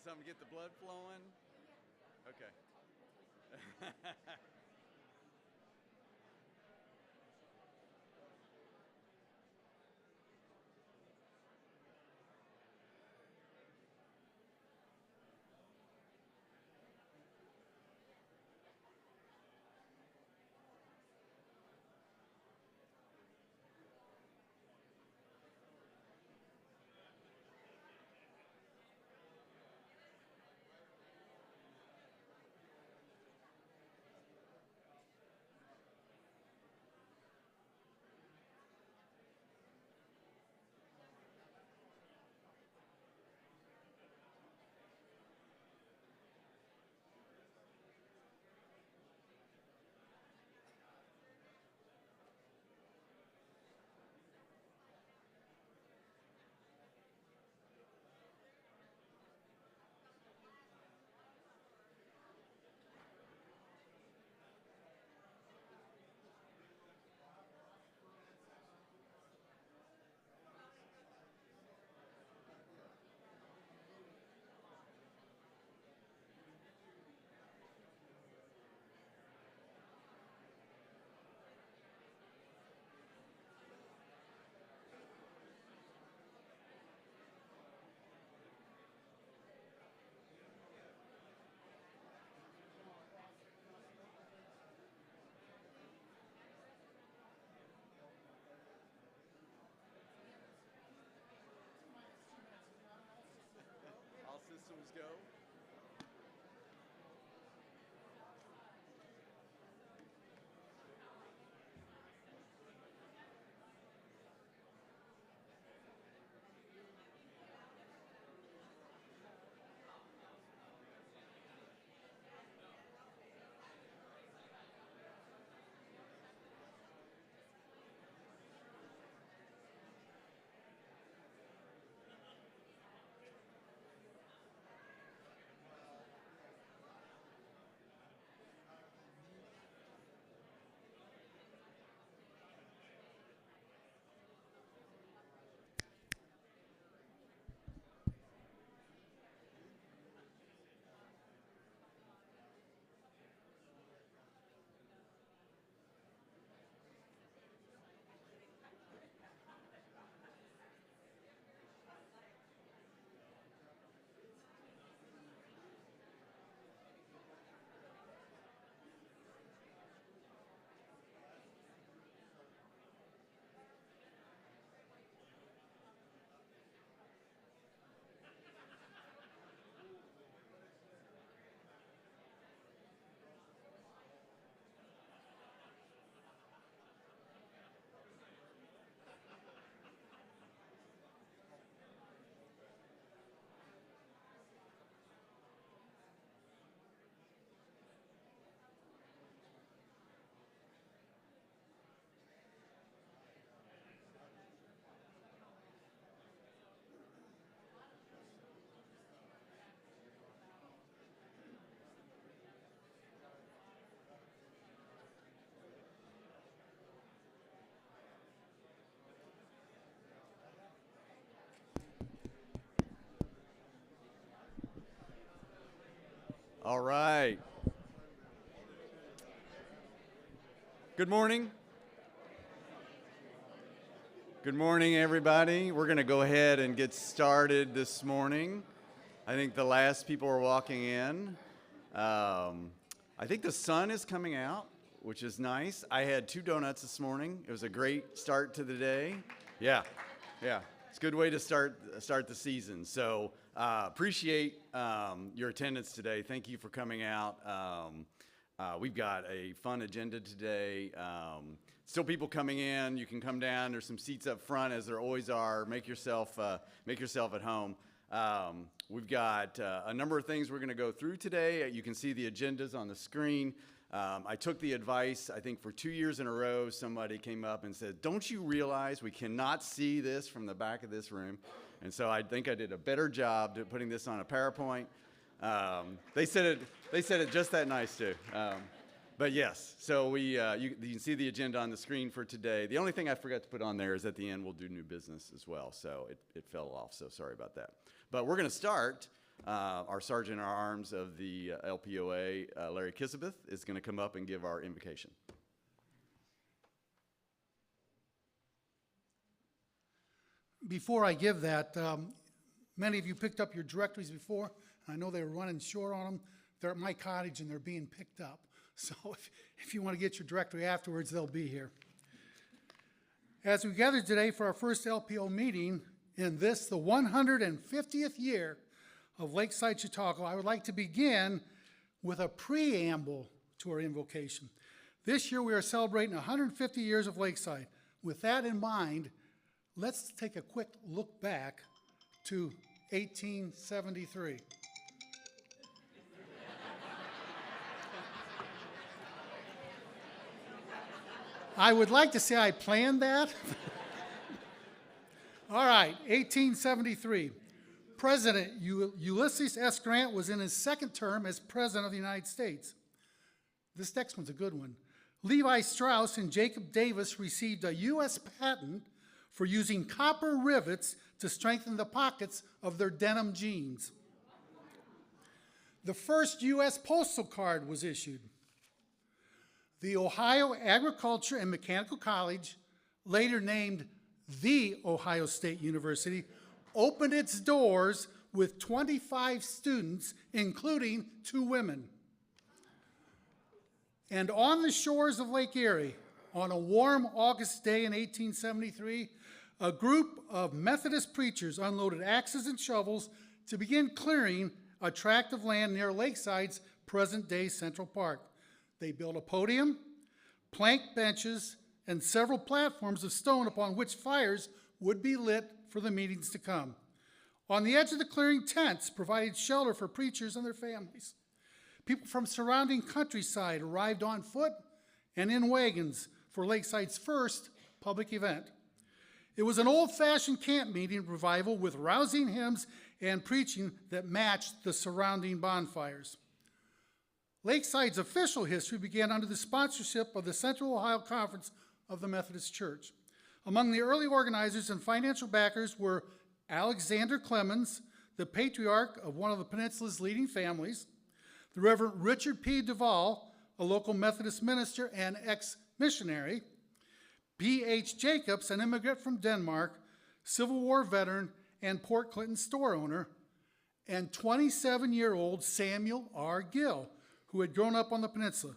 something to get the blood flowing? Okay. All systems go. All right. Good morning. Good morning, everybody. We're going to go ahead and get started this morning. I think the last people are walking in. I think the sun is coming out, which is nice. I had 2 donuts this morning. It was a great start to the day. Yeah. It's a good way to start the season. So appreciate your attendance today. Thank you for coming out. We've got a fun agenda today. Still people coming in. You can come down. There's some seats up front, as there always are. Make yourself at home. We've got a number of things we're going to go through today. You can see the agendas on the screen. I took the advice, I think for 2 years in a row, somebody came up and said, "Don't you realize we cannot see this from the back of this room?" And so I think I did a better job putting this on a PowerPoint. They said it just that nice too. But yes, so you can see the agenda on the screen for today. The only thing I forgot to put on there is at the end we'll do new business as well. So it fell off, so sorry about that. But we're going to start Our Sergeant at Arms of the LPOA, Larry Kisabeth, is going to come up and give our invocation. Before I give that, many of you picked up your directories before. I know they were running short on them. They're at my cottage and they're being picked up. So if you want to get your directory afterwards, they'll be here. As we gather today for our first LPO meeting in this, the 150th year of Lakeside Chautauqua, I would like to begin with a preamble to our invocation. This year we are celebrating 150 years of Lakeside. With that in mind, let's take a quick look back to 1873. I would like to say I planned that. All right, 1873. President Ulysses S. Grant was in his second term as President of the United States. This next one's a good one. Levi Strauss and Jacob Davis received a U.S. patent for using copper rivets to strengthen the pockets of their denim jeans. The first U.S. postal card was issued. The Ohio Agriculture and Mechanical College, later named The Ohio State University, opened its doors with 25 students, including 2 women. And on the shores of Lake Erie, on a warm August day in 1873, a group of Methodist preachers unloaded axes and shovels to begin clearing a tract of land near Lakeside's present-day Central Park. They built a podium, plank benches, and several platforms of stone upon which fires would be lit for the meetings to come. On the edge of the clearing, tents provided shelter for preachers and their families. People from surrounding countryside arrived on foot and in wagons for Lakeside's first public event. It was an old-fashioned camp meeting revival with rousing hymns and preaching that matched the surrounding bonfires. Lakeside's official history began under the sponsorship of the Central Ohio Conference of the Methodist Church. Among the early organizers and financial backers were Alexander Clemens, the patriarch of one of the peninsula's leading families, the Reverend Richard P. Duvall, a local Methodist minister and ex-missionary, P.H. Jacobs, an immigrant from Denmark, Civil War veteran and Port Clinton store owner, and 27-year-old Samuel R. Gill, who had grown up on the peninsula.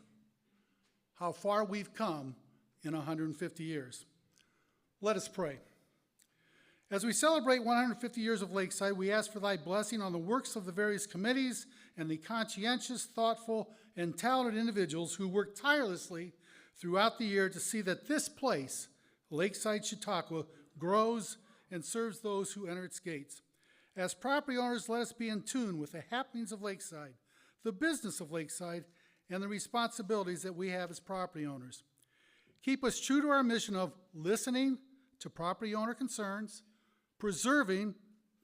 How far we've come in 150 years. Let us pray. As we celebrate 150 years of Lakeside, we ask for thy blessing on the works of the various committees and the conscientious, thoughtful, and talented individuals who work tirelessly throughout the year to see that this place, Lakeside Chautauqua, grows and serves those who enter its gates. As property owners, let us be in tune with the happenings of Lakeside, the business of Lakeside, and the responsibilities that we have as property owners. Keep us true to our mission of listening to property owner concerns, preserving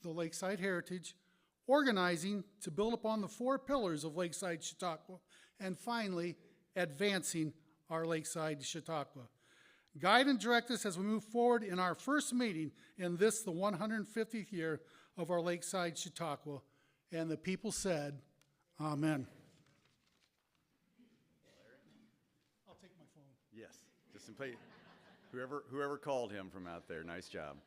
the Lakeside heritage, organizing to build upon the 4 pillars of Lakeside Chautauqua, and finally, advancing our Lakeside Chautauqua. Guide and direct us as we move forward in our first meeting in this, the 150th year of our Lakeside Chautauqua. And the people said, Amen. I'll take my phone. Yes, just in play. Whoever called him from out there, nice job.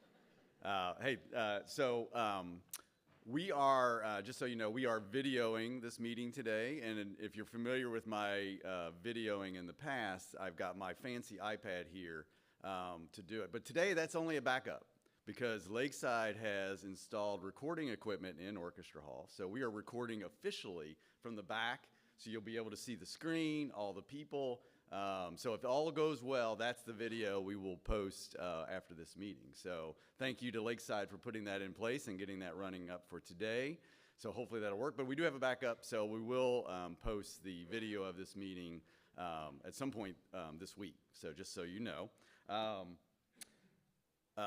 We are, just so you know, we are videoing this meeting today, and if you're familiar with my videoing in the past, I've got my fancy iPad here to do it. But today, that's only a backup, because Lakeside has installed recording equipment in Orchestra Hall, so we are recording officially from the back, so you'll be able to see the screen, all the people. So if all goes well, that's the video we will post after this meeting. So thank you to Lakeside for putting that in place and getting that running up for today. So hopefully that'll work. But we do have a backup, so we will post the video of this meeting at some point this week. So just so you know.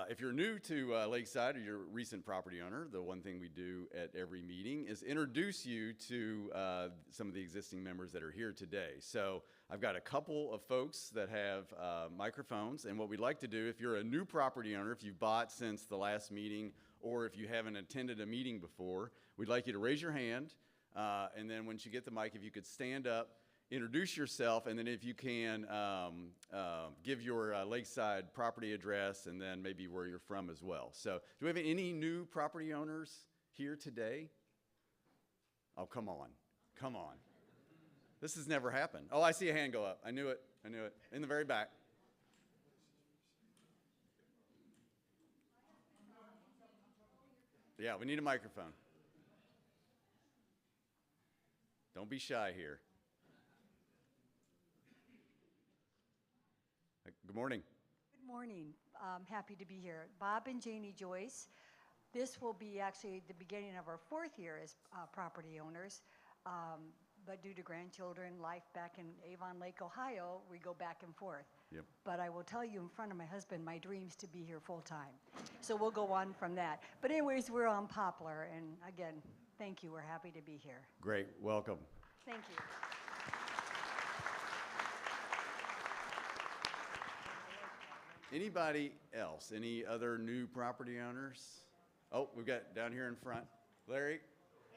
If you're new to Lakeside or you're a recent property owner, the one thing we do at every meeting is introduce you to some of the existing members that are here today. So I've got a couple of folks that have microphones, and what we'd like to do, if you're a new property owner, if you've bought since the last meeting, or if you haven't attended a meeting before, we'd like you to raise your hand, and then once you get the mic, if you could stand up, introduce yourself, and then if you can give your Lakeside property address and then maybe where you're from as well. So do we have any new property owners here today? Oh, come on. Come on. This has never happened. Oh, I see a hand go up. I knew it. I knew it. In the very back. Yeah, we need a microphone. Don't be shy here. Good morning. Good morning. Happy to be here. Bob and Janie Joyce. This will be actually the beginning of our 4th year as property owners. But due to grandchildren, life back in Avon Lake, Ohio, we go back and forth. Yep. But I will tell you in front of my husband, my dream's to be here full time. So we'll go on from that. But anyways, we're on Poplar, and again, thank you. We're happy to be here. Great. Welcome. Thank you. Anybody else? Any other new property owners? Oh, we've got down here in front. Larry,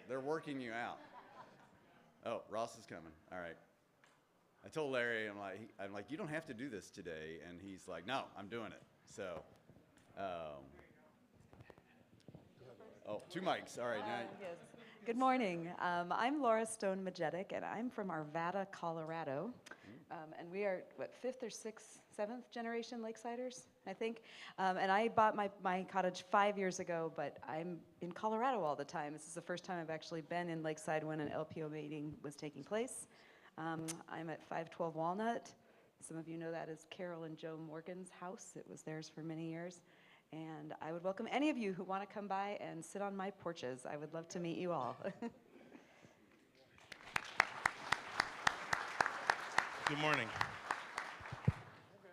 they're working you out. Oh, Ross is coming. All right. I told Larry, I'm like, you don't have to do this today, and he's like, no, I'm doing it. So, oh, 2 mics. All right. Now, Yes. Good morning. I'm Laura Stone Majetic, and I'm from Arvada, Colorado. And we are, what, 5th or 6th, 7th generation Lakesiders, I think. And I bought my cottage 5 years ago, but I'm in Colorado all the time. This is the first time I've actually been in Lakeside when an LPO meeting was taking place. I'm at 512 Walnut. Some of you know that as Carol and Joe Morgan's house. It was theirs for many years. And I would welcome any of you who want to come by and sit on my porches. I would love to meet you all. Good morning.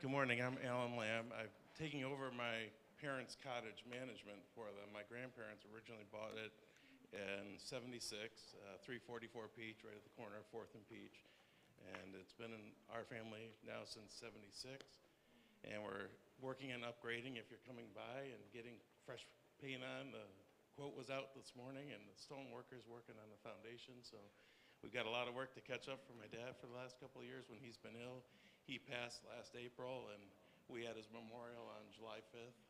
Good morning. I'm Alan Lamb. I'm taking over my parents' cottage management for them. My grandparents originally bought it in '76, 344 Peach, right at the corner of 4th and Peach. And it's been in our family now since '76. And we're working on upgrading if you're coming by and getting fresh paint on. The quote was out this morning, and the stone worker's working on the foundation. So we've got a lot of work to catch up for my dad for the last couple of years when he's been ill. He passed last April, and we had his memorial on July 5th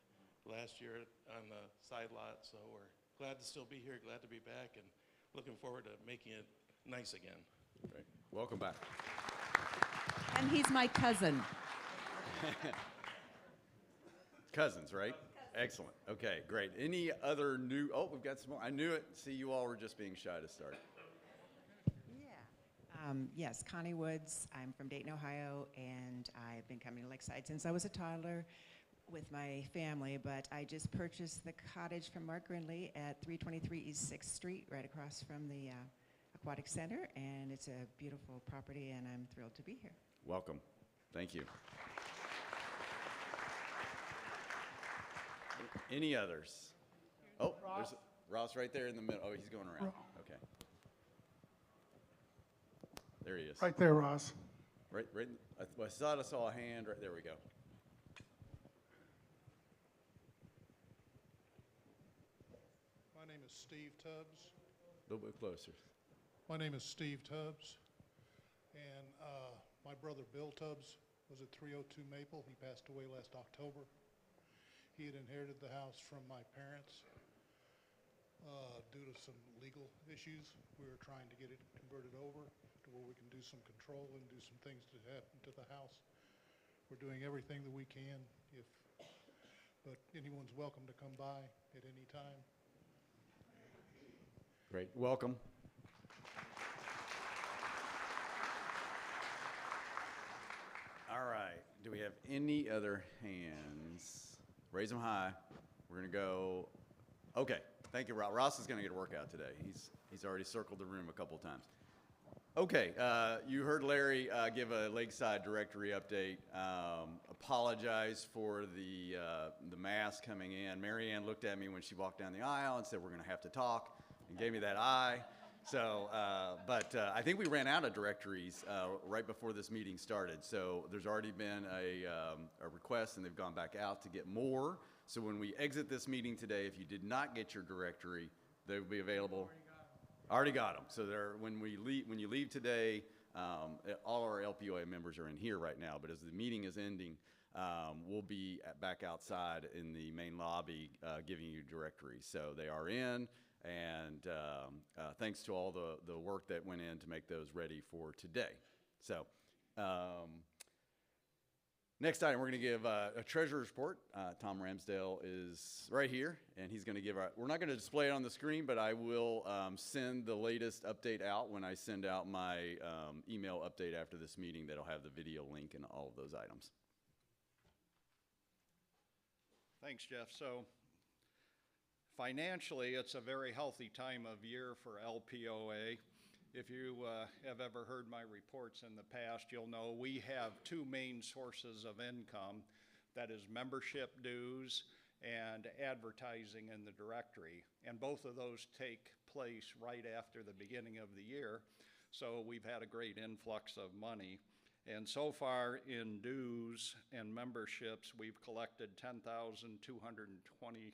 last year on the side lot. So we're glad to still be here, glad to be back, and looking forward to making it nice again. great. Welcome back. And he's my cousin. Cousins, right? Excellent. Okay, great. Any other new? Oh, we've got some more. I knew it. See, you all were just being shy to start. Yes, Connie Woods. I'm from Dayton, Ohio, and I've been coming to Lakeside since I was a toddler with my family, but I just purchased the cottage from Mark Grindley at 323 East 6th Street, right across from the Aquatic Center, and it's a beautiful property, and I'm thrilled to be here. Welcome. Thank you. Any others? Oh, there's Ross right there in the middle. Oh, he's going around. Okay. There he is. Right there, Ross. Right. I thought I saw a hand. Right there we go. My name is Steve Tubbs. A little bit closer. My name is Steve Tubbs, and my brother Bill Tubbs was at 302 Maple. He passed away last October. He had inherited the house from my parents. Due to some legal issues, we were trying to get it converted over to where we can do some control and do some things to happen to the house. We're doing everything that we can, but anyone's welcome to come by at any time. Great. Welcome. All right. Do we have any other hands? Raise them high. We're going to go. Okay. Thank you, Ross. Ross is going to get a workout today. He's already circled the room a couple times. Okay. You heard Larry give a Lakeside directory update. Apologize for the mass coming in. Mary Ann looked at me when she walked down the aisle and said, we're going to have to talk, and gave me that eye. So, but I think we ran out of directories right before this meeting started. So there's already been a request, and they've gone back out to get more. So when we exit this meeting today, if you did not get your directory, they will be available. I already got them. So they're, when you leave today, all our LPOA members are in here right now, but as the meeting is ending, we'll be back outside in the main lobby giving you directories. So they are in, and thanks to all the work that went in to make those ready for today. So next item, we're going to give a treasurer's report. Tom Ramsdale is right here, and he's going to give we're not going to display it on the screen, but I will send the latest update out when I send out my email update after this meeting. That'll have the video link and all of those items. Thanks, Jeff. So financially, it's a very healthy time of year for LPOA. If you have ever heard my reports in the past, you'll know we have two main sources of income. That is membership dues and advertising in the directory. And both of those take place right after the beginning of the year. So we've had a great influx of money. And so far in dues and memberships, we've collected $10,220,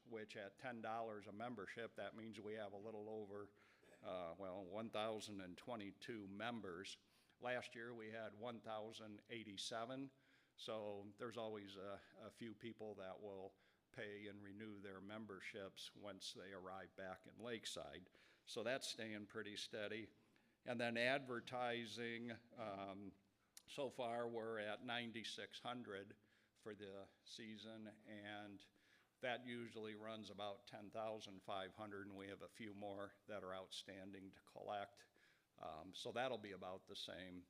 which at $10 a membership, that means we have a little over, 1,022 members. Last year we had 1,087, so there's always a few people that will pay and renew their memberships once they arrive back in Lakeside. So that's staying pretty steady. And then advertising, so far we're at 9,600 for the season, and that usually runs about 10,500, and we have a few more that are outstanding to collect. So that'll be about the same.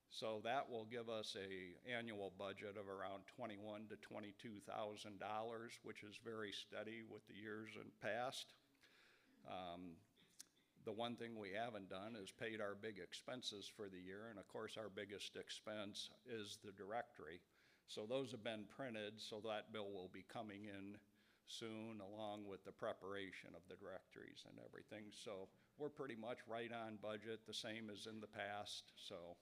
So that will give us a annual budget of around $21,000 to $22,000, which is very steady with the years in past. The one thing we haven't done is paid our big expenses for the year, and of course our biggest expense is the directory. So those have been printed, so that bill will be coming in soon along with the preparation of the directories and everything. So we're pretty much right on budget, the same as in the past. So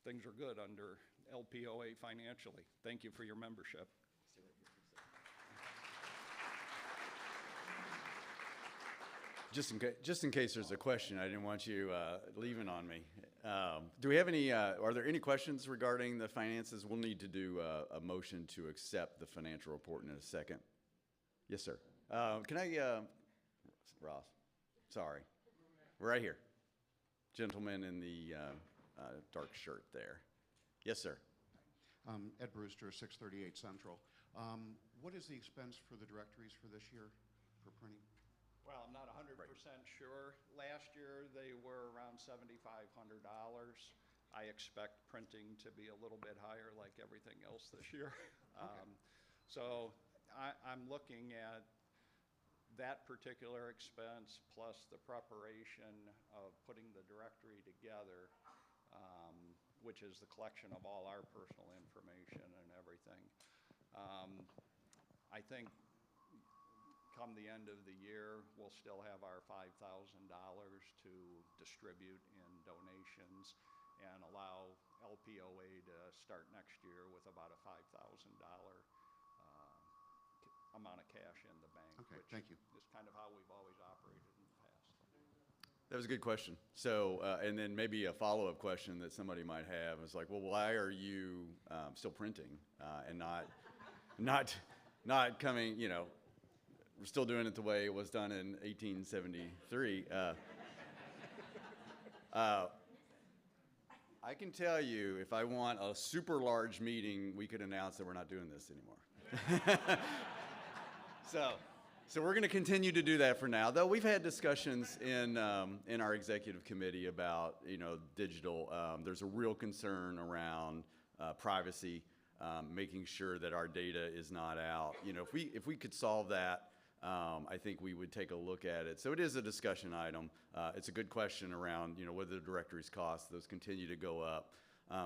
things are good under LPOA financially. Thank you for your membership. Just in case there's a question, I didn't want you leaving on me. Do we have any, are there any questions regarding the finances? We'll need to do a motion to accept the financial report in a second. Yes, sir. Can I, Ross, sorry, right here. Gentleman in the dark shirt there. Yes, sir. Ed Brewster, 638 Central. What is the expense for the directories for this year for printing? Well, I'm not 100% sure. Last year, they were around $7,500. I expect printing to be a little bit higher like everything else this year. Okay. So I'm looking at that particular expense plus the preparation of putting the directory together, which is the collection of all our personal information and everything. I think come the end of the year, we'll still have our $5,000 to distribute in donations and allow LPOA to start next year with about a $5,000 amount of cash in the bank. Okay, which thank you. is kind of how we've always operated in the past. That was a good question. So, and then maybe a follow-up question that somebody might have is like, well, why are you still printing and not coming, you know, we're still doing it the way it was done in 1873. I can tell you, if I want a super large meeting, we could announce that we're not doing this anymore. So we're going to continue to do that for now. Though we've had discussions in our executive committee about, you know, digital. There's a real concern around privacy, making sure that our data is not out. You know, if we could solve that, I think we would take a look at it. So it is a discussion item. It's a good question around, you know, what the directories cost. Those continue to go up.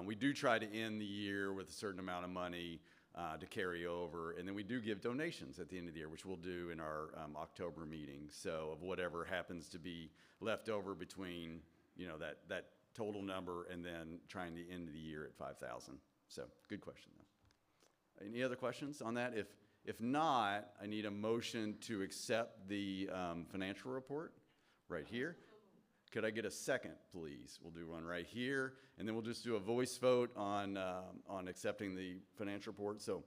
We do try to end the year with a certain amount of money to carry over, and then we do give donations at the end of the year, which we'll do in our October meeting. So of whatever happens to be left over between, you know, that total number and then trying to end the year at 5,000. So good question though. Any other questions on that? If not, I need a motion to accept the financial report right here. Could I get a second, please? We'll do one right here, and then we'll just do a voice vote on accepting the financial report. So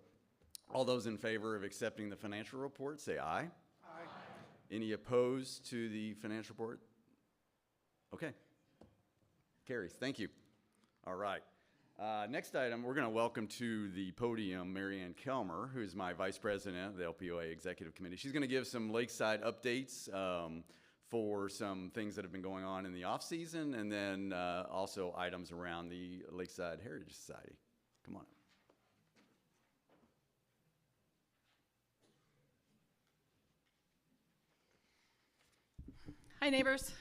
all those in favor of accepting the financial report, say aye. Aye. Any opposed to the financial report? Okay. Carries. Thank you. All right. Next item, we're going to welcome to the podium Mary Ann Kelmer, who is my Vice President of the LPOA Executive Committee. She's going to give some Lakeside updates for some things that have been going on in the off-season, and then also items around the Lakeside Heritage Society. Come on up. Hi, neighbors.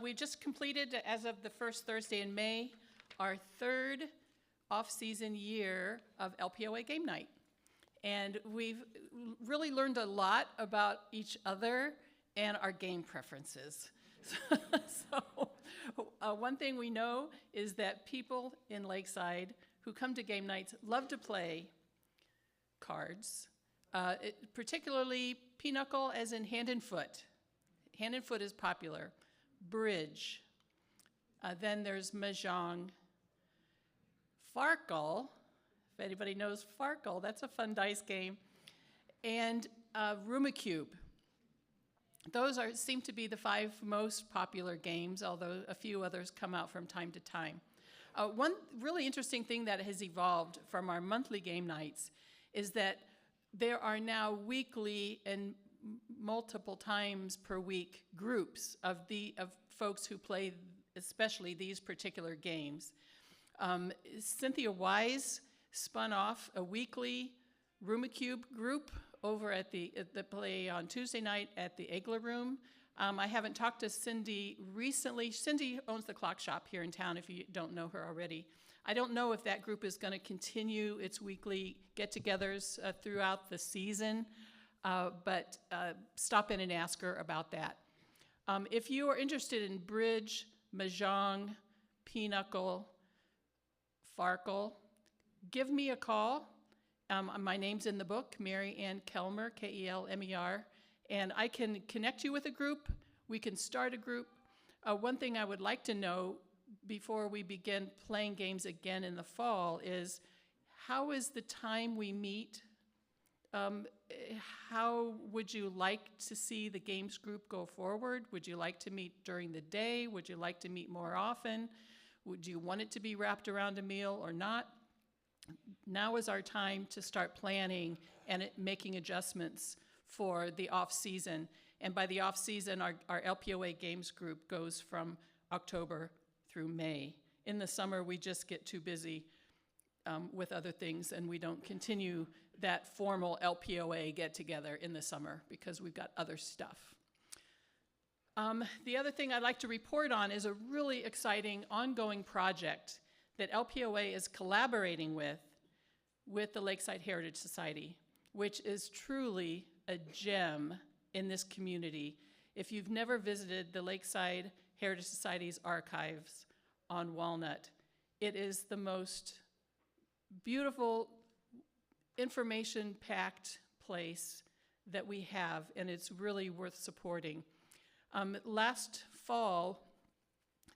We just completed, as of the first Thursday in May, our third off-season year of LPOA game night. And we've really learned a lot about each other and our game preferences. One thing we know is that people in Lakeside who come to game nights love to play cards, particularly pinochle, as in hand and foot. Hand and foot is popular. Bridge. Then there's mahjong. Farkle. If anybody knows Farkle, that's a fun dice game. And Rumacube. Those seem to be the 5 most popular games, although a few others come out from time to time. One really interesting thing that has evolved from our monthly game nights is that there are now weekly and multiple times per week groups of folks who play especially these particular games. Cynthia Wise spun off a weekly Rumacube group over at the play on Tuesday night at the Egler Room. I haven't talked to Cindy recently. Cindy owns the clock shop here in town, if you don't know her already. I don't know if that group is going to continue its weekly get-togethers throughout the season, but stop in and ask her about that. If you are interested in bridge, mahjong, pinochle, Farkle, give me a call. My name's in the book, Mary Ann Kelmer, Kelmer, and I can connect you with a group. We can start a group. One thing I would like to know before we begin playing games again in the fall is, how is the time we meet? How would you like to see the games group go forward? Would you like to meet during the day? Would you like to meet more often? Would you want it to be wrapped around a meal or not? Now is our time to start planning and making adjustments for the off-season. And by the off-season, our LPOA games group goes from October through May. In the summer, we just get too busy with other things, and we don't continue that formal LPOA get-together in the summer because we've got other stuff. The other thing I'd like to report on is a really exciting ongoing project that LPOA is collaborating with the Lakeside Heritage Society, which is truly a gem in this community. If you've never visited the Lakeside Heritage Society's archives on Walnut, it is the most beautiful, information-packed place that we have, and it's really worth supporting. Last fall,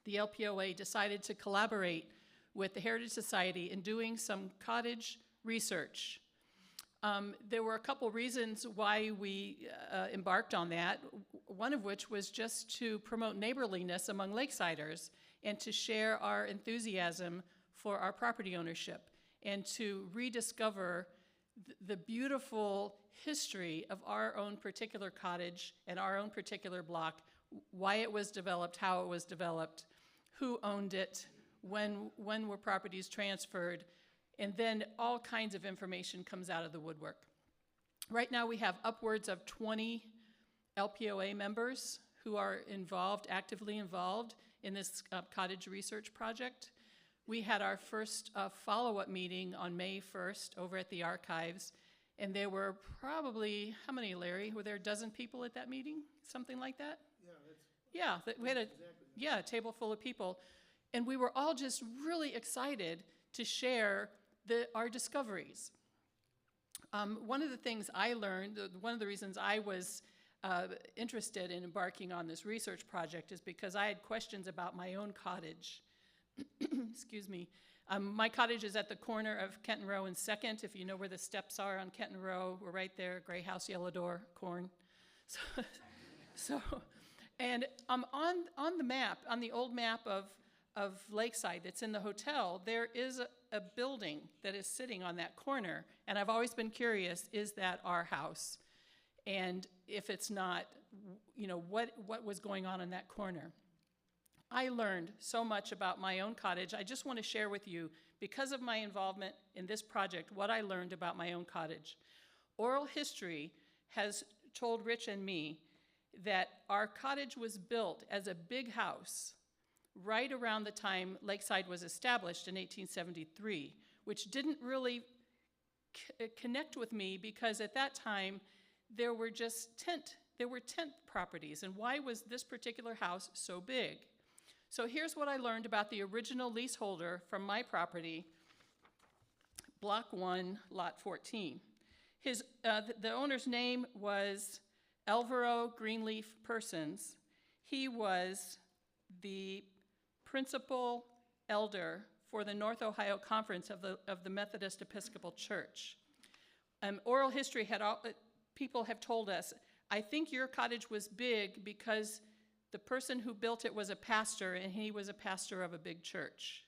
the LPOA decided to collaborate with the Heritage Society in doing some cottage research. There were a couple reasons why we embarked on that, one of which was just to promote neighborliness among Lakesiders and to share our enthusiasm for our property ownership and to rediscover the beautiful history of our own particular cottage and our own particular block, why it was developed, how it was developed, who owned it, when were properties transferred, and then all kinds of information comes out of the woodwork. Right now we have upwards of 20 LPOA members who are actively involved in this cottage research project. We had our first follow-up meeting on May 1st over at the archives, and there were probably, how many, Larry? Were there a dozen people at that meeting? Something like that? Yeah, we had a table full of people. And we were all just really excited to share our discoveries. One of the things I learned, one of the reasons I was interested in embarking on this research project is because I had questions about my own cottage. Excuse me. My cottage is at the corner of Kenton Row and 2nd. If you know where the steps are on Kenton Row, we're right there, gray house, yellow door, corn. And on the map, on the old map of Lakeside that's in the hotel, there is a building that is sitting on that corner. And I've always been curious, is that our house? And if it's not, you know, what was going on in that corner? I learned so much about my own cottage. I just want to share with you, because of my involvement in this project, what I learned about my own cottage. Oral history has told Rich and me that our cottage was built as a big house right around the time Lakeside was established in 1873, which didn't really connect with me because at that time there were tent properties, and why was this particular house so big? So here's what I learned about the original leaseholder from my property, Block 1, Lot 14. The owner's name was Alvaro Greenleaf Persons. He was the principal elder for the North Ohio Conference of the Methodist Episcopal Church. Oral history people have told us, I think your cottage was big because the person who built it was a pastor, and he was a pastor of a big church.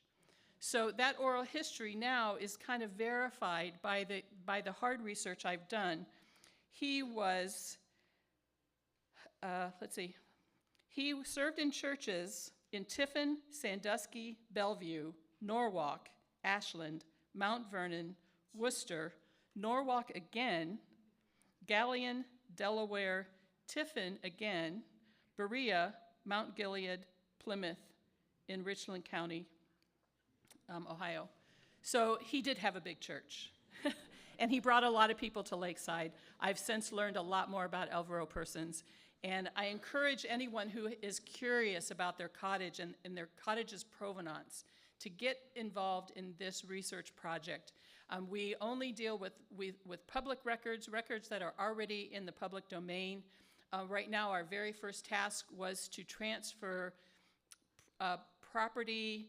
So that oral history now is kind of verified by the hard research I've done. He was, he served in churches in Tiffin, Sandusky, Bellevue, Norwalk, Ashland, Mount Vernon, Worcester, Norwalk again, Galion, Delaware, Tiffin again, Berea, Mount Gilead, Plymouth, in Richland County, Ohio. So he did have a big church. And he brought a lot of people to Lakeside. I've since learned a lot more about Alvaro Persons. And I encourage anyone who is curious about their cottage and their cottage's provenance to get involved in this research project. We only deal with public records that are already in the public domain. Right now, our very first task was to transfer property,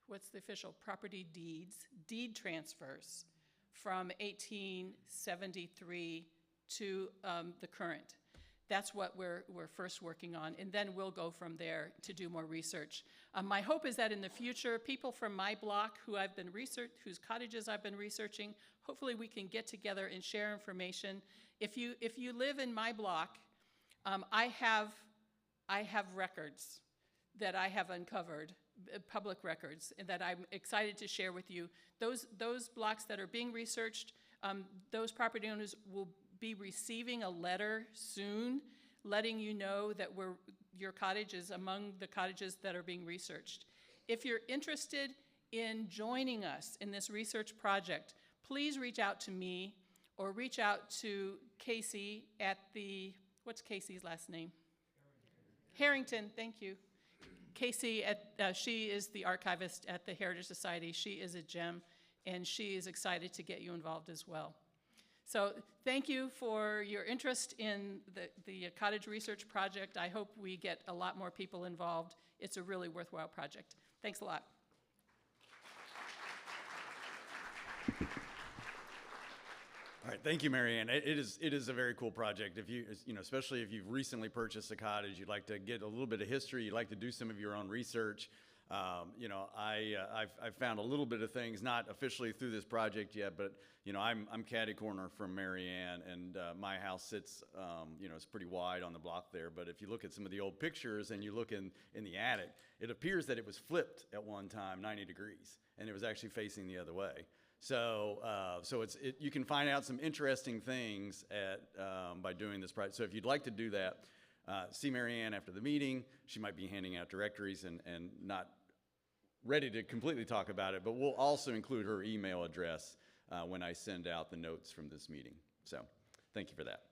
what's the official, property deed transfers from 1873 to the current. That's what we're first working on, and then we'll go from there to do more research. My hope is that in the future, people from my block whose cottages I've been researching, hopefully we can get together and share information. If you live in my block, I have records that I have uncovered, public records, and that I'm excited to share with you. Those blocks that are being researched, those property owners will be receiving a letter soon letting you know that your cottage is among the cottages that are being researched. If you're interested in joining us in this research project, please reach out to me or reach out to Casey at what's Casey's last name? Harrington, thank you. Casey, she is the archivist at the Heritage Society. She is a gem, and she is excited to get you involved as well. So thank you for your interest in the cottage research project. I hope we get a lot more people involved. It's a really worthwhile project. Thanks a lot. All right, thank you, Marianne. It is a very cool project. If you especially if you've recently purchased a cottage, you'd like to get a little bit of history, you'd like to do some of your own research. I've found a little bit of things, not officially through this project yet, but I'm catty corner from Marianne, and my house sits, it's pretty wide on the block there. But if you look at some of the old pictures and you look in the attic, it appears that it was flipped at one time 90 degrees, and it was actually facing the other way. So you can find out some interesting things by doing this project. So if you'd like to do that, see Marianne after the meeting. She might be handing out directories and not ready to completely talk about it, but we'll also include her email address when I send out the notes from this meeting. So thank you for that.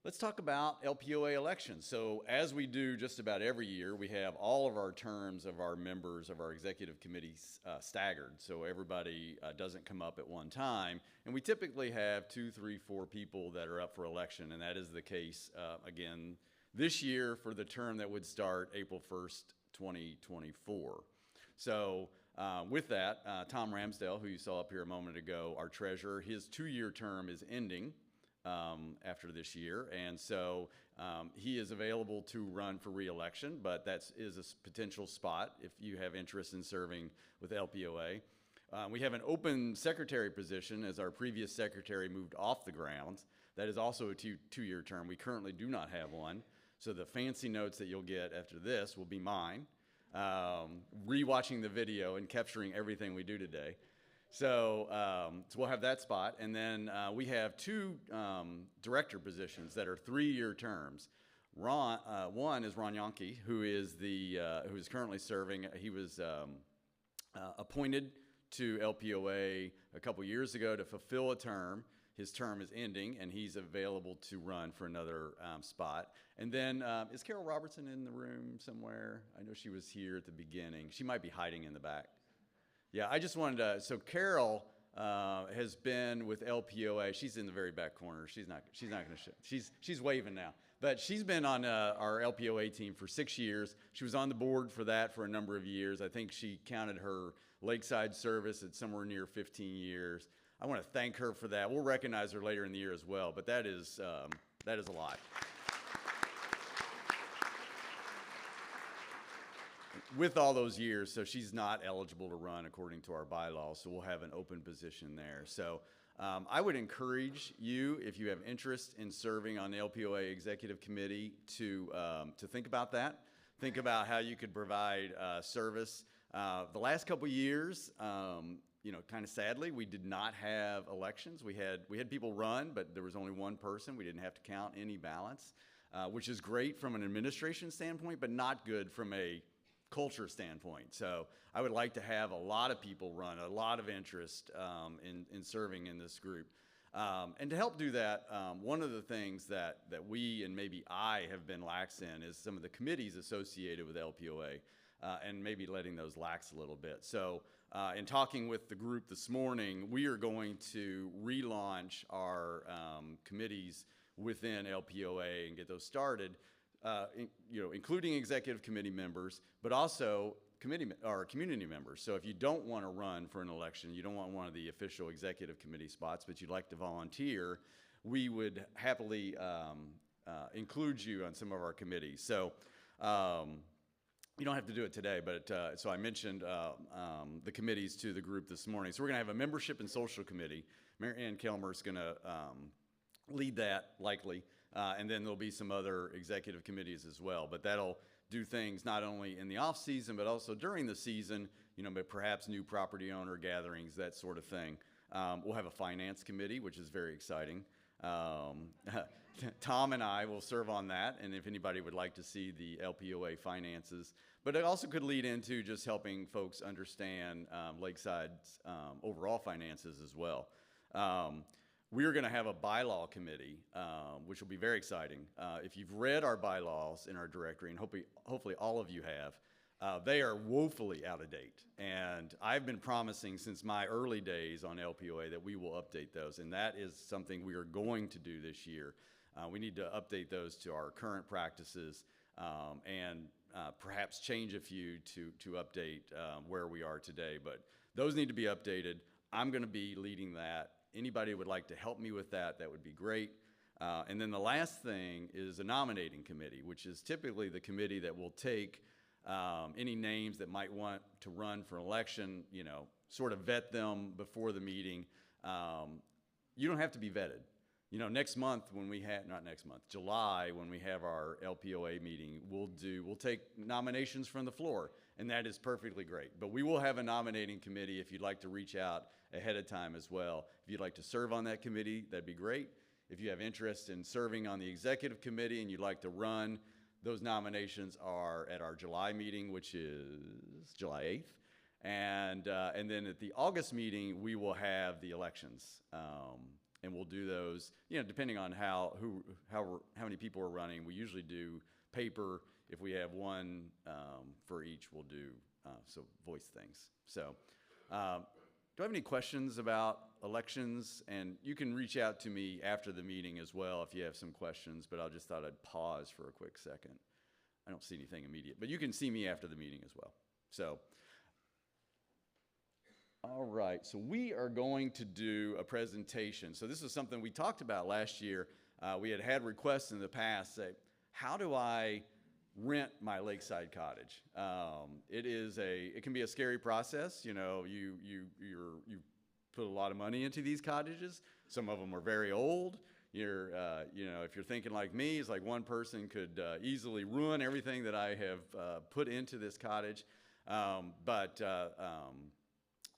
Let's talk about LPOA elections. So as we do just about every year, we have all of our terms of our members of our executive committee staggered. So everybody doesn't come up at one time. And we typically have 2, 3, 4 people that are up for election. And that is the case again this year for the term that would start April 1st, 2024. So with that, Tom Ramsdale, who you saw up here a moment ago, our treasurer, his 2-year term is ending after this year, and so he is available to run for re-election, but that is a potential spot if you have interest in serving with LPOA. We have an open secretary position as our previous secretary moved off the grounds. That is also a 2-year term. We currently do not have one, so the fancy notes that you'll get after this will be mine, rewatching the video and capturing everything we do today. So we'll have that spot, and then we have 2 director positions that are 3-year terms. One is Ron Yonke, who is currently serving. He was appointed to LPOA a couple years ago to fulfill a term. His term is ending, and he's available to run for another spot. And then is Carol Robertson in the room somewhere? I know she was here at the beginning. She might be hiding in the back. Yeah, I just wanted to, so Carol has been with LPOA. She's in the very back corner. She's not going to show. She's waving now. But she's been on our LPOA team for 6 years. She was on the board for that for a number of years. I think she counted her Lakeside service at somewhere near 15 years. I want to thank her for that. We'll recognize her later in the year as well, but that is a lot. With all those years, so she's not eligible to run according to our bylaws, so we'll have an open position there. So I would encourage you, if you have interest in serving on the LPOA Executive Committee, to think about that. Think about how you could provide service. The last couple years, kind of sadly, we did not have elections. We had people run, but there was only one person. We didn't have to count any ballots, which is great from an administration standpoint, but not good from a culture standpoint. So I would like to have a lot of people run, a lot of interest in serving in this group. And to help do that, one of the things that we and maybe I have been lax in is some of the committees associated with LPOA and maybe letting those lax a little bit. So in talking with the group this morning, we are going to relaunch our committees within LPOA and get those started. Including executive committee members, but also community members. So if you don't want to run for an election, you don't want one of the official executive committee spots, but you'd like to volunteer, we would happily include you on some of our committees. So you don't have to do it today, but so I mentioned the committees to the group this morning. So we're going to have a membership and social committee. Mary Ann Kelmer is going to lead that likely. And then there'll be some other executive committees as well. But that'll do things not only in the off season, but also during the season, but perhaps new property owner gatherings, that sort of thing. We'll have a finance committee, which is very exciting. Tom and I will serve on that, and if anybody would like to see the LPOA finances. But it also could lead into just helping folks understand Lakeside's overall finances as well. We're going to have a bylaw committee, which will be very exciting. If you've read our bylaws in our directory, and hopefully all of you have, they are woefully out of date. And I've been promising since my early days on LPOA that we will update those, and that is something we are going to do this year. We need to update those to our current practices and perhaps change a few to update where we are today. But those need to be updated. I'm going to be leading that. Anybody would like to help me with that, that would be great. And then the last thing is a nominating committee, which is typically the committee that will take any names that might want to run for election, sort of vet them before the meeting. You don't have to be vetted. Next month when we have, not next month, July, when we have our LPOA meeting, we'll take nominations from the floor, and that is perfectly great. But we will have a nominating committee if you'd like to reach out ahead of time as well. If you'd like to serve on that committee, that'd be great. If you have interest in serving on the executive committee and you'd like to run, those nominations are at our July meeting, which is July 8th. And then at the August meeting, we will have the elections. and we'll do those, depending on how many people are running. We usually do paper. If we have one for each, we'll do so voice things. So do I have any questions about elections? And you can reach out to me after the meeting as well if you have some questions, but I just thought I'd pause for a quick second. I don't see anything immediate, but you can see me after the meeting as well. So, all right, so we are going to do a presentation. So this is something we talked about last year. We had requests in the past say, how do I rent my lakeside cottage? It can be a scary process. You put a lot of money into these cottages. Some of them are very old. If you're thinking like me, it's like one person could easily ruin everything that I have put into this cottage. But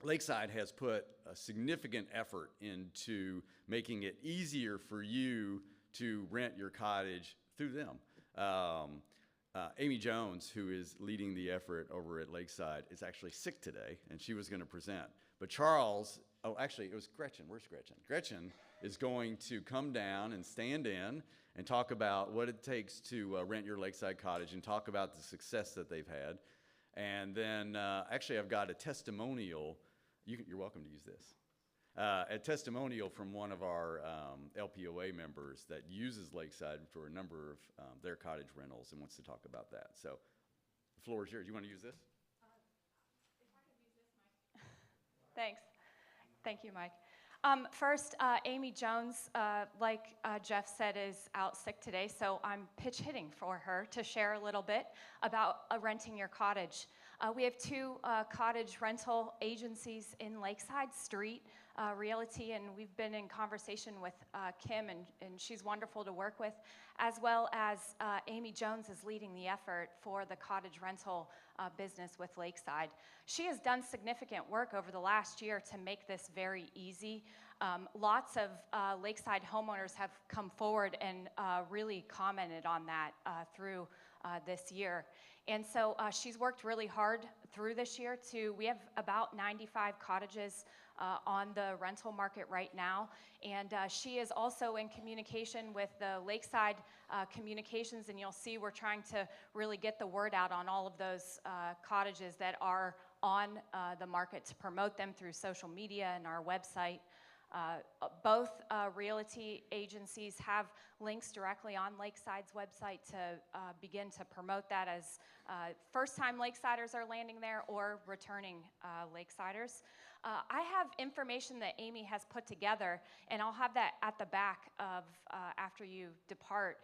Lakeside has put a significant effort into making it easier for you to rent your cottage through them. Amy Jones, who is leading the effort over at Lakeside, is actually sick today, and she was going to present. But Charles, actually, it was Gretchen. Where's Gretchen? Gretchen is going to come down and stand in and talk about what it takes to rent your Lakeside cottage and talk about the success that they've had. And then, actually, I've got a testimonial. You're welcome to use this. A testimonial from one of our LPOA members that uses Lakeside for a number of their cottage rentals and wants to talk about that. So the floor is yours. You want to use this? If I could use this, Mike. Thanks. Thank you, Mike. First, Amy Jones, like Jeff said, is out sick today, so I'm pitch hitting for her to share a little bit about renting your cottage. We have two cottage rental agencies in Lakeside, Street Realty, and we've been in conversation with Kim, and she's wonderful to work with, as well as Amy Jones is leading the effort for the cottage rental business with Lakeside. She has done significant work over the last year to make this very easy. Lots of Lakeside homeowners have come forward and really commented on that through this year. And so she's worked really hard through this year we have about 95 cottages on the rental market right now. And she is also in communication with the Lakeside Communications, and you'll see we're trying to really get the word out on all of those cottages that are on the market to promote them through social media and our website. Both realty agencies have links directly on Lakeside's website to begin to promote that as first-time Lakesiders are landing there or returning Lakesiders. I have information that Amy has put together, and I'll have that at the back of after you depart.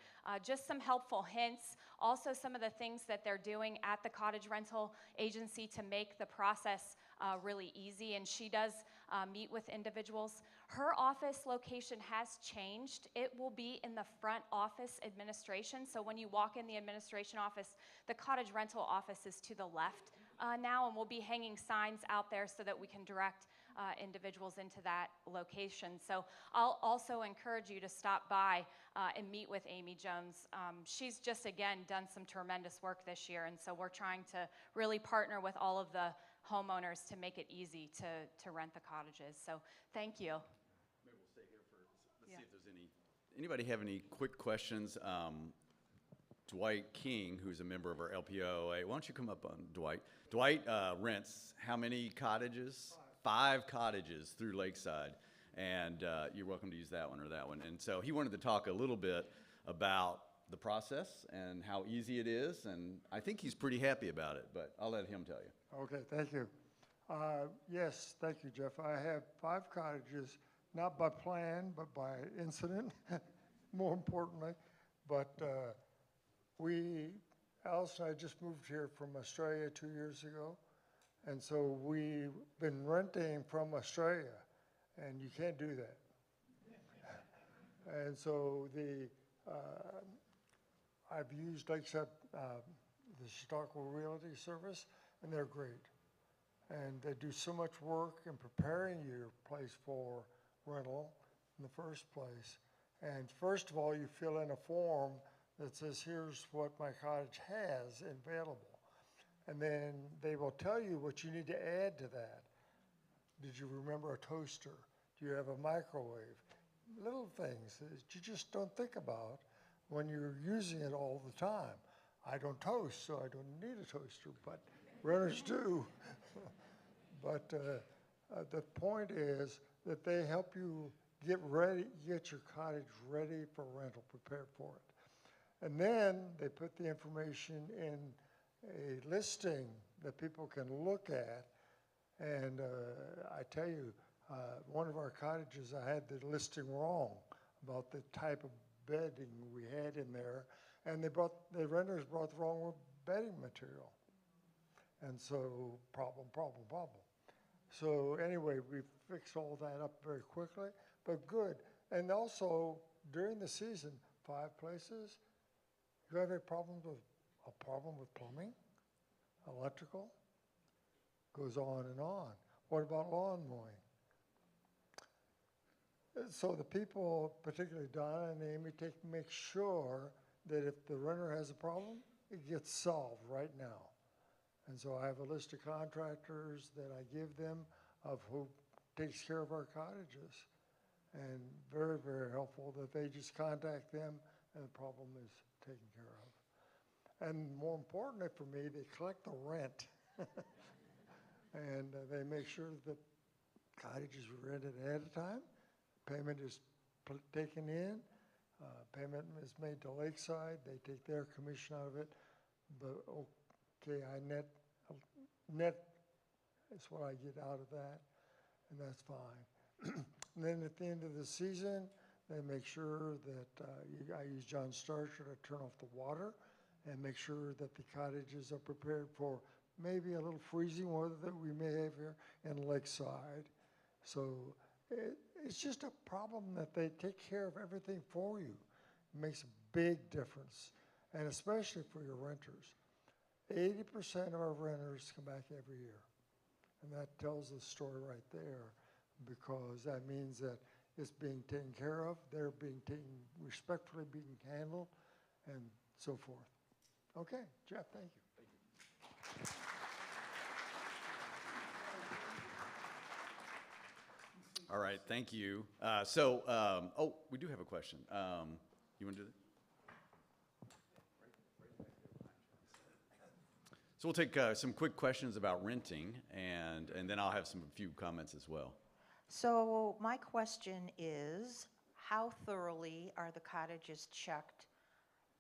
Just some helpful hints, also some of the things that they're doing at the cottage rental agency to make the process really easy, and she does meet with individuals. Her office location has changed. It will be in the front office administration, so when you walk in the administration office, the cottage rental office is to the left now, and we'll be hanging signs out there so that we can direct individuals into that location. So I'll also encourage you to stop by and meet with Amy Jones. She's just, again, done some tremendous work this year, and so we're trying to really partner with all of the homeowners to make it easy to rent the cottages. So thank you. Maybe we'll stay here let's see if there's anybody have any quick questions? Dwight King, who's a member of our LPOA, why don't you come up on Dwight? Dwight rents how many cottages? Five cottages through Lakeside, and you're welcome to use that one or that one. And so he wanted to talk a little bit about the process and how easy it is, and I think he's pretty happy about it, but I'll let him tell you. Okay, thank you. Yes, thank you, Jeff. I have 5 cottages, not by plan, but by incident, more importantly. But Alice and I just moved here from Australia 2 years ago, and so we've been renting from Australia, and you can't do that. And so I've used Lakeside, the historical realty service, and they're great. And they do so much work in preparing your place for rental in the first place. And first of all, you fill in a form that says, here's what my cottage has available. And then they will tell you what you need to add to that. Did you remember a toaster? Do you have a microwave? little things that you just don't think about when you're using it all the time. I don't toast, so I don't need a toaster, but renters do. But the point is that they help you get ready, get your cottage ready for rental, prepared for it. And then they put the information in a listing that people can look at. And I tell you, one of our cottages, I had the listing wrong about the type of bedding we had in there, and the renters brought the wrong bedding material. And so, problem. So anyway, we fixed all that up very quickly, but good. And also, during the season, 5 places, you have a problem with plumbing, electrical, goes on and on. What about lawn mowing? So the people, particularly Donna and Amy, make sure that if the renter has a problem, it gets solved right now. And so I have a list of contractors that I give them of who takes care of our cottages. And very, very helpful that they just contact them and the problem is taken care of. And more importantly for me, they collect the rent. And they make sure that cottage is rented ahead of time. Payment is taken in. Payment is made to Lakeside. They take their commission out of it. But okay, I net is what I get out of that, and that's fine. And then at the end of the season, they make sure that I use John Starcher to turn off the water and make sure that the cottages are prepared for maybe a little freezing weather that we may have here in Lakeside. So it's just a problem that they take care of everything for you. It makes a big difference, and especially for your renters. 80% of our renters come back every year, and that tells the story right there, because that means that it's being taken care of, they're being taken, respectfully being handled, and so forth. Okay, Jeff, thank you. All right, thank you. We do have a question. You want to do that? So we'll take some quick questions about renting, and then I'll have a few comments as well. So my question is, how thoroughly are the cottages checked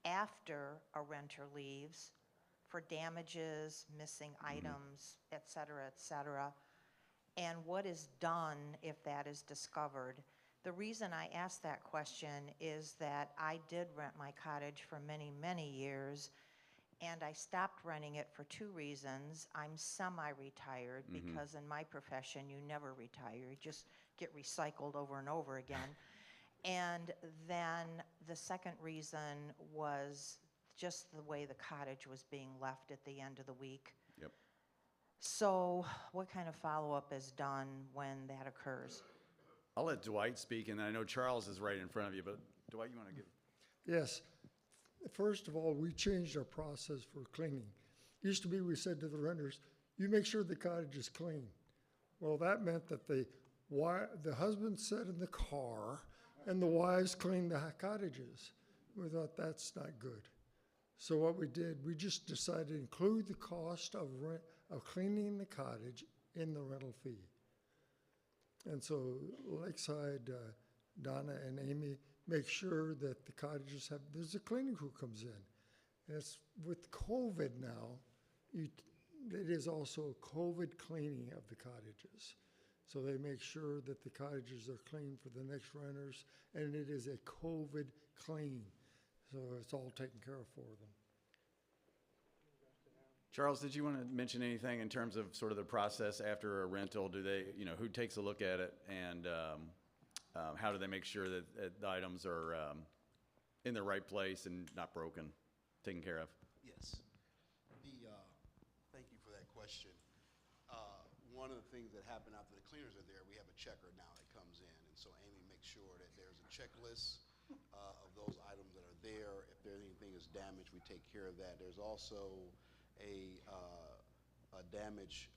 after a renter leaves for damages, missing items, et cetera, and what is done if that is discovered? The reason I ask that question is that I did rent my cottage for many, many years, and I stopped renting it for 2 reasons. I'm semi-retired because in my profession, you never retire. You just get recycled over and over again. And then the second reason was just the way the cottage was being left at the end of the week. Yep. So what kind of follow-up is done when that occurs? I'll let Dwight speak, and I know Charles is right in front of you, but Dwight, you want to give? Yes. First of all, we changed our process for cleaning. Used to be we said to the renters, you make sure the cottage is clean. Well, that meant that the husband sat in the car and the wives cleaned the cottages. We thought that's not good. So what we did, we just decided to include the cost of cleaning the cottage in the rental fee. And so Lakeside, Donna and Amy make sure that the cottages there's a cleaning crew comes in. And it's with COVID now, it is also a COVID cleaning of the cottages. So they make sure that the cottages are clean for the next renters, and it is a COVID clean. So it's all taken care of for them. Charles, did you want to mention anything in terms of sort of the process after a rental? Do they, who takes a look at it, and how do they make sure that the items are in the right place and not broken, taken care of? Yes. Thank you for that question. One of the things that happen after the cleaners are there, we have a checker now that comes in, and so Amy makes sure that there's a checklist of those items that are there. If anything is damaged, we take care of that. There's also a damage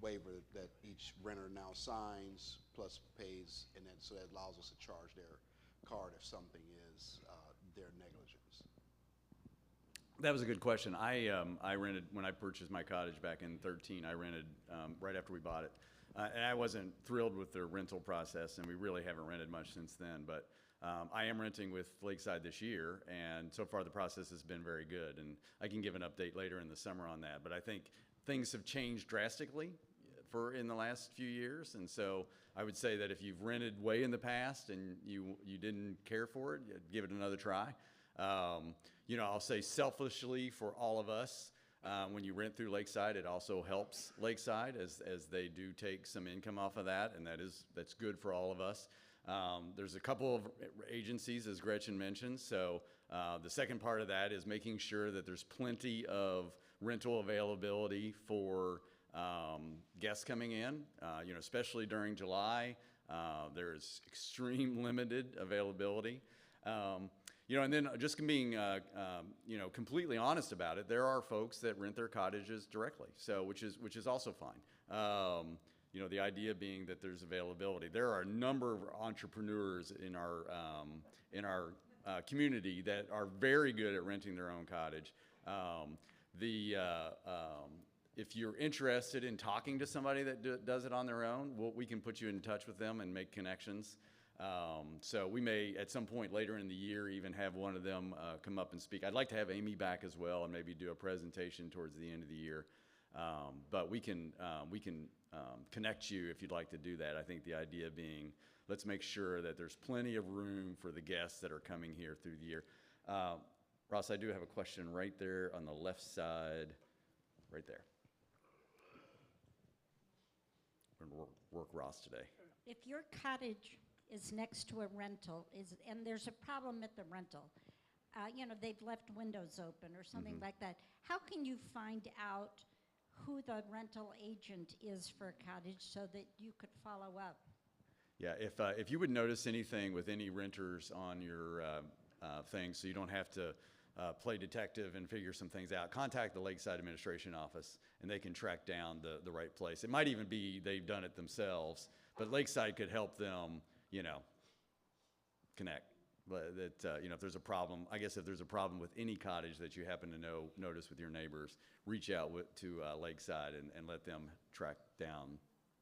waiver that each renter now signs plus pays, and then so that allows us to charge their card if something is their negligence. That was a good question. I rented, when I purchased my cottage back in 13, I rented right after we bought it. And I wasn't thrilled with the rental process, and we really haven't rented much since then. But I am renting with Lakeside this year, and so far the process has been very good. And I can give an update later in the summer on that. But I think things have changed drastically in the last few years. And so I would say that if you've rented way in the past and you didn't care for it, give it another try. You know, I'll say selfishly for all of us, when you rent through Lakeside, it also helps Lakeside as they do take some income off of that, and that's good for all of us. There's a couple of agencies, as Gretchen mentioned, so the second part of that is making sure that there's plenty of rental availability for guests coming in, you know, especially during July. There's extreme limited availability. You know, and then just being, you know, completely honest about it, there are folks that rent their cottages directly, so which is also fine. You know, the idea being that there's availability. There are a number of entrepreneurs in our community that are very good at renting their own cottage. If you're interested in talking to somebody that does it on their own, we can put you in touch with them and make connections. So we may, at some point later in the year, even have one of them come up and speak. I'd like to have Amy back as well and maybe do a presentation towards the end of the year. But we can connect you if you'd like to do that. I think the idea being, let's make sure that there's plenty of room for the guests that are coming here through the year. Ross, I do have a question right there on the left side, right there. We're going to work Ross today. If your cottage is next to a rental, and there's a problem at the rental, you know, they've left windows open or something like that, how can you find out who the rental agent is for a cottage so that you could follow up? Yeah, if you would notice anything with any renters on your thing, so you don't have to play detective and figure some things out, contact the Lakeside Administration Office, and they can track down the right place. It might even be they've done it themselves, but Lakeside could help them, you know, connect. But that, you know, if there's a problem, I guess if there's a problem with any cottage that you happen to notice with your neighbors, reach out to Lakeside and let them track down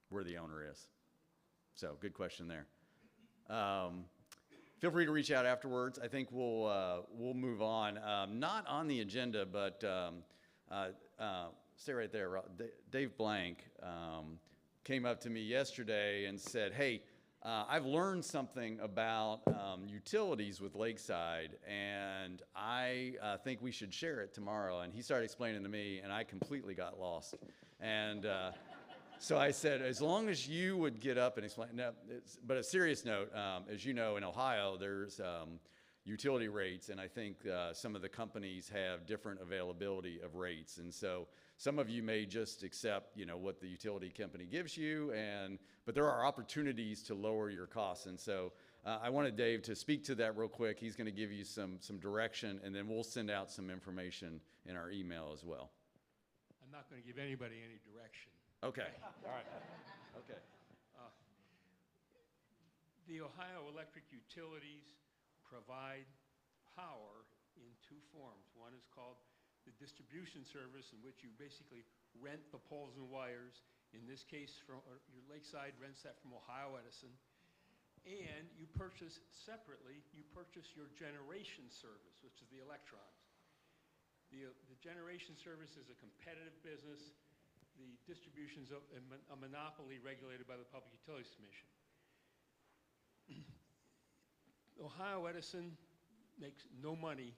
where the owner is. So good question there. Feel free to reach out afterwards. I think we'll move on. Not on the agenda, but stay right there. Dave Blank came up to me yesterday and said, hey, I've learned something about utilities with Lakeside, and I think we should share it tomorrow. And he started explaining to me, and I completely got lost. And so I said, as long as you would get up and explain. No, but a serious note, as you know, in Ohio, there's utility rates, and I think some of the companies have different availability of rates. And so some of you may just accept, you know, what the utility company gives you, but there are opportunities to lower your costs. And so I wanted Dave to speak to that real quick. He's going to give you some direction, and then we'll send out some information in our email as well. I'm not going to give anybody any direction. Okay. All right. Okay. The Ohio Electric Utilities provide power in two forms. One is called the distribution service, in which you basically rent the poles and wires. In this case, your Lakeside rents that from Ohio Edison. And you purchase separately, you purchase your generation service, which is the electrons. The generation service is a competitive business. The distribution is a monopoly regulated by the Public Utilities Commission. Ohio Edison makes no money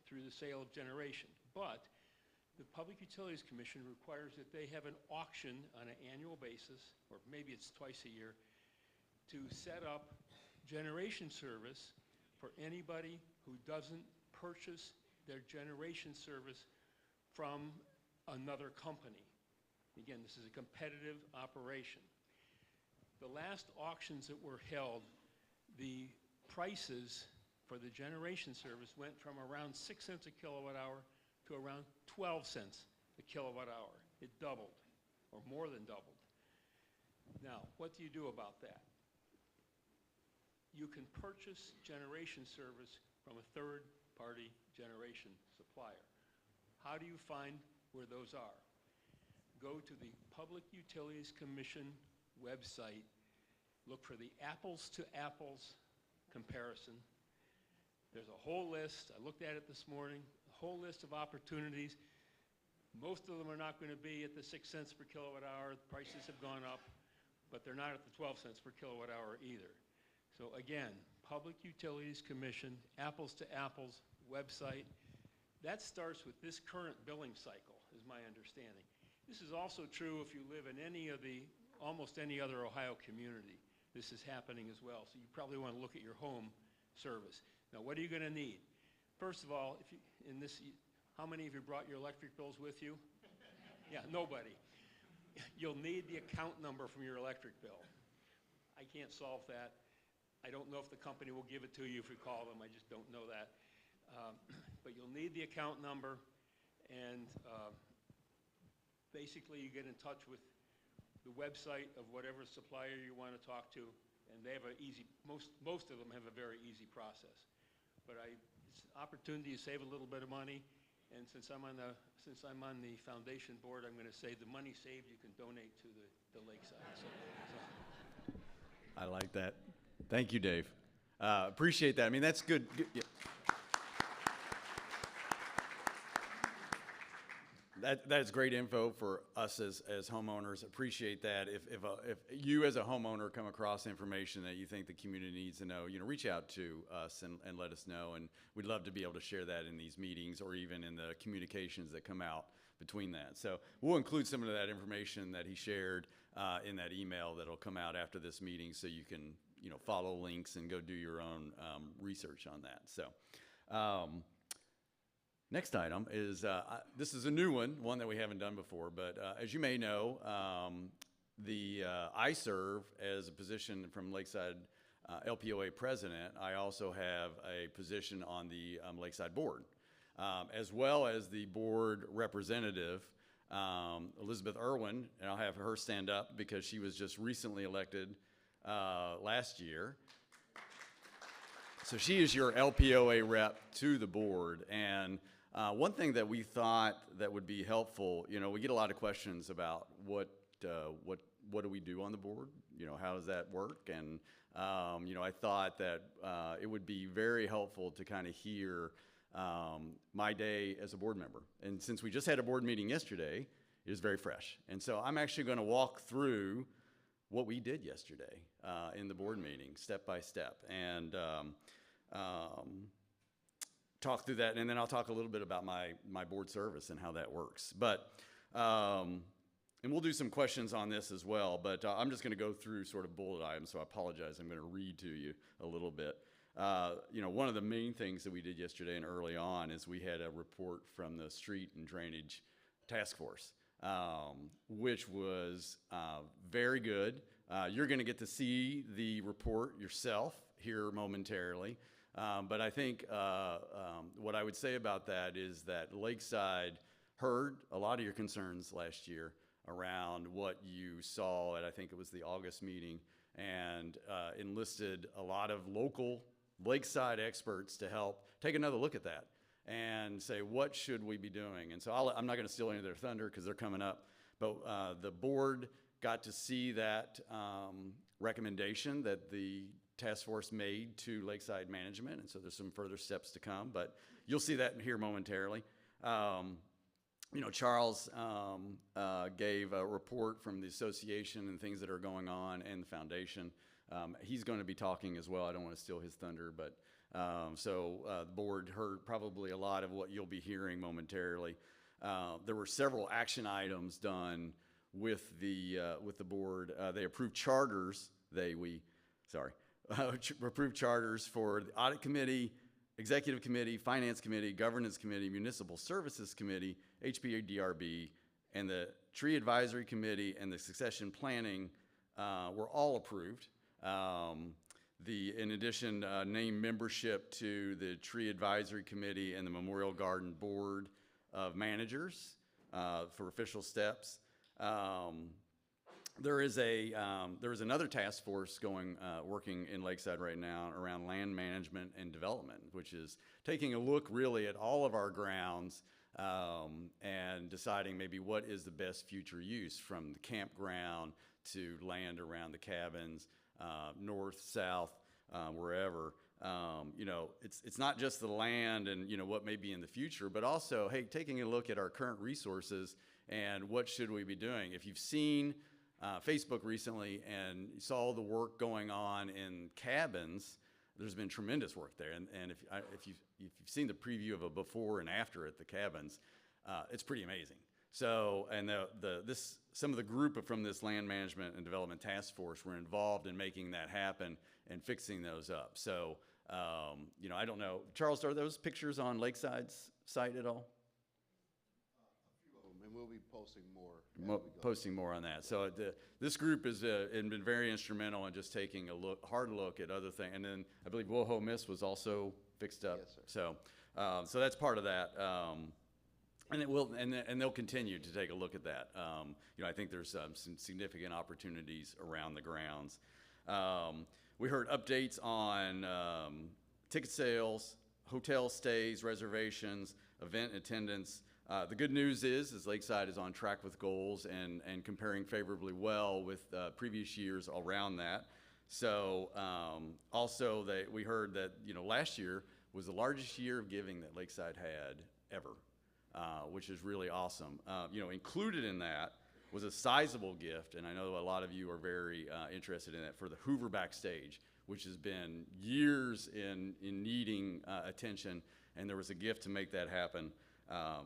through the sale of generation, but the Public Utilities Commission requires that they have an auction on an annual basis, or maybe it's twice a year, to set up generation service for anybody who doesn't purchase their generation service from another company. Again, this is a competitive operation. The last auctions that were held, the prices for the generation service went from around 6 cents a kilowatt hour to around 12 cents a kilowatt hour. It doubled. or more than doubled. Now, what do you do about that? You can purchase generation service from a third-party generation supplier. How do you find where those are? Go to the Public Utilities Commission website, look for the apples-to-apples comparison. There's a whole list. I looked at it this morning, a whole list of opportunities. Most of them are not going to be at the 6 cents per kilowatt hour. Prices have gone up, but they're not at the 12 cents per kilowatt hour either. So again, Public Utilities Commission, apples-to-apples website. That starts with this current billing cycle, is my understanding. This is also true if you live in almost any other Ohio community. This is happening as well. So you probably want to look at your home service. Now, what are you going to need? First of all, how many of you brought your electric bills with you? Yeah, nobody. You'll need the account number from your electric bill. I can't solve that. I don't know if the company will give it to you if you call them. I just don't know that. But you'll need the account number, and basically you get in touch with the website of whatever supplier you want to talk to, and they have most of them have a very easy process. But it's an opportunity to save a little bit of money, and since I'm on the foundation board, I'm going to say the money saved you can donate to the Lakeside. I like that. Thank you, Dave. Appreciate that. I mean, that's good. Yeah. That is great info for us as homeowners. Appreciate that. If you as a homeowner come across information that you think the community needs to know, reach out to us and let us know. And we'd love to be able to share that in these meetings or even in the communications that come out between that. So we'll include some of that information that he shared in that email that'll come out after this meeting, so you can follow links and go do your own research on that. So. Next item is, this is a new one that we haven't done before, but as you may know, I serve as a position from Lakeside LPOA president. I also have a position on the Lakeside board, as well as the board representative, Elizabeth Irwin, and I'll have her stand up because she was just recently elected last year. So she is your LPOA rep to the board, and one thing that we thought that would be helpful, we get a lot of questions about what do we do on the board? How does that work? And I thought that it would be very helpful to kind of hear my day as a board member. And since we just had a board meeting yesterday, it is very fresh. And so I'm actually going to walk through what we did yesterday in the board meeting, step by step, and talk through that, and then I'll talk a little bit about my board service and how that works. But and we'll do some questions on this as well, but I'm just going to go through sort of bullet items, so I apologize. I'm going to read to you a little bit. One of the main things that we did yesterday and early on is we had a report from the Street and Drainage Task Force, which was very good. You're going to get to see the report yourself here momentarily. But I think what I would say about that is that Lakeside heard a lot of your concerns last year around what you saw at, I think it was the August meeting, and enlisted a lot of local Lakeside experts to help take another look at that and say, what should we be doing? And so I'm not going to steal any of their thunder because they're coming up, but the board got to see that recommendation that the task force made to Lakeside management, and so there's some further steps to come, but you'll see that here momentarily. Charles gave a report from the association and things that are going on and the foundation. He's going to be talking as well. I don't want to steal his thunder, but the board heard probably a lot of what you'll be hearing momentarily. There were several action items done with the board. They approved charters. Approved charters for the Audit Committee, Executive Committee, Finance Committee, Governance Committee, Municipal Services Committee, HPADRB, and the Tree Advisory Committee and the Succession Planning were all approved. In addition, named membership to the Tree Advisory Committee and the Memorial Garden Board of Managers for official steps. There is another task force working in Lakeside right now around land management and development, which is taking a look really at all of our grounds and deciding maybe what is the best future use, from the campground to land around the cabins, north, south, wherever. It's not just the land and what may be in the future, but also, hey, taking a look at our current resources and what should we be doing. If you've seen Facebook recently and you saw the work going on in cabins, there's been tremendous work there. And if you've seen the preview of a before and after at the cabins, it's pretty amazing. So, and some of the group from this land management and development task force were involved in making that happen and fixing those up. So, I don't know, Charles, are those pictures on Lakeside's site at all? And we'll be posting more. Posting more on that. So this group has been very instrumental in just taking a hard look at other things. And then I believe Woho Miss was also fixed up. Yes, sir. So that's part of that. And they'll continue to take a look at that. I think there's some significant opportunities around the grounds. We heard updates on ticket sales, hotel stays, reservations, event attendance. The good news is Lakeside is on track with goals and comparing favorably well with previous years around that. So also we heard that last year was the largest year of giving that Lakeside had ever, which is really awesome. Included in that was a sizable gift, and I know a lot of you are very interested in that, for the Hoover Backstage, which has been years in needing attention, and there was a gift to make that happen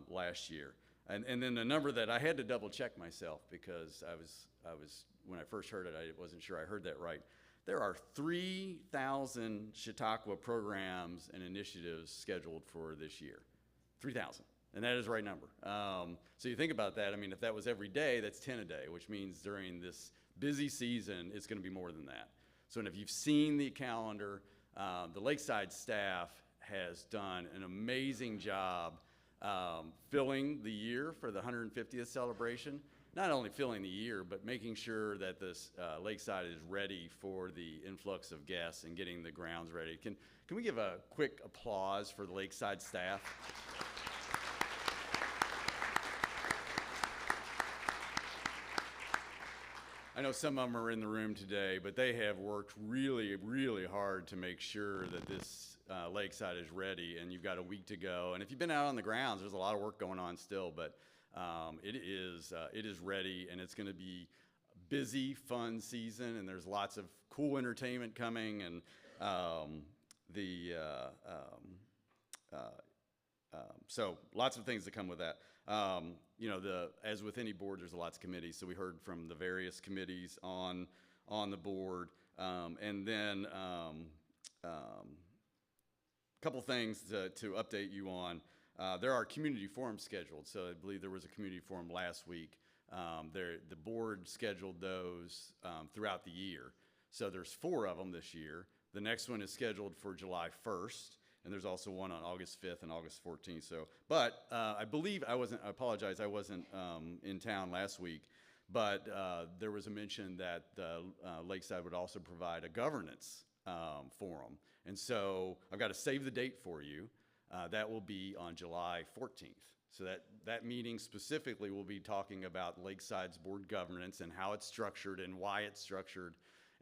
last year. And then the number that I had to double check myself, because I was when I first heard it, I wasn't sure I heard that right. There are 3,000 Chautauqua programs and initiatives scheduled for this year. 3,000. And that is the right number. So you think about that. I mean, if that was every day, that's 10 a day, which means during this busy season, it's going to be more than that. So if you've seen the calendar, the Lakeside staff has done an amazing job filling the year for the 150th celebration. Not only filling the year, but making sure that this Lakeside is ready for the influx of guests and getting the grounds ready. Can we give a quick applause for the Lakeside staff? I know some of them are in the room today, but they have worked really, really hard to make sure that this Lakeside is ready, and you've got a week to go. And if you've been out on the grounds, there's a lot of work going on still, but it is ready, and it's going to be a busy, fun season, and there's lots of cool entertainment coming, and so lots of things that come with that. As with any board, there's lots of committees. So we heard from the various committees on the board, and then a couple things to update you on. There are community forums scheduled. So I believe there was a community forum last week. The board scheduled those throughout the year. So there's 4 of them this year. The next one is scheduled for July 1st. And there's also one on August 5th and August 14th. But I believe I apologize, I wasn't in town last week, but there was a mention that Lakeside would also provide a governance forum. And so I've got to save the date for you. That will be on July 14th. So that meeting specifically will be talking about Lakeside's board governance and how it's structured and why it's structured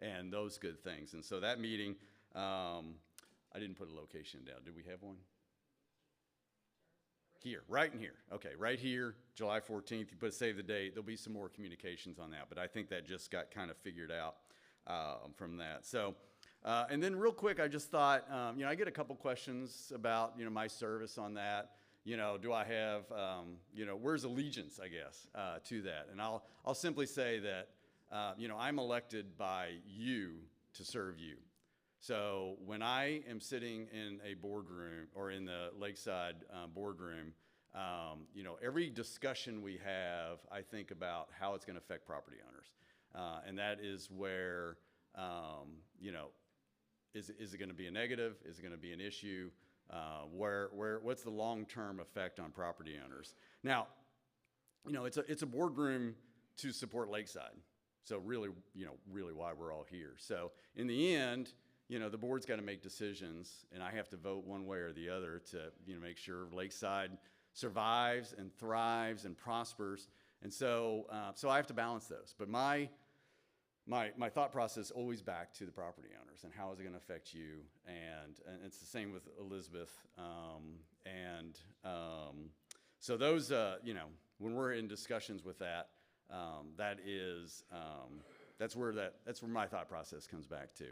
and those good things. And so that meeting, I didn't put a location down. Do we have one? Here, right in here. Okay, right here, July 14th. You put save the date. There'll be some more communications on that, but I think that just got kind of figured out from that. So, and then real quick, I just thought, I get a couple questions about, my service on that. Do I have, where's allegiance, I guess, to that? And I'll simply say that, I'm elected by you to serve you. So when I am sitting in a boardroom or in the Lakeside boardroom, every discussion we have, I think about how it's going to affect property owners. And that is where, is it going to be a negative? Is it going to be an issue? What's the long-term effect on property owners? Now, it's a boardroom to support Lakeside. So really, really why we're all here. So in the end, the board's got to make decisions, and I have to vote one way or the other to, make sure Lakeside survives and thrives and prospers. And so, so I have to balance those. But my thought process always back to the property owners and how is it going to affect you, and it's the same with Elizabeth. So those, when we're in discussions with that, that's where my thought process comes back to.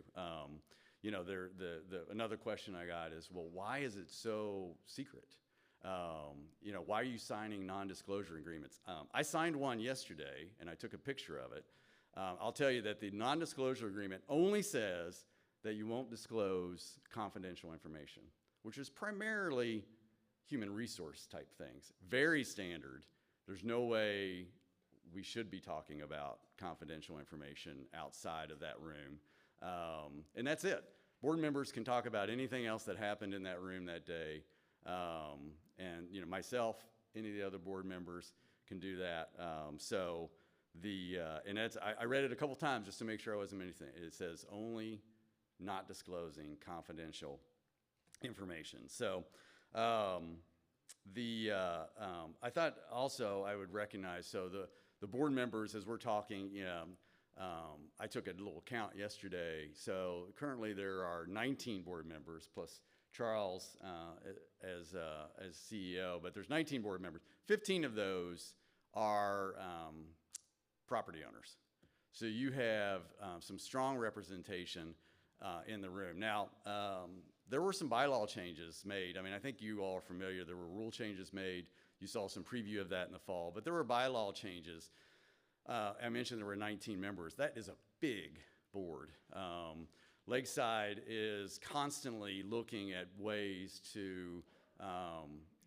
Another question I got is, well, why is it so secret? Why are you signing non-disclosure agreements? I signed one yesterday, and I took a picture of it. I'll tell you that the non-disclosure agreement only says that you won't disclose confidential information, which is primarily human resource type things. Very standard. There's no way we should be talking about confidential information outside of that room. And that's it. Board members can talk about anything else that happened in that room that day. And myself, any of the other board members can do that. And I read it a couple times just to make sure I wasn't anything. It says only not disclosing confidential information. So I thought also I would recognize, so the board members, as we're talking, I took a little count yesterday. So currently there are 19 board members plus Charles as CEO, but there's 19 board members. 15 of those are property owners. So you have some strong representation in the room. Now, there were some bylaw changes made. I mean, I think you all are familiar. There were rule changes made. You saw some preview of that in the fall, but there were bylaw changes. I mentioned there were 19 members. That is a big board. Lakeside is constantly looking at ways to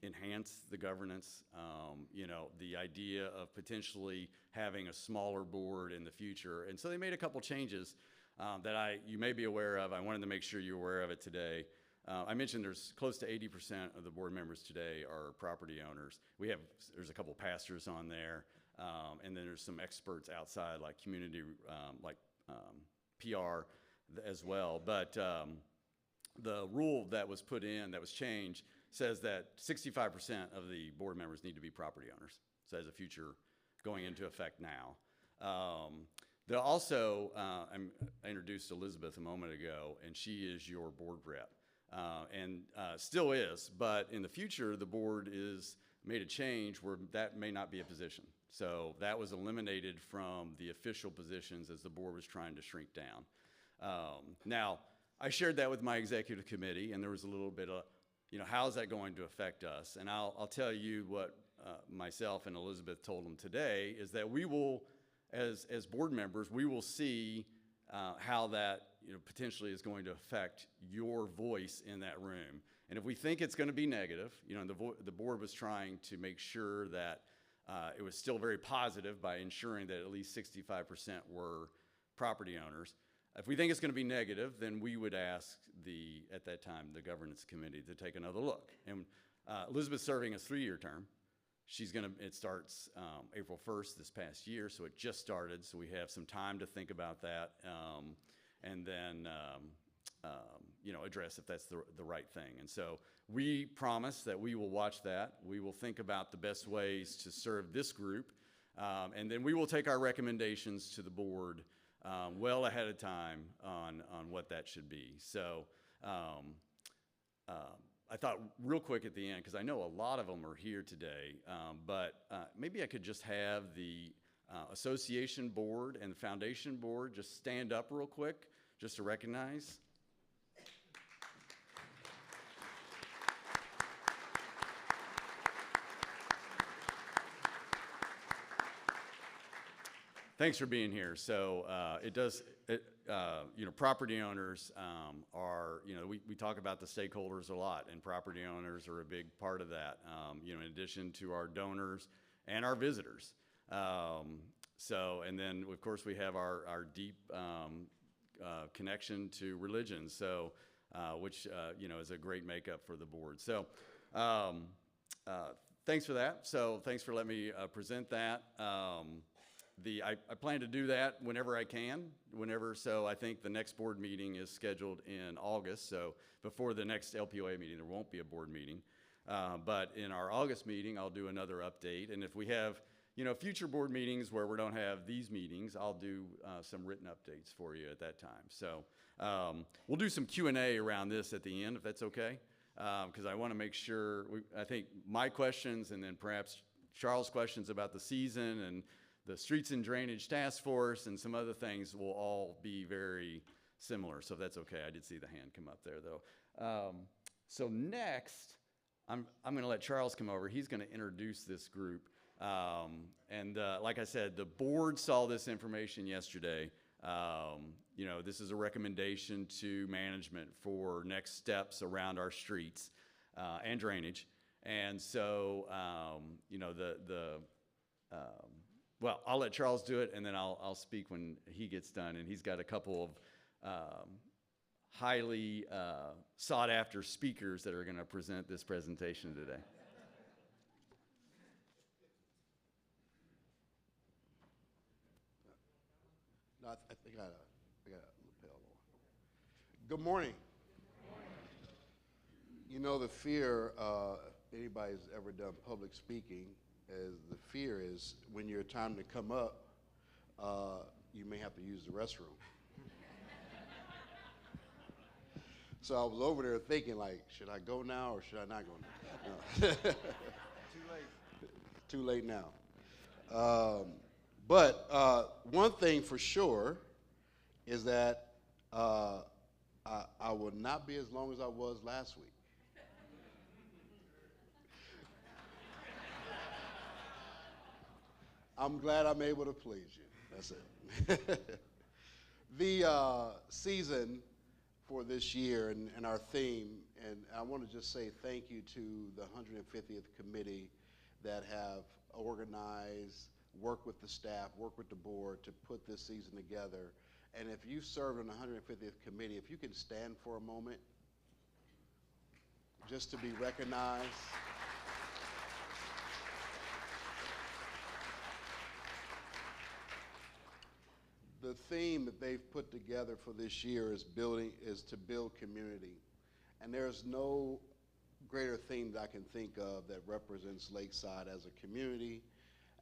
enhance the governance, the idea of potentially having a smaller board in the future. And so they made a couple changes that you may be aware of. I wanted to make sure you're aware of it today. I mentioned there's close to 80% of the board members today are property owners. There's a couple pastors on there, and then there's some experts outside like community, PR as well. But the rule that was put in, that was changed, says that 65% of the board members need to be property owners. So as a future going into effect now. I introduced Elizabeth a moment ago, and she is your board rep. And still is, but in the future, the board made a change where that may not be a position. So that was eliminated from the official positions as the board was trying to shrink down. Now, I shared that with my executive committee, and there was a little bit of, how is that going to affect us? And I'll tell you what myself and Elizabeth told them today is that we will, as board members, we will see how that potentially is going to affect your voice in that room. And if we think it's going to be negative, the board was trying to make sure that it was still very positive by ensuring that at least 65% were property owners. If we think it's going to be negative, then we would ask at that time, the governance committee to take another look. And Elizabeth's serving a 3-year term. It starts April 1st this past year, so it just started, so we have some time to think about that, and then address if that's the right thing. And so we promise that we will watch that. We will think about the best ways to serve this group, and then we will take our recommendations to the board well ahead of time on what that should be. So I thought real quick at the end, because I know a lot of them are here today, but maybe I could just have the association board and the foundation board just stand up real quick just to recognize. Thanks for being here. So property owners are, we talk about the stakeholders a lot, and property owners are a big part of that, in addition to our donors and our visitors. And then, of course, we have our deep connection to religion, so which, is a great makeup for the board. So thanks for that. So thanks for letting me present that. I plan to do that whenever I can, so I think the next board meeting is scheduled in August, so before the next LPOA meeting, there won't be a board meeting. But in our August meeting, I'll do another update, and if we have, future board meetings where we don't have these meetings, I'll do some written updates for you at that time. So we'll do some Q&A around this at the end, if that's okay, because I want to make sure, I think my questions and then perhaps Charles' questions about the season and the Streets and Drainage Task Force and some other things will all be very similar. So if that's okay, I did see the hand come up there though. So next, I'm going to let Charles come over. He's going to introduce this group. Like I said, the board saw this information yesterday. This is a recommendation to management for next steps around our streets and drainage. And so, well, I'll let Charles do it, and then I'll speak when he gets done. And he's got a couple of highly sought-after speakers that are going to present this presentation today. No, I think I got a lapel on. Good morning. The fear, if anybody's ever done public speaking, is the fear is when your time to come up, you may have to use the restroom. So I was over there thinking, like, should I go now or should I not go now? No. Too late. Too late now. But one thing for sure is that I will not be as long as I was last week. I'm glad I'm able to please you. That's it. The season for this year and our theme, and I want to just say thank you to the 150th committee that have organized, worked with the staff, worked with the board to put this season together. And if you served on the 150th committee, if you can stand for a moment just to be recognized. The theme that they've put together for this year is to build community. And there's no greater theme that I can think of that represents Lakeside as a community,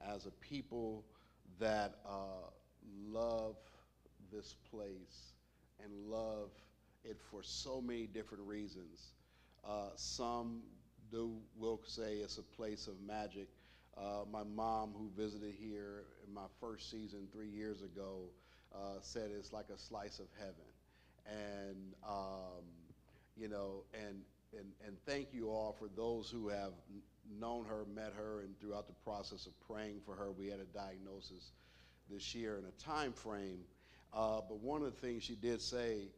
as a people that love this place and love it for so many different reasons. Some will say it's a place of magic. My mom, who visited here in my first season 3 years ago, said it's like a slice of heaven. And and thank you all for those who have known her, met her, and throughout the process of praying for her. We had a diagnosis this year in a time frame. But one of the things she did say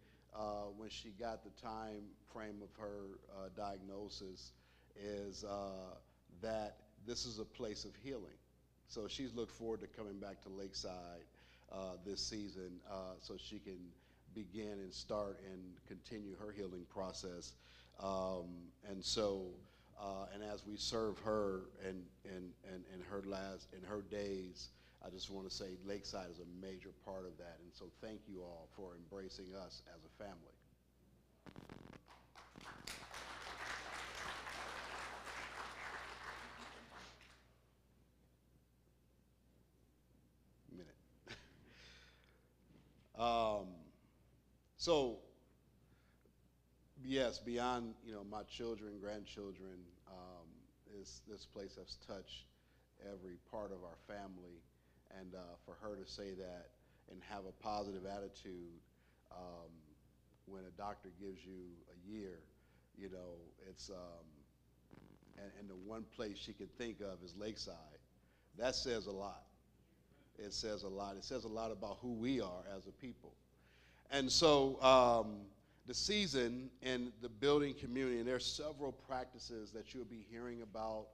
when she got the time frame of her diagnosis is that this is a place of healing. So she's looked forward to coming back to Lakeside this season so she can begin and start and continue her healing process. And as we serve her and her days, I just want to say Lakeside is a major part of that. And so thank you all for embracing us as a family. So, yes, beyond my children, grandchildren, this place has touched every part of our family, and for her to say that and have a positive attitude when a doctor gives you a year, it's and the one place she can think of is Lakeside. That says a lot. It says a lot. It says a lot about who we are as a people. And so the season and the building community, and there are several practices that you'll be hearing about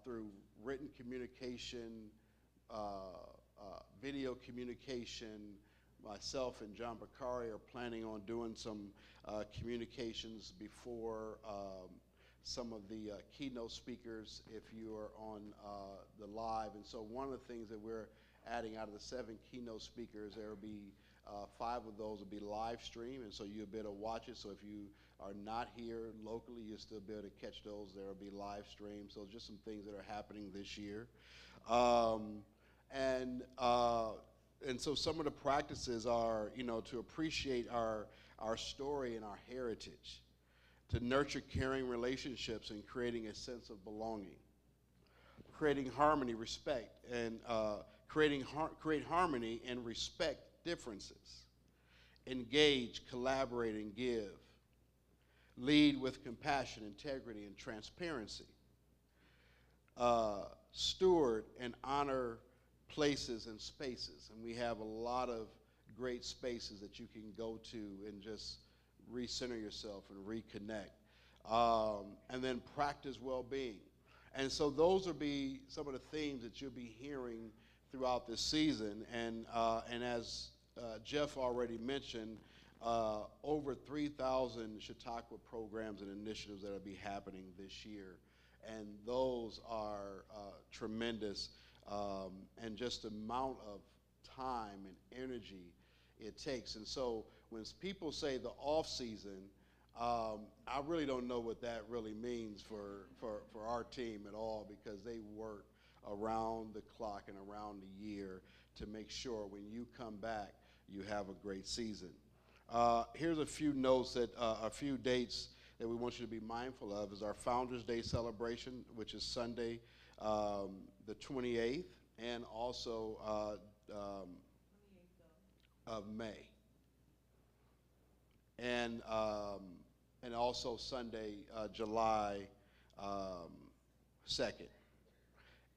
through written communication, video communication. Myself and John Bakari are planning on doing some communications before some of the keynote speakers if you are on the live. And so one of the things that we're adding out of the 7 keynote speakers, there will be 5 of those will be live stream, and so you'll be able to watch it. So if you are not here locally, you'll still be able to catch those. There will be live stream. So just some things that are happening this year. And so some of the practices are, to appreciate our story and our heritage, to nurture caring relationships and creating a sense of belonging, creating harmony, respect, and create harmony and respect differences, engage, collaborate, and give, lead with compassion, integrity, and transparency, steward and honor places and spaces. And we have a lot of great spaces that you can go to and just recenter yourself and reconnect. And then practice well-being. And so those will be some of the themes that you'll be hearing throughout this season. And as Jeff already mentioned, over 3,000 Chautauqua programs and initiatives that will be happening this year. And those are tremendous. And just the amount of time and energy it takes. And so when people say the off season, I really don't know what that really means for our team at all, because they work around the clock and around the year to make sure when you come back, you have a great season. Here's a few notes that a few dates that we want you to be mindful of is our Founders Day celebration, which is Sunday, the 28th, and also of May, and also Sunday, July 2nd.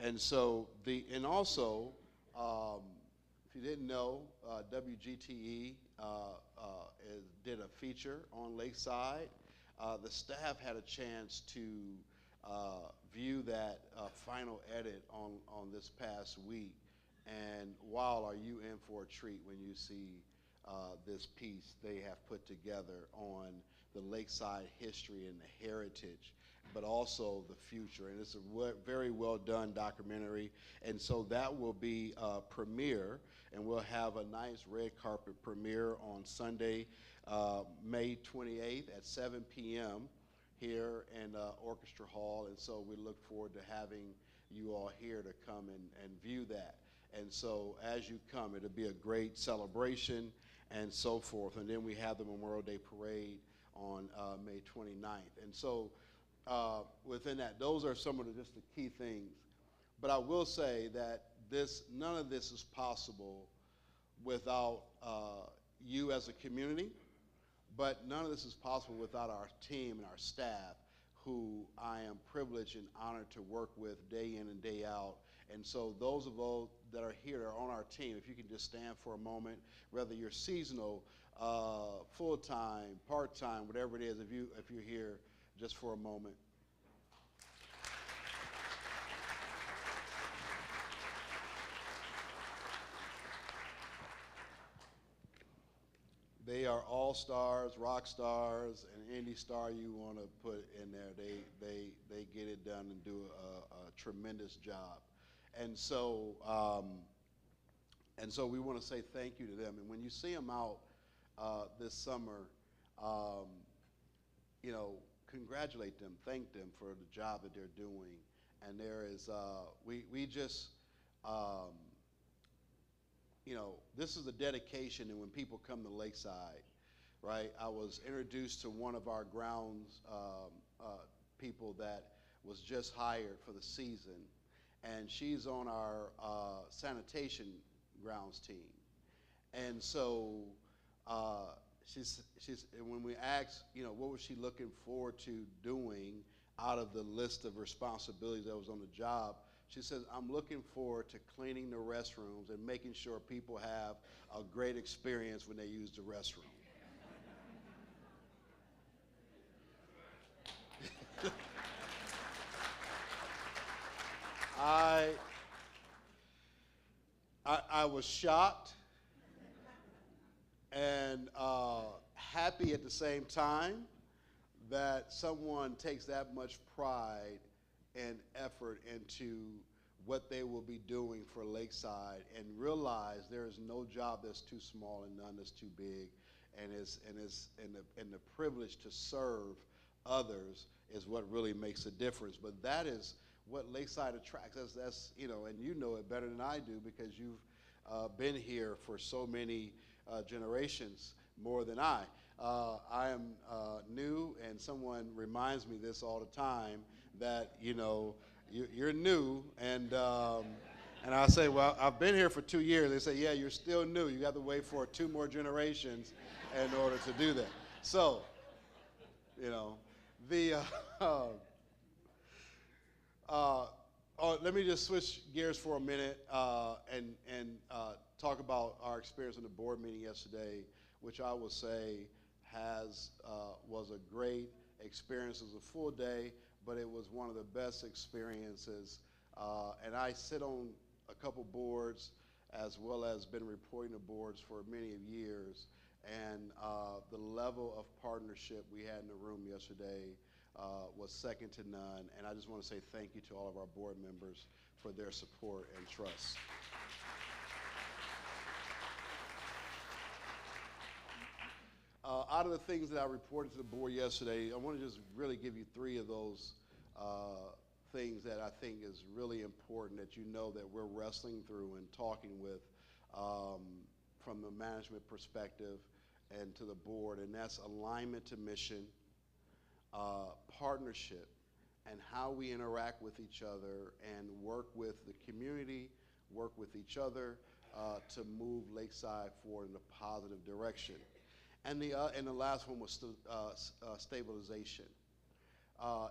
And so also, if you didn't know, WGTE did a feature on Lakeside. The staff had a chance to view that final edit on this past week. And wow, are you in for a treat when you see this piece they have put together on the Lakeside history and the heritage, but also the future. And it's a very well done documentary. And so that will be a premiere, and we'll have a nice red carpet premiere on Sunday, May 28th at 7 p.m. here in Orchestra Hall. And so we look forward to having you all here to come and view that. And so as you come, it'll be a great celebration and so forth. And then we have the Memorial Day Parade on May 29th. And so within that, those are some of just the key things. But I will say that none of this is possible without you as a community, but none of this is possible without our team and our staff, who I am privileged and honored to work with day in and day out. And so those of those that are here are on our team. If you can just stand for a moment, whether you're seasonal, full-time, part-time, whatever it is, if you're here just for a moment. They are all stars, rock stars, and any star you want to put in there. They get it done and do a tremendous job. And so we want to say thank you to them. And when you see them out this summer, congratulate them, thank them for the job that they're doing. And there is, we just, this is a dedication, and when people come to Lakeside, right, I was introduced to one of our grounds people that was just hired for the season, and she's on our sanitation grounds team. And so when we asked, what was she looking forward to doing out of the list of responsibilities that was on the job, she says, I'm looking forward to cleaning the restrooms and making sure people have a great experience when they use the restroom. I was shocked and happy at the same time that someone takes that much pride and effort into what they will be doing for Lakeside and realize there is no job that's too small and none that's too big, and the privilege to serve others is what really makes a difference. But that is what Lakeside attracts. That's you know, and you know it better than I do because you've been here for so many generations more than I. I am new, and someone reminds me this all the time that you know you're new, and I say, well, I've been here for 2 years. They say, yeah, you're still new. You got to wait for 2 more generations in order to do that. So, you know, the let me just switch gears for a minute and talk about our experience in the board meeting yesterday, which I will say was a great experience. It was a full day, but it was one of the best experiences. And I sit on a couple boards as well as been reporting to boards for many years. And the level of partnership we had in the room yesterday was second to none. And I just want to say thank you to all of our board members for their support and trust. Out of the things that I reported to the board yesterday, I want to just really give you 3 of those things that I think is really important that you know that we're wrestling through and talking with from the management perspective and to the board, and that's alignment to mission, partnership, and how we interact with each other and work with the community, work with each other to move Lakeside forward in a positive direction. And the last one was stabilization.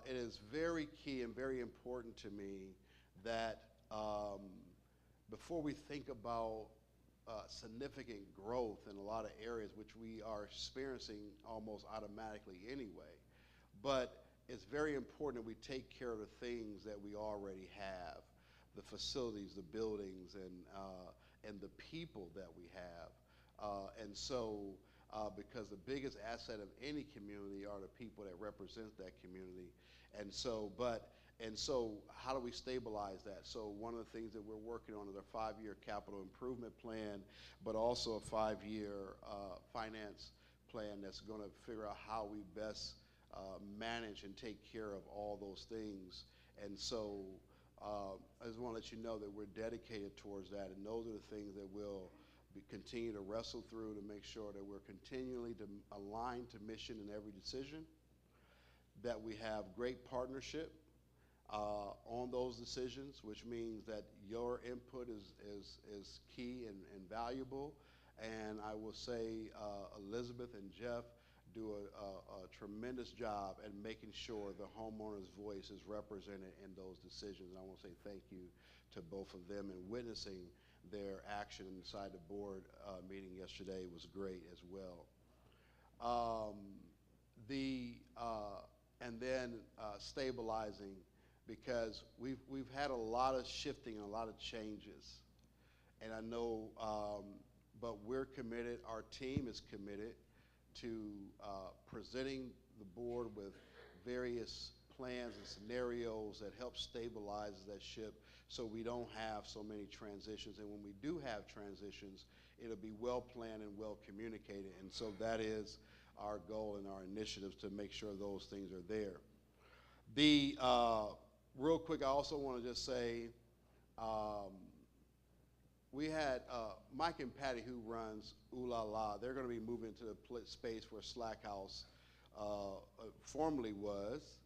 It is very key and very important to me that before we think about significant growth in a lot of areas, which we are experiencing almost automatically anyway, but it's very important that we take care of the things that we already have, the facilities, the buildings, and the people that we have. And so, because the biggest asset of any community are the people that represent that community. And so, how do we stabilize that? So one of the things that we're working on is a 5-year capital improvement plan, but also a 5-year finance plan that's going to figure out how we best manage and take care of all those things. And so I just want to let you know that we're dedicated towards that, and those are the things that we'll continue to wrestle through to make sure that we're continually aligned to mission in every decision, that we have great partnership on those decisions, which means that your input is key and valuable. And I will say Elizabeth and Jeff do a tremendous job at making sure the homeowner's voice is represented in those decisions. And I want to say thank you to both of them, and witnessing their action inside the board meeting yesterday was great as well. And then stabilizing, because we've had a lot of shifting and a lot of changes, and I know, but we're committed. Our team is committed to presenting the board with various plans and scenarios that help stabilize that ship, so we don't have so many transitions. And when we do have transitions, it'll be well planned and well communicated. And so that is our goal and our initiatives to make sure those things are there. Real quick, I also want to just say, we had Mike and Patty, who runs Ooh La La. They're going to be moving to the space where Slack House formerly was.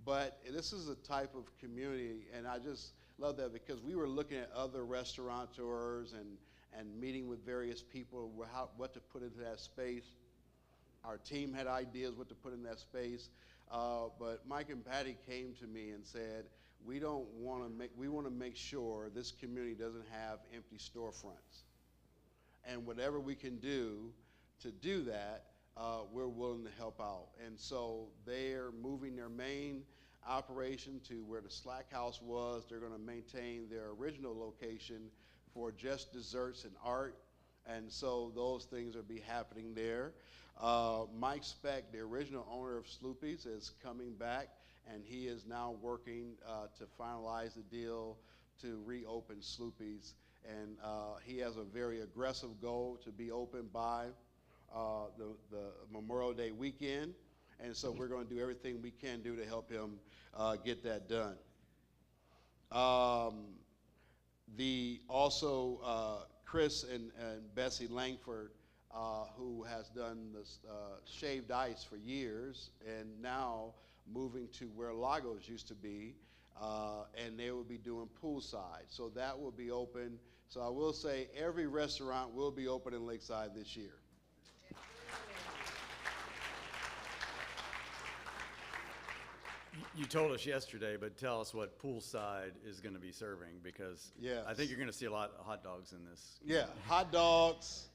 But this is a type of community, and I just love that, because we were looking at other restaurateurs and meeting with various people what to put into that space. Our team had ideas what to put in that space, but Mike and Patty came to me and said, we want to make sure this community doesn't have empty storefronts, and whatever we can do to do that, we're willing to help out. And so they're moving their main operation to where the Slack House was. They're going to maintain their original location for just desserts and art, and so those things will be happening there. Mike Speck, the original owner of Sloopy's, is coming back, and he is now working to finalize the deal to reopen Sloopy's. And he has a very aggressive goal to be open by the Memorial Day weekend. And so we're going to do everything we can do to help him get that done. Chris and Bessie Langford, who has done this shaved ice for years, and now moving to where Lagos used to be, and they will be doing poolside. So that will be open. So I will say every restaurant will be open in Lakeside this year. You told us yesterday, but tell us what poolside is going to be serving, because I think you're going to see a lot of hot dogs in this. Yeah, hot dogs,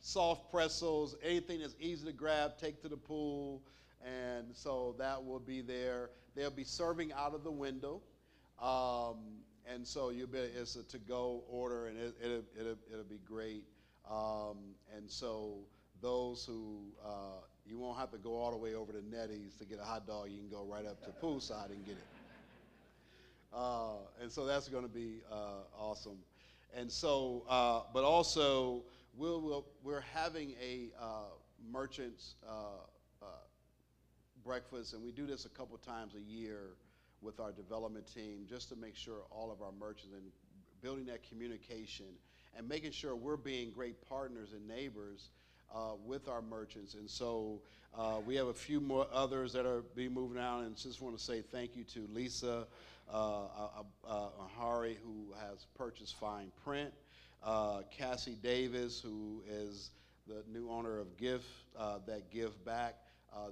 soft pretzels, anything that's easy to grab, take to the pool, and so that will be there. They'll be serving out of the window, and so it's a to-go order, and it'll be great. And so those who you won't have to go all the way over to Nettie's to get a hot dog. You can go right up to poolside and get it. And so that's going to be awesome. And so, but also, we're having a merchants breakfast, and we do this a couple times a year with our development team, just to make sure all of our merchants and building that communication and making sure we're being great partners and neighbors with our merchants. And so we have a few more others that are be moving out, and just want to say thank you to Lisa Ahari, who has purchased Fine Print, Cassie Davis, who is the new owner of Gift, that Give Back,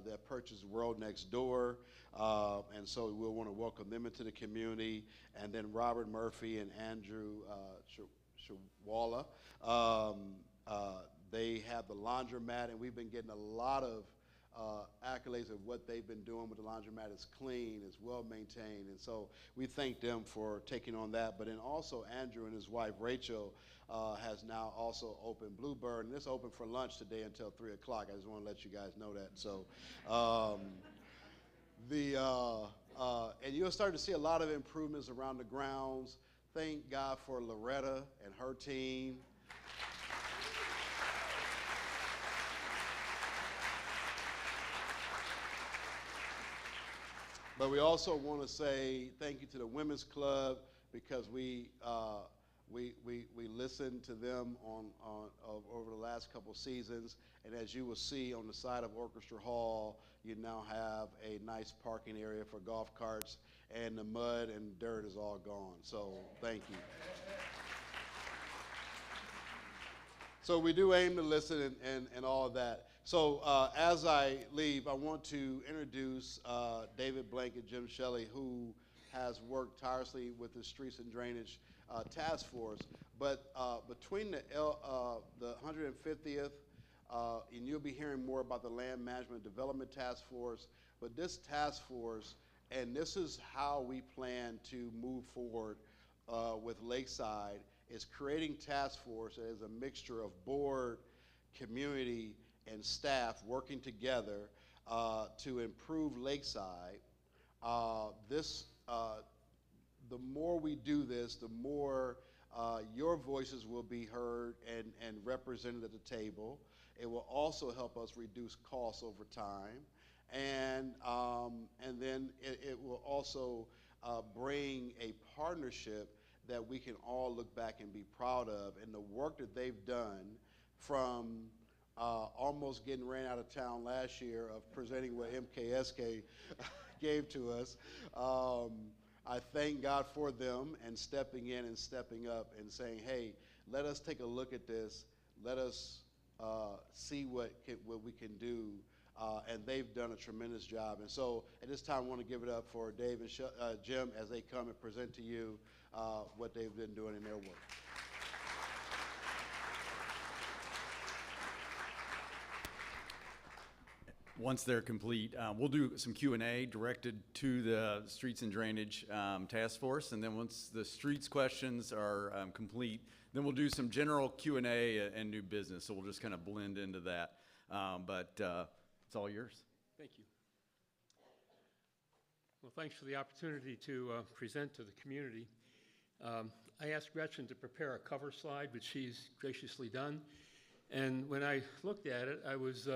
that purchased World Next Door, and so we'll want to welcome them into the community. And then Robert Murphy and Andrew Shawala, they have the laundromat, and we've been getting a lot of accolades of what they've been doing with the laundromat. It's clean, it's well maintained, and so we thank them for taking on that. But then also Andrew and his wife Rachel has now also opened Bluebird, and it's open for lunch today until 3 o'clock. I just want to let you guys know that. So and you'll start to see a lot of improvements around the grounds. Thank God for Loretta and her team. But we also want to say thank you to the Women's Club, because we listened to them over the last couple seasons, and as you will see on the side of Orchestra Hall, you now have a nice parking area for golf carts, and the mud and dirt is all gone. So thank you. So we do aim to listen and all of that. So as I leave, I want to introduce David Blank and Jim Shelley, who has worked tirelessly with the Streets and Drainage Task Force. But between the 150th, and you'll be hearing more about the Land Management Development Task Force, but this task force, and this is how we plan to move forward with Lakeside, is creating task force as a mixture of board, community, and staff working together to improve Lakeside. The more we do this, the more your voices will be heard and represented at the table. It will also help us reduce costs over time, and then it will also bring a partnership that we can all look back and be proud of. And the work that they've done, from almost getting ran out of town last year of presenting what MKSK gave to us. I thank God for them and stepping in and stepping up and saying, hey, let us take a look at this. Let us see what we can do. And they've done a tremendous job. And so at this time, I want to give it up for Dave and Jim as they come and present to you what they've been doing in their work. Once they're complete, we'll do some Q&A directed to the Streets and Drainage Task Force, and then once the streets questions are complete, then we'll do some general Q&A and new business, so we'll just kind of blend into that. But it's all yours. Thank you. Well, thanks for the opportunity to present to the community. I asked Gretchen to prepare a cover slide, which she's graciously done. And when I looked at it, I was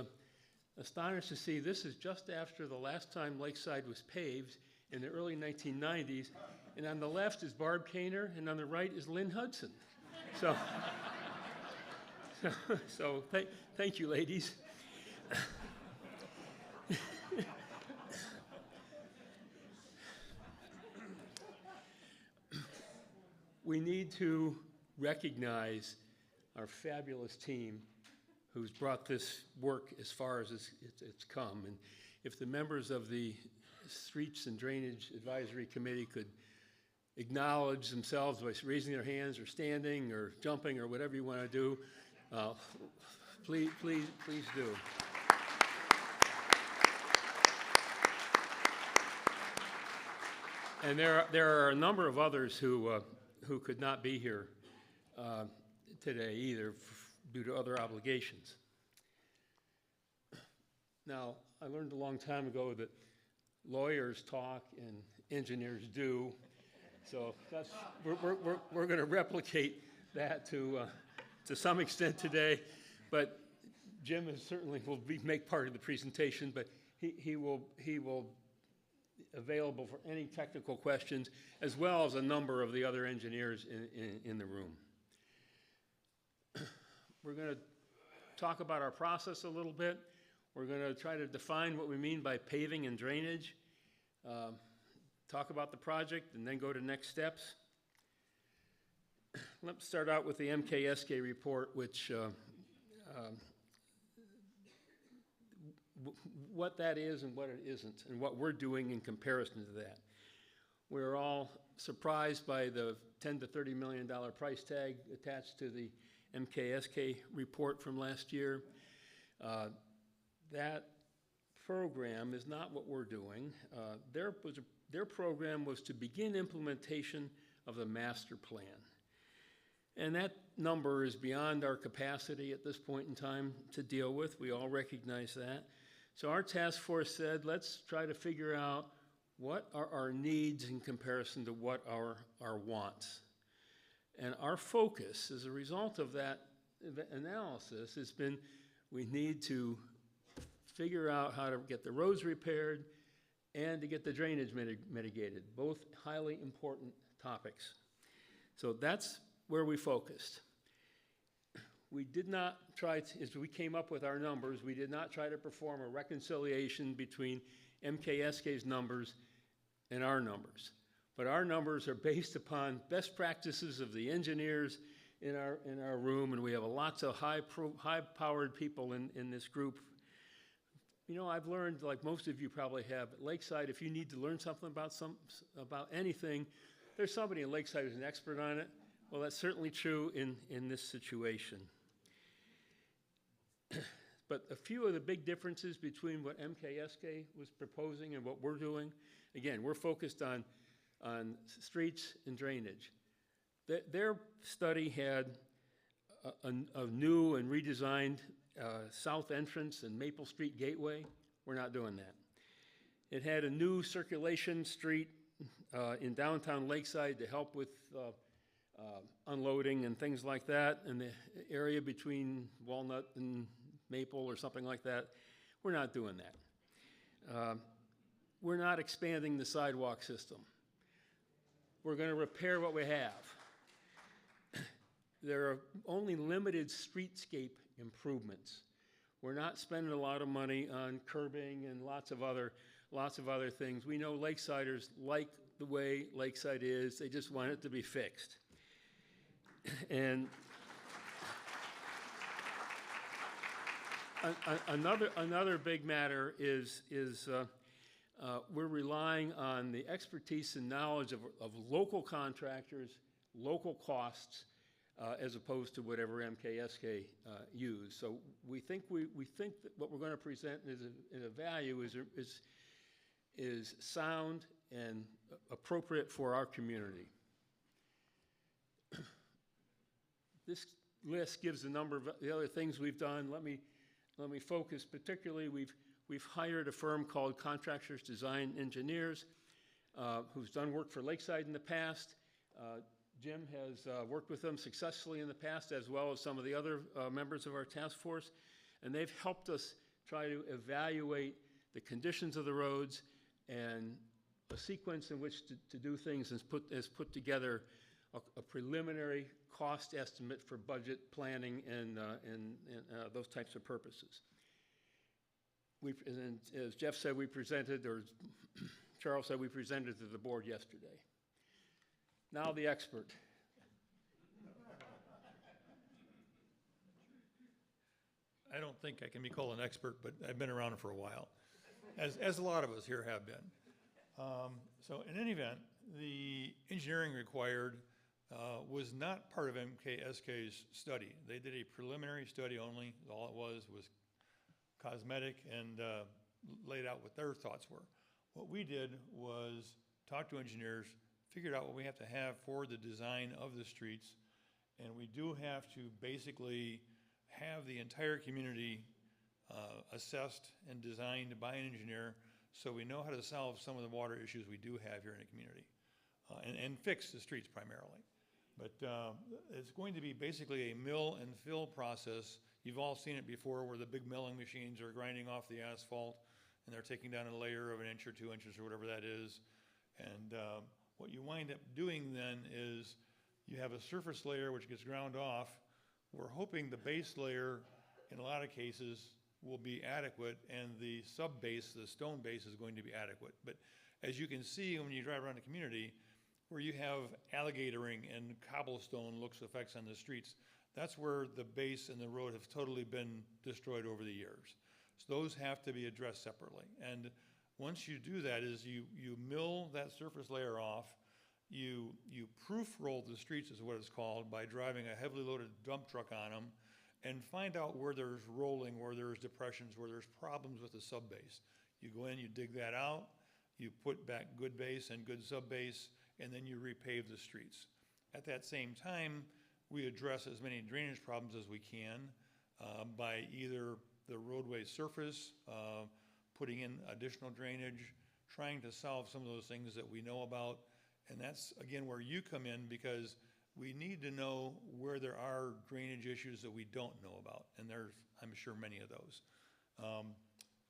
astonished to see this is just after the last time Lakeside was paved in the early 1990s. And on the left is Barb Kaner, and on the right is Lynn Hudson. So, thank you, ladies. We need to recognize our fabulous team who's brought this work as far as it's come. And if the members of the Streets and Drainage Advisory Committee could acknowledge themselves by raising their hands or standing or jumping or whatever you want to do, please do. And there are a number of others who could not be here today either due to other obligations. Now, I learned a long time ago that lawyers talk and engineers do, so we're going to replicate that to some extent today. But Jim is certainly will make part of the presentation, but he will available for any technical questions, as well as a number of the other engineers in the room. We're going to talk about our process a little bit. We're going to try to define what we mean by paving and drainage, talk about the project, and then go to next steps. Let's start out with the MKSK report, which what that is and what it isn't, and what we're doing in comparison to that. We're all surprised by the $10 to $30 million price tag attached to the MKSK report from last year. That program is not what we're doing. Their program was to begin implementation of the master plan. And that number is beyond our capacity at this point in time to deal with. We all recognize that. So our task force said, let's try to figure out what are our needs in comparison to what are our wants. And our focus as a result of that analysis has been, we need to figure out how to get the roads repaired and to get the drainage mitigated, both highly important topics. So that's where we focused. We did not try to, as we came up with our numbers, we did not try to perform a reconciliation between MKSK's numbers and our numbers. But our numbers are based upon best practices of the engineers in our room, and we have lots of high-powered people in this group. You know, I've learned, like most of you probably have, at Lakeside, if you need to learn something about anything, there's somebody in Lakeside who's an expert on it. Well, that's certainly true in this situation. But a few of the big differences between what MKSK was proposing and what we're doing, again, we're focused on streets and drainage. Their study had a new and redesigned south entrance and Maple Street Gateway. We're not doing that. It had a new circulation street in downtown Lakeside to help with unloading and things like that in the area between Walnut and Maple or something like that. We're not doing that. We're not expanding the sidewalk system. We're going to repair what we have. There are only limited streetscape improvements. We're not spending a lot of money on curbing and lots of other things. We know Lakesiders like the way Lakeside is. They just want it to be fixed. And another big matter is we're relying on the expertise and knowledge of local contractors, local costs, as opposed to whatever MKSK used. So we think that what we're going to present as a value is sound and appropriate for our community. This list gives a number of the other things we've done. Let me focus particularly. We've hired a firm called Contractors Design Engineers, who's done work for Lakeside in the past. Jim has worked with them successfully in the past, as well as some of the other members of our task force, and they've helped us try to evaluate the conditions of the roads and a sequence in which to do things, and has put together a preliminary cost estimate for budget planning and those types of purposes. And as Jeff said, we presented, or Charles said, we presented to the board yesterday. Now the expert. I don't think I can be called an expert, but I've been around for a while, as a lot of us here have been. So in any event, the engineering required was not part of MKSK's study. They did a preliminary study only. All it was cosmetic and laid out what their thoughts were. What we did was talk to engineers, figured out what we have to have for the design of the streets, and we do have to basically have the entire community assessed and designed by an engineer, so we know how to solve some of the water issues we do have here in the community, and fix the streets primarily. But it's going to be basically a mill and fill process. You've all seen it before, where the big milling machines are grinding off the asphalt, and they're taking down a layer of 1 inch or 2 inches or whatever that is. And what you wind up doing then is you have a surface layer which gets ground off. We're hoping the base layer, in a lot of cases, will be adequate, and the sub-base, the stone base, is going to be adequate. But as you can see when you drive around the community, where you have alligatoring and cobblestone looks effects on the streets, that's where the base and the road have totally been destroyed over the years. So those have to be addressed separately. And once you do that, is you mill that surface layer off, you proof roll the streets, is what it's called, by driving a heavily loaded dump truck on them, and find out where there's rolling, where there's depressions, where there's problems with the sub-base. You go in, you dig that out, you put back good base and good sub-base, and then you repave the streets. At that same time, we address as many drainage problems as we can by either the roadway surface, putting in additional drainage, trying to solve some of those things that we know about. And that's, again, where you come in, because we need to know where there are drainage issues that we don't know about. And there's, I'm sure, many of those.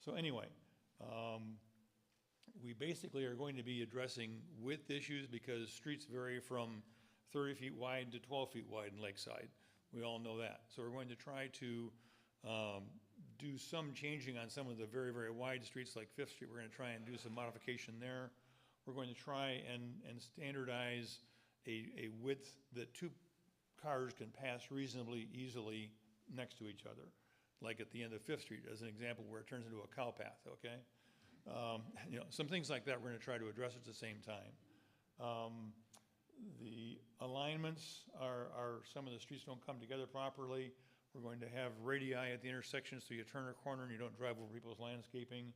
So anyway, we basically are going to be addressing width issues, because streets vary from 30 feet wide to 12 feet wide in Lakeside. We all know that. So we're going to try to do some changing on some of the very, very wide streets like 5th Street. We're going to try and do some modification there. We're going to try and standardize a width that 2 cars can pass reasonably easily next to each other, like at the end of 5th Street as an example, where it turns into a cow path, okay? You know, some things like that we're going to try to address at the same time. The alignments are some of the streets don't come together properly. We're going to have radii at the intersections, so you turn a corner and you don't drive over people's landscaping.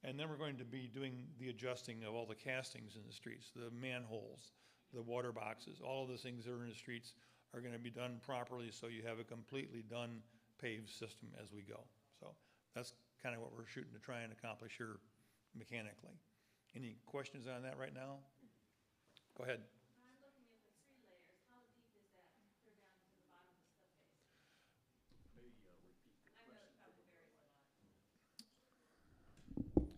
And then we're going to be doing the adjusting of all the castings in the streets, the manholes, the water boxes, all of the things that are in the streets are going to be done properly, so you have a completely done paved system as we go. So that's kind of what we're shooting to try and accomplish here mechanically. Any questions on that right now? Go ahead. I'm looking at the 3 layers. How deep is that clear down to the bottom of the sub-base? Maybe repeat the I know it probably varies a lot.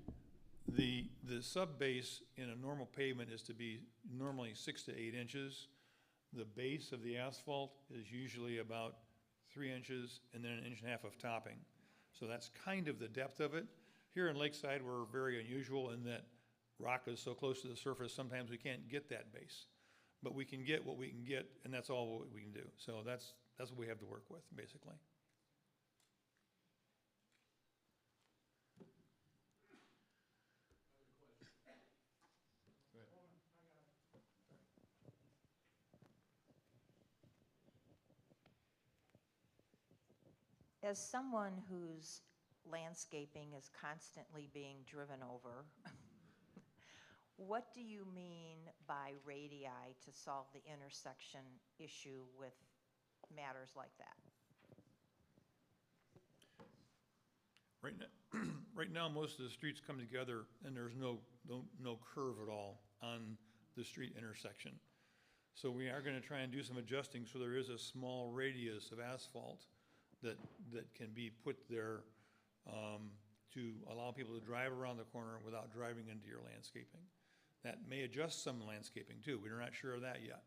The sub-base in a normal pavement is to be normally 6 to 8 inches. The base of the asphalt is usually about 3 inches, and then 1.5 inches of topping. So that's kind of the depth of it. Here in Lakeside, we're very unusual in that rock is so close to the surface, sometimes we can't get that base. But we can get what we can get, and that's all we can do. So that's what we have to work with, basically. As someone whose landscaping is constantly being driven over, what do you mean by radii to solve the intersection issue with matters like that? Right now, most of the streets come together and there's no curve at all on the street intersection. So we are gonna try and do some adjusting, so there is a small radius of asphalt that can be put there to allow people to drive around the corner without driving into your landscaping. That may adjust some landscaping too. We're not sure of that yet,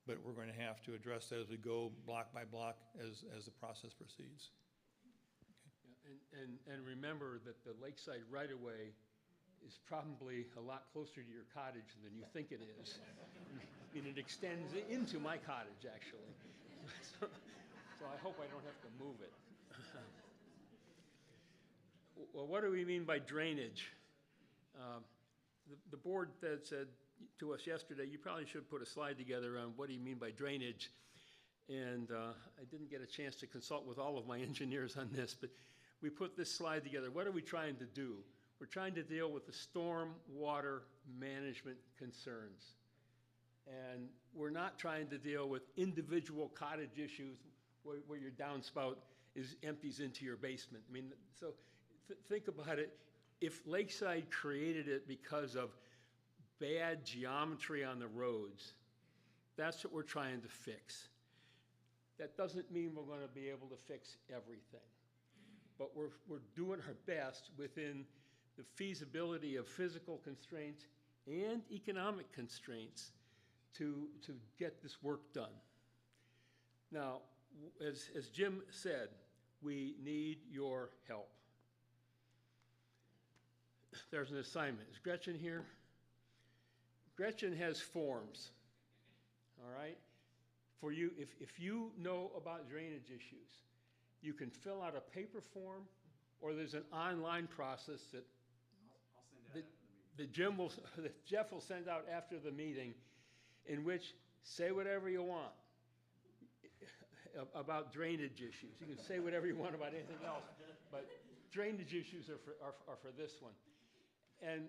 but we're going to have to address that as we go block by block as the process proceeds. And remember that the Lakeside right-of-way is probably a lot closer to your cottage than you think it is. I mean, it extends into my cottage, actually. So I hope I don't have to move it. Well, what do we mean by drainage? The board that said to us yesterday, you probably should put a slide together on what do you mean by drainage. And I didn't get a chance to consult with all of my engineers on this, but we put this slide together. What are we trying to do? We're trying to deal with the storm water management concerns. And we're not trying to deal with individual cottage issues where your downspout empties into your basement. I mean, so think about it. If Lakeside created it because of bad geometry on the roads, that's what we're trying to fix. That doesn't mean we're going to be able to fix everything. But we're doing our best within the feasibility of physical constraints and economic constraints to get this work done. Now, as Jim said, we need your help. There's an assignment. Is Gretchen here? Gretchen has forms, all right? For you, if you know about drainage issues, you can fill out a paper form, or there's an online process that Jeff will send out after the meeting, in which say whatever you want about drainage issues. You can say whatever you want about anything else, but drainage issues are for this one. And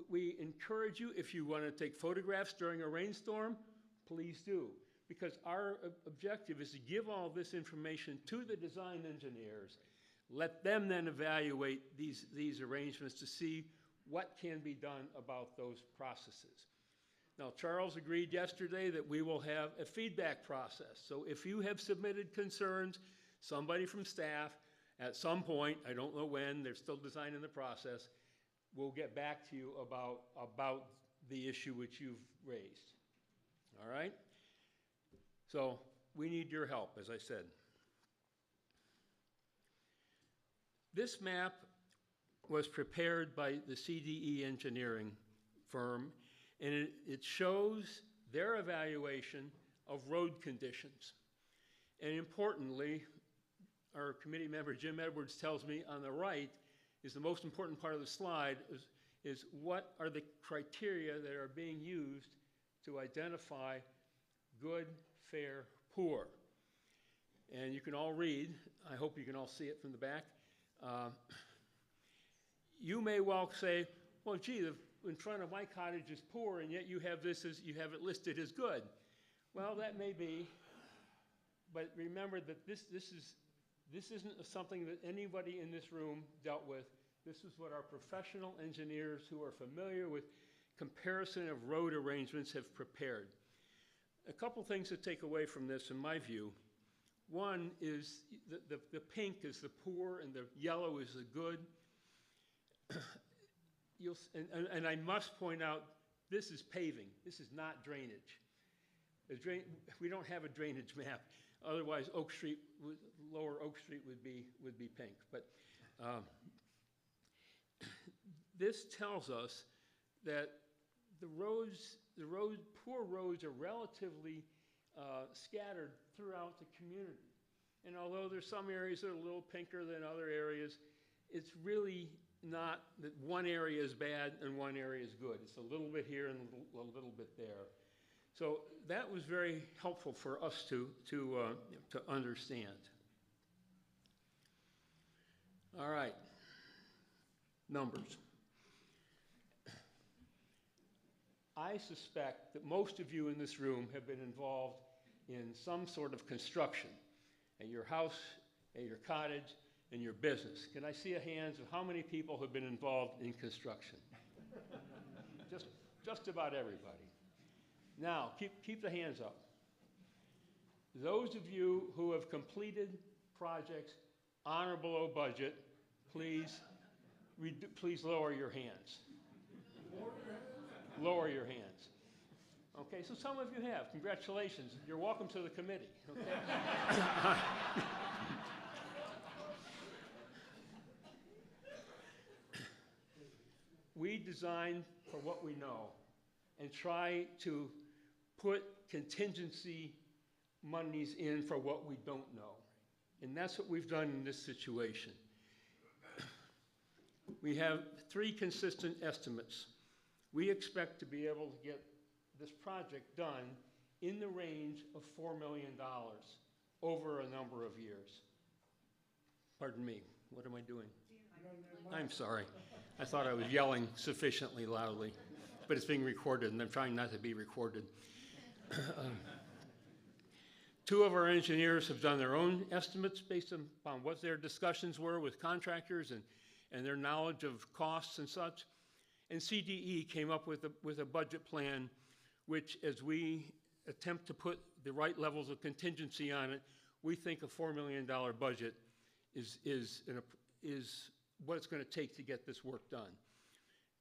we encourage you, if you want to take photographs during a rainstorm, please do. Because our objective is to give all this information to the design engineers, let them then evaluate these arrangements to see what can be done about those processes. Now, Charles agreed yesterday that we will have a feedback process. So if you have submitted concerns, somebody from staff, at some point, I don't know when, they're still designing the process, we'll get back to you about the issue which you've raised. All right? So we need your help, as I said. This map was prepared by the CDE engineering firm, and it shows their evaluation of road conditions. And importantly, our committee member Jim Edwards tells me on the right is the most important part of the slide is what are the criteria that are being used to identify good, fair, poor. And you can all read, I hope you can all see it from the back. You may well say, well, gee, in front of my cottage is poor, and yet you have it listed as good. Well, that may be, but remember that this isn't something that anybody in this room dealt with. This is what our professional engineers who are familiar with comparison of road arrangements have prepared. A couple things to take away from this, in my view. One is the pink is the poor and the yellow is the good. And I must point out, this is paving. This is not drainage. We don't have a drainage map. Otherwise, Lower Oak Street would be pink. But this tells us that poor roads are relatively scattered throughout the community. And although there's some areas that are a little pinker than other areas, it's really not that one area is bad and one area is good. It's a little bit here and a little bit there. So that was very helpful for us to understand. All right, numbers. I suspect that most of you in this room have been involved in some sort of construction at your house, at your cottage, in your business. Can I see a hands of how many people have been involved in construction? Just about everybody. Now, keep the hands up. Those of you who have completed projects on or below budget, please lower your hands. Lower your hands. Okay, so some of you have. Congratulations. You're welcome to the committee. Okay? We design for what we know and try to put contingency monies in for what we don't know. And that's what we've done in this situation. We have 3 consistent estimates. We expect to be able to get this project done in the range of $4 million over a number of years. Pardon me, what am I doing? I'm sorry. I thought I was yelling sufficiently loudly, but it's being recorded, and I'm trying not to be recorded. 2 of our engineers have done their own estimates based upon what their discussions were with contractors and their knowledge of costs and such. And CDE came up with a budget plan, which, as we attempt to put the right levels of contingency on it, we think a $4 million budget is what it's going to take to get this work done.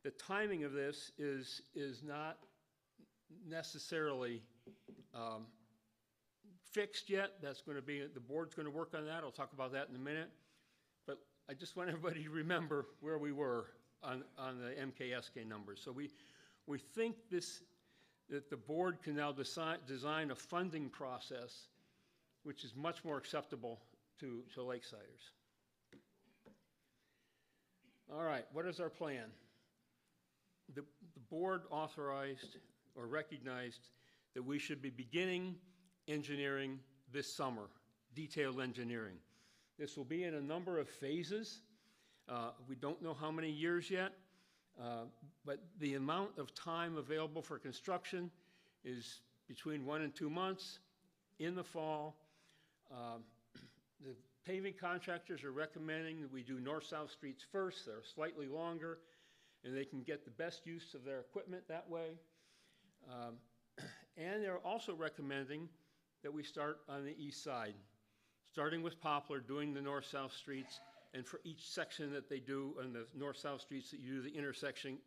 The timing of this is not necessarily fixed yet. That's going to be, the board's going to work on that. I'll talk about that in a minute. But I just want everybody to remember where we were on the MKSK numbers. So we think that the board can now design a funding process which is much more acceptable to Lakesiders. All right, what is our plan? The board authorized or recognized that we should be beginning engineering this summer, detailed engineering. This will be in a number of phases. We don't know how many years yet, but the amount of time available for construction is between 1 and 2 months in the fall. The paving contractors are recommending that we do north-south streets first. They're slightly longer, and they can get the best use of their equipment that way. And they're also recommending that we start on the east side, starting with Poplar, doing the north-south streets, and for each section that they do on the north-south streets, that you do the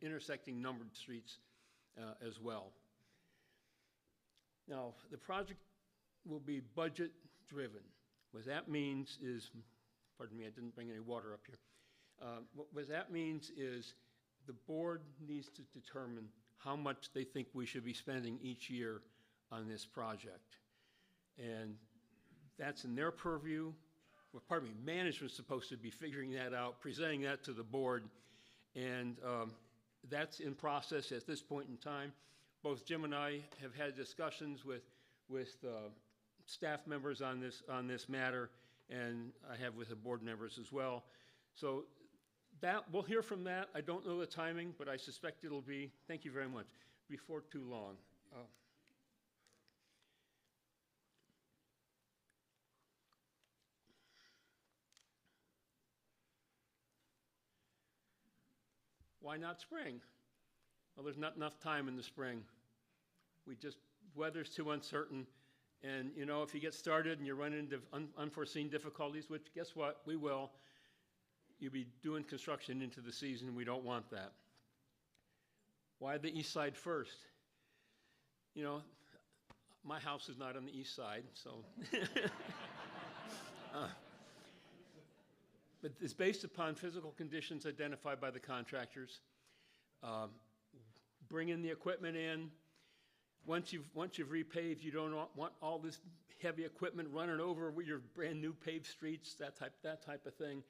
intersecting numbered streets as well. Now, the project will be budget-driven. What that means is, pardon me, I didn't bring any water up here. What that means is the board needs to determine how much they think we should be spending each year on this project. And that's in their purview. Well, pardon me, management's supposed to be figuring that out, presenting that to the board, and that's in process at this point in time. Both Jim and I have had discussions with staff members on this matter, and I have with the board members as well. So that we'll hear from that. I don't know the timing, but I suspect it'll be, thank you very much, before too long. Why not spring? Well, there's not enough time in the spring. Weather's too uncertain. And, you know, if you get started and you run into unforeseen difficulties, which guess what, we will, you'll be doing construction into the season. We don't want that. Why the east side first? You know, my house is not on the east side, so. But it's based upon physical conditions identified by the contractors. Bringing the equipment in. Once you've repaved, you don't want all this heavy equipment running over your brand new paved streets, that type of thing.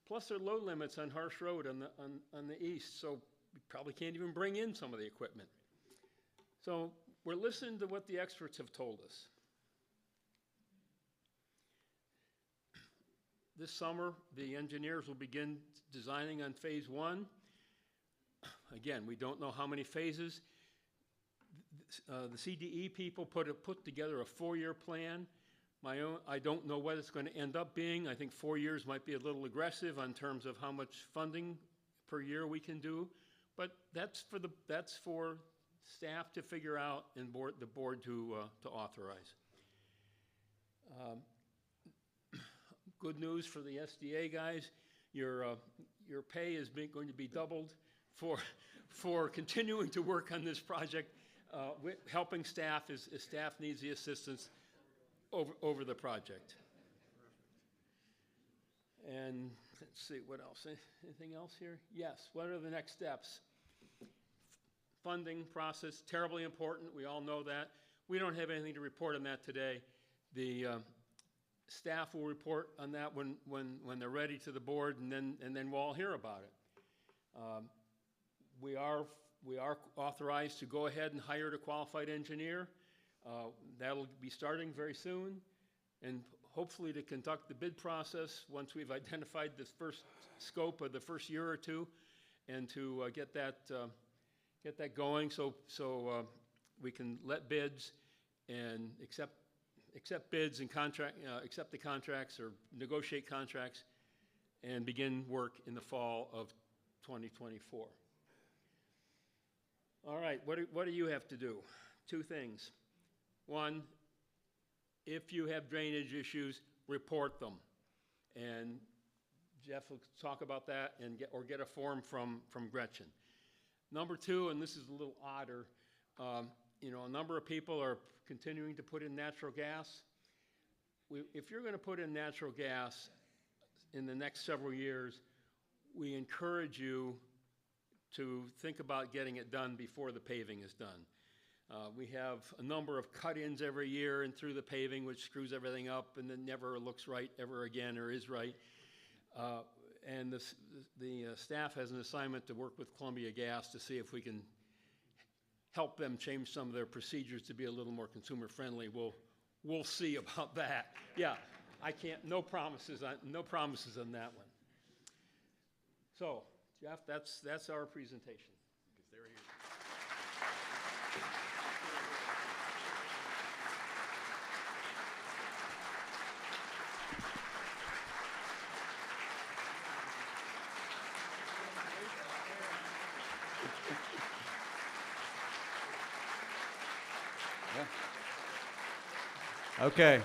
Plus, there are load limits on Harsh Road on the east, so we probably can't even bring in some of the equipment. So we're listening to what the experts have told us. This summer, the engineers will begin designing on phase 1. Again, we don't know how many phases. The CDE people put together a 4-year plan. I don't know what it's going to end up being. I think 4 years might be a little aggressive in terms of how much funding per year we can do, but that's for staff to figure out and the board to authorize. Good news for the SDA guys, your pay is going to be doubled for continuing to work on this project, helping staff as staff needs the assistance over the project. And let's see, what else? Anything else here? Yes, what are the next steps? Funding process, terribly important. We all know that. We don't have anything to report on that today. The staff will report on that when they're ready to the board, and then we'll all hear about it. We are authorized to go ahead and hire a qualified engineer. That'll be starting very soon, and hopefully to conduct the bid process once we've identified the first scope of the first year or two, and to get that going so we can let bids and accept bids and accept the contracts or negotiate contracts and begin work in the fall of 2024. All right, what do you have to do? Two things. One, if you have drainage issues, report them. And Jeff will talk about that and get a form from Gretchen. Number two, and this is a little odder, a number of people are continuing to put in natural gas. If you're going to put in natural gas in the next several years, we encourage you to think about getting it done before the paving is done. We have a number of cut-ins every year and through the paving, which screws everything up and then never looks right ever again or is right. And the staff has an assignment to work with Columbia Gas to see if we can help them change some of their procedures to be a little more consumer friendly. We'll see about that. Yeah, no promises on that one. So, Jeff, that's our presentation. Okay.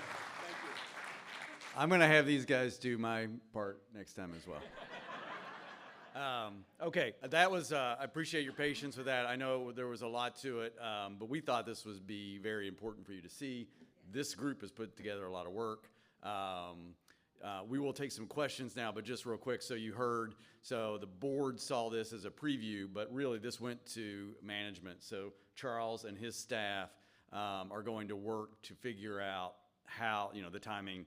I'm going to have these guys do my part next time as well. Okay, that was, I appreciate your patience with that. I know there was a lot to it, but we thought this would be very important for you to see. This group has put together a lot of work. We will take some questions now, but just real quick, so you heard, so the board saw this as a preview, but really this went to management. So Charles and his staff are going to work to figure out how, the timing,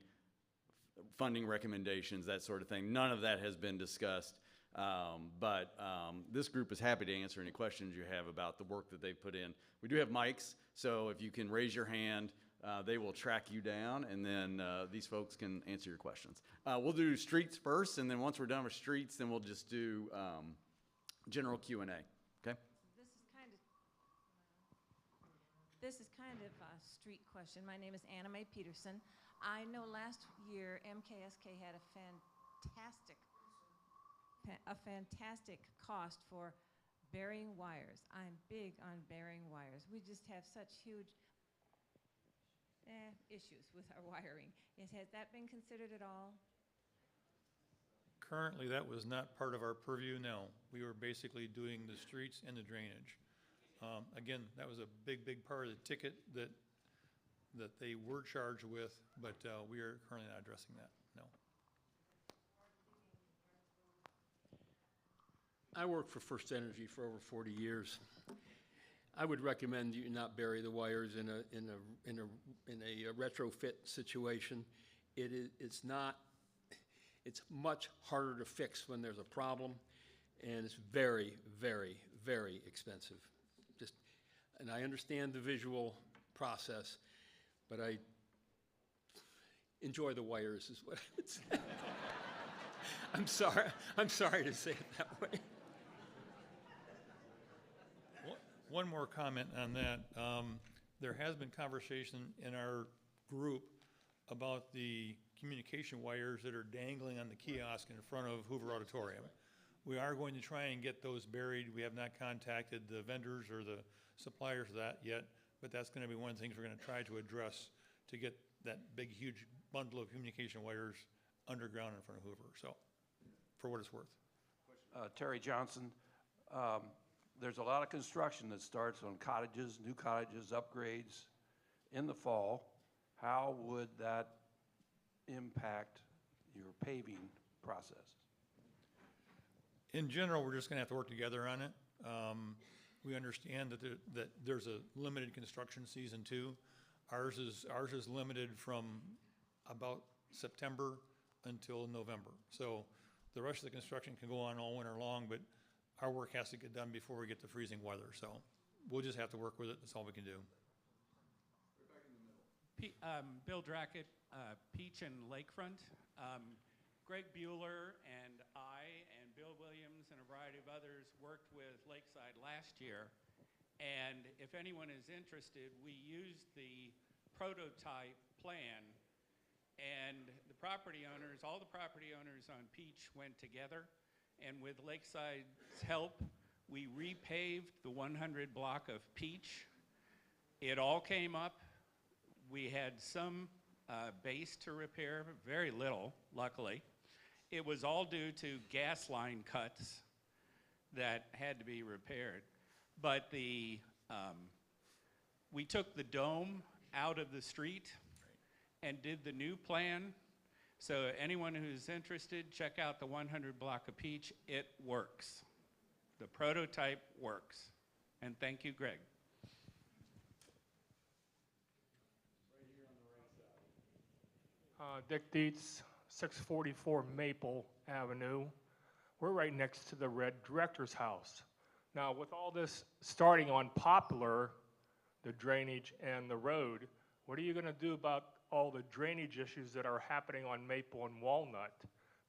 funding recommendations, that sort of thing. None of that has been discussed, but this group is happy to answer any questions you have about the work that they've put in. We do have mics, so if you can raise your hand, they will track you down, and then these folks can answer your questions. We'll do streets first, and then once we're done with streets, then we'll just do general Q&A, okay? This is kind of a street question. My name is Anna Mae Peterson. I know last year MKSK had a fantastic cost for burying wires. I'm big on burying wires. We just have such huge issues with our wiring. Has that been considered at all? Currently, that was not part of our purview, no. We were basically doing the streets and the drainage. Again, that was a big part of the ticket that they were charged with, but we are currently not addressing that, no. I worked for First Energy for over 40 years. I would recommend you not bury the wires in a retrofit situation. It's much harder to fix when there's a problem, and it's very, very, very expensive. And I understand the visual process, but I enjoy the wires is what I would say. I'm sorry to say it that way. One more comment on that. There has been conversation in our group about the communication wires that are dangling on the kiosk in front of Hoover Auditorium. We are going to try and get those buried. We have not contacted the vendors or the suppliers of that yet, but that's going to be one of the things we're going to try to address to get that big, huge bundle of communication wires underground in front of Hoover, so, for what it's worth. Terry Johnson. There's a lot of construction that starts on cottages, new cottages, upgrades in the fall. How would that impact your paving process? In general, we're just gonna have to work together on it. We understand that there's a limited construction season too. Ours is limited from about September until November. So the rest of the construction can go on all winter long, but our work has to get done before we get to freezing weather. So we'll just have to work with it. That's all we can do. Bill Drackett, Peach and Lakefront. Greg Bueller and I and Bill Williams and a variety of others worked with Lakeside last year. And if anyone is interested, we used the prototype plan, and the property owners, all the property owners on Peach went together, and with Lakeside's help, we repaved the 100 block of Peach. It all came up. We had some base to repair, very little, luckily. It was all due to gas line cuts that had to be repaired. But we took the dome out of the street and did the new plan. So anyone who's interested, check out the 100 block of Peach. It works. The prototype works. And thank you, Greg. Dick Dietz, 644 Maple Avenue. We're right next to the Red Director's house. Now, with all this starting on Poplar, the drainage and the road, what are you going to do about all the drainage issues that are happening on Maple and Walnut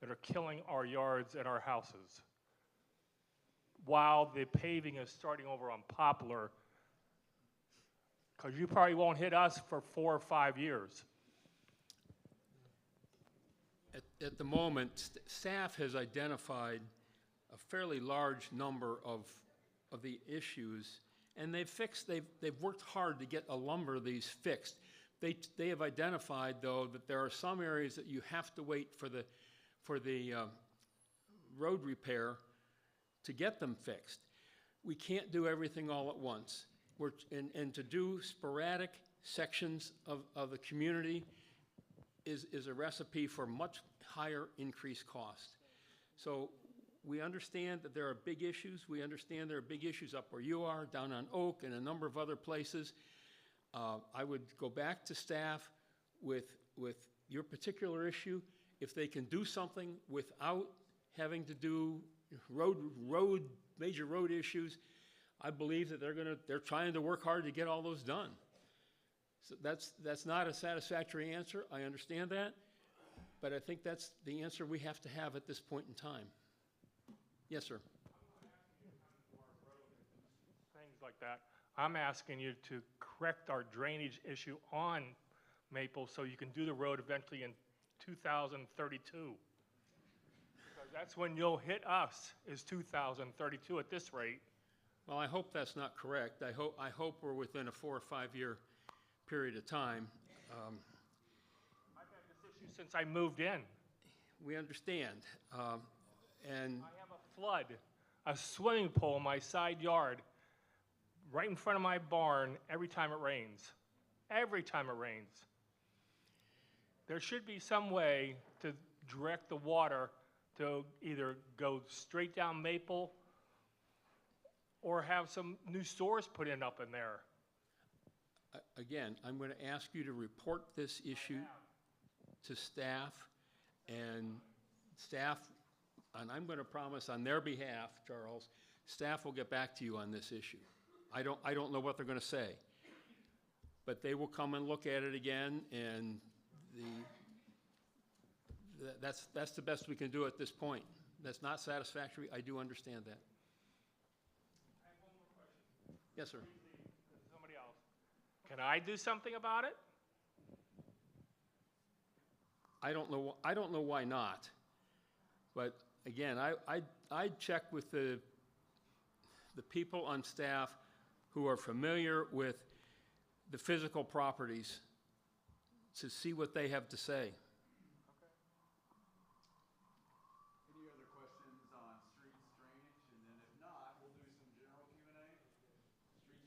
that are killing our yards and our houses? While the paving is starting over on Poplar, because you probably won't hit us for 4 or 5 years. At the moment, staff has identified a fairly large number of the issues, and they've worked hard to get a lumber of these fixed. They have identified, though, that there are some areas that you have to wait for the road repair to get them fixed. We can't do everything all at once. And to do sporadic sections of the community is a recipe for much higher increased cost. So we understand that there are big issues. We understand there are big issues up where you are, down on Oak, and a number of other places. I would go back to staff with your particular issue. If they can do something without having to do major road issues, I believe that they're trying to work hard to get all those done. So that's not a satisfactory answer. I understand that, but I think that's the answer we have to have at this point in time. Yes, sir. Things like that. I'm asking you to correct our drainage issue on Maple so you can do the road eventually in 2032. Because that's when you'll hit us, is 2032 at this rate. Well, I hope that's not correct. I hope we're within a 4 or 5 year period of time. I've had this issue since I moved in. We understand. And I have a flood, a swimming pool in my side yard right in front of my barn every time it rains. Every time it rains. There should be some way to direct the water to either go straight down Maple or have some new stores put in up in there. Again, I'm going to ask you to report this issue to staff, and I'm going to promise on their behalf, Charles, staff will get back to you on this issue. I don't know what they're going to say, but they will come and look at it again, and that's the best we can do at this point. That's not satisfactory. I do understand that. I have one more question. Yes, sir. Somebody else. Can I do something about it? I don't know why not. But again, I'd check with the people on staff who are familiar with the physical properties to see what they have to say. Any other questions on streets, drainage, and then if not, we'll do some general Q&A.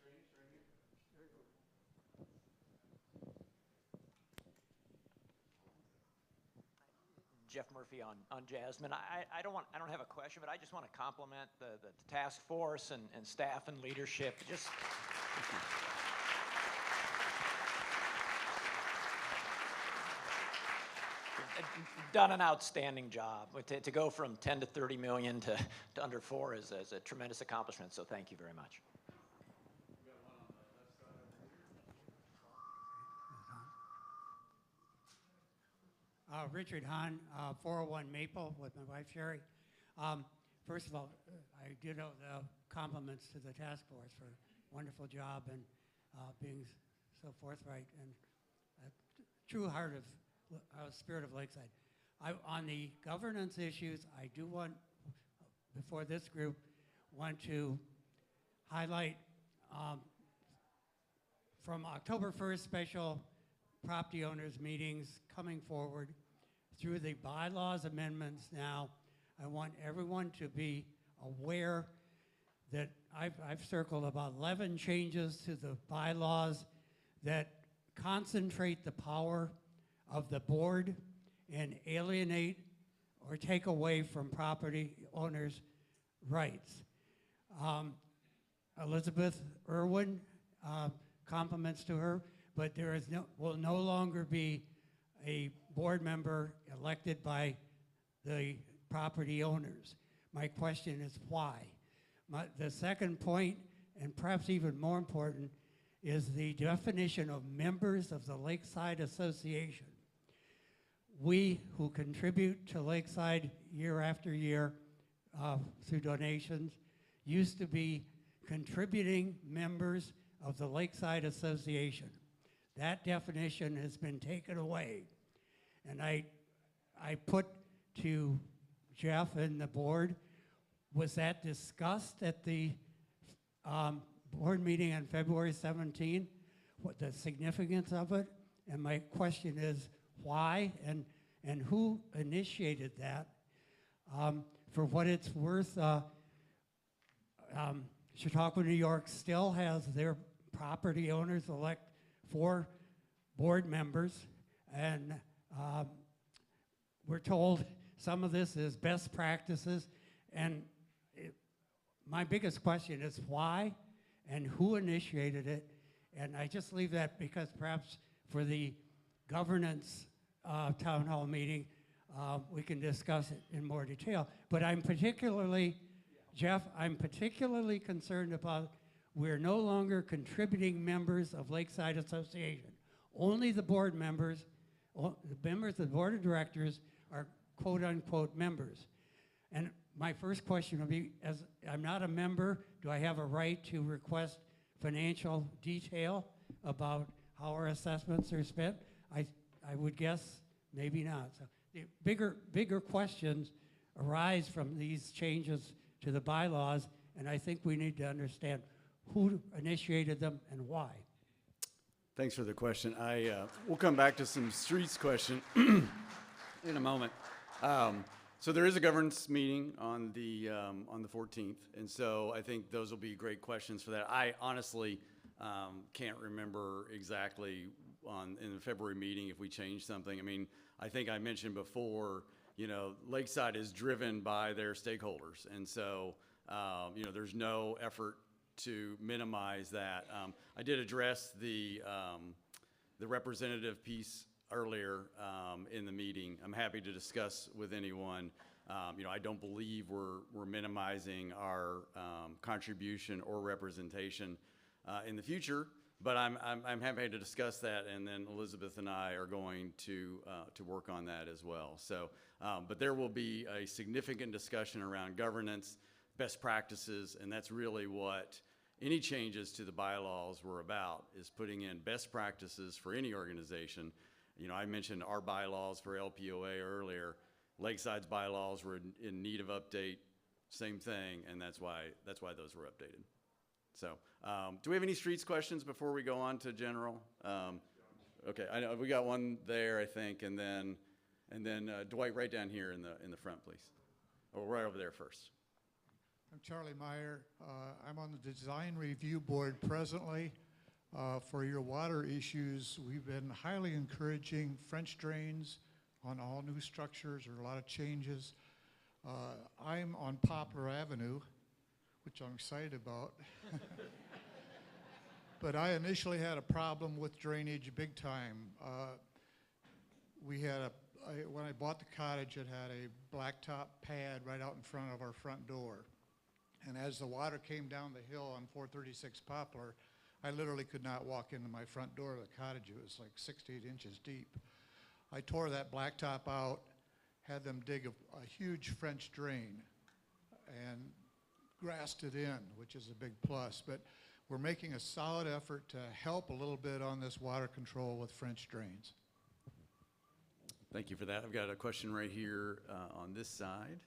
Streets, drainage, right here. There you go. Jeff Murphy on Jasmine. I don't have a question, but I just want to compliment the task force and staff and leadership. Just done an outstanding job. To go from 10 to 30 million to under 4 is a tremendous accomplishment. So thank you very much. Richard Hahn, 401 Maple with my wife Sherry. First of all, I do know the compliments to the task force for a wonderful job and being so forthright and a true heart of spirit of Lakeside. On the governance issues, I do want, before this group, want to highlight from October 1st special property owners meetings coming forward through the bylaws amendments now, I want everyone to be aware that I've circled about 11 changes to the bylaws that concentrate the power of the board and alienate or take away from property owners' rights. Elizabeth Irwin, compliments to her, but there is will no longer be a board member elected by the property owners. My question is why? The second point, and perhaps even more important, is the definition of members of the Lakeside Association. We who contribute to Lakeside year after year through donations used to be contributing members of the Lakeside Association. That definition has been taken away. And I put to Jeff and the board, was that discussed at the board meeting on February 17? What the significance of it? And my question is why and who initiated that? For what it's worth, Chautauqua, New York still has their property owners elect 4 board members, and we're told some of this is best practices, and my biggest question is why and who initiated it, and I just leave that because perhaps for the governance town hall meeting, we can discuss it in more detail. But I'm particularly, Jeff, I'm particularly concerned about we're no longer contributing members of Lakeside Association. Only the board members, the members of the board of directors are quote unquote members. And my first question would be, as I'm not a member, do I have a right to request financial detail about how our assessments are spent? I would guess maybe not. So the bigger questions arise from these changes to the bylaws, and I think we need to understand who initiated them and why. Thanks for the question. We'll come back to some streets question in a moment. So there is a governance meeting on the 14th, and so I think those will be great questions for that. I honestly can't remember exactly in the February meeting if we changed something. I mean, I think I mentioned before, you know, Lakeside is driven by their stakeholders, and so you know, there's no effort to minimize that. I did address the representative piece earlier in the meeting. I'm happy to discuss with anyone. You know, I don't believe we're minimizing our contribution or representation in the future, but I'm happy to discuss that, and then Elizabeth and I are going to work on that as well. So, but there will be a significant discussion around governance, best practices, and that's really what any changes to the bylaws were about, is putting in best practices for any organization. You know, I mentioned our bylaws for LPOA earlier. Lakeside's bylaws were in need of update, same thing, and that's why those were updated. So, do we have any streets questions before we go on to general? Okay, I know we got one there, I think, and then Dwight, right down here in the front, please. Oh, right over there first. I'm Charlie Meyer. I'm on the design review board presently. For your water issues, we've been highly encouraging French drains on all new structures or a lot of changes. I'm on Poplar Avenue, which I'm excited about. But I initially had a problem with drainage big time. When I bought the cottage, it had a blacktop pad right out in front of our front door. And as the water came down the hill on 436 Poplar, I literally could not walk into my front door of the cottage. It was like 6 to 8 inches deep. I tore that blacktop out, had them dig a huge French drain and grassed it in, which is a big plus. But we're making a solid effort to help a little bit on this water control with French drains. Thank you for that. I've got a question right here on this side.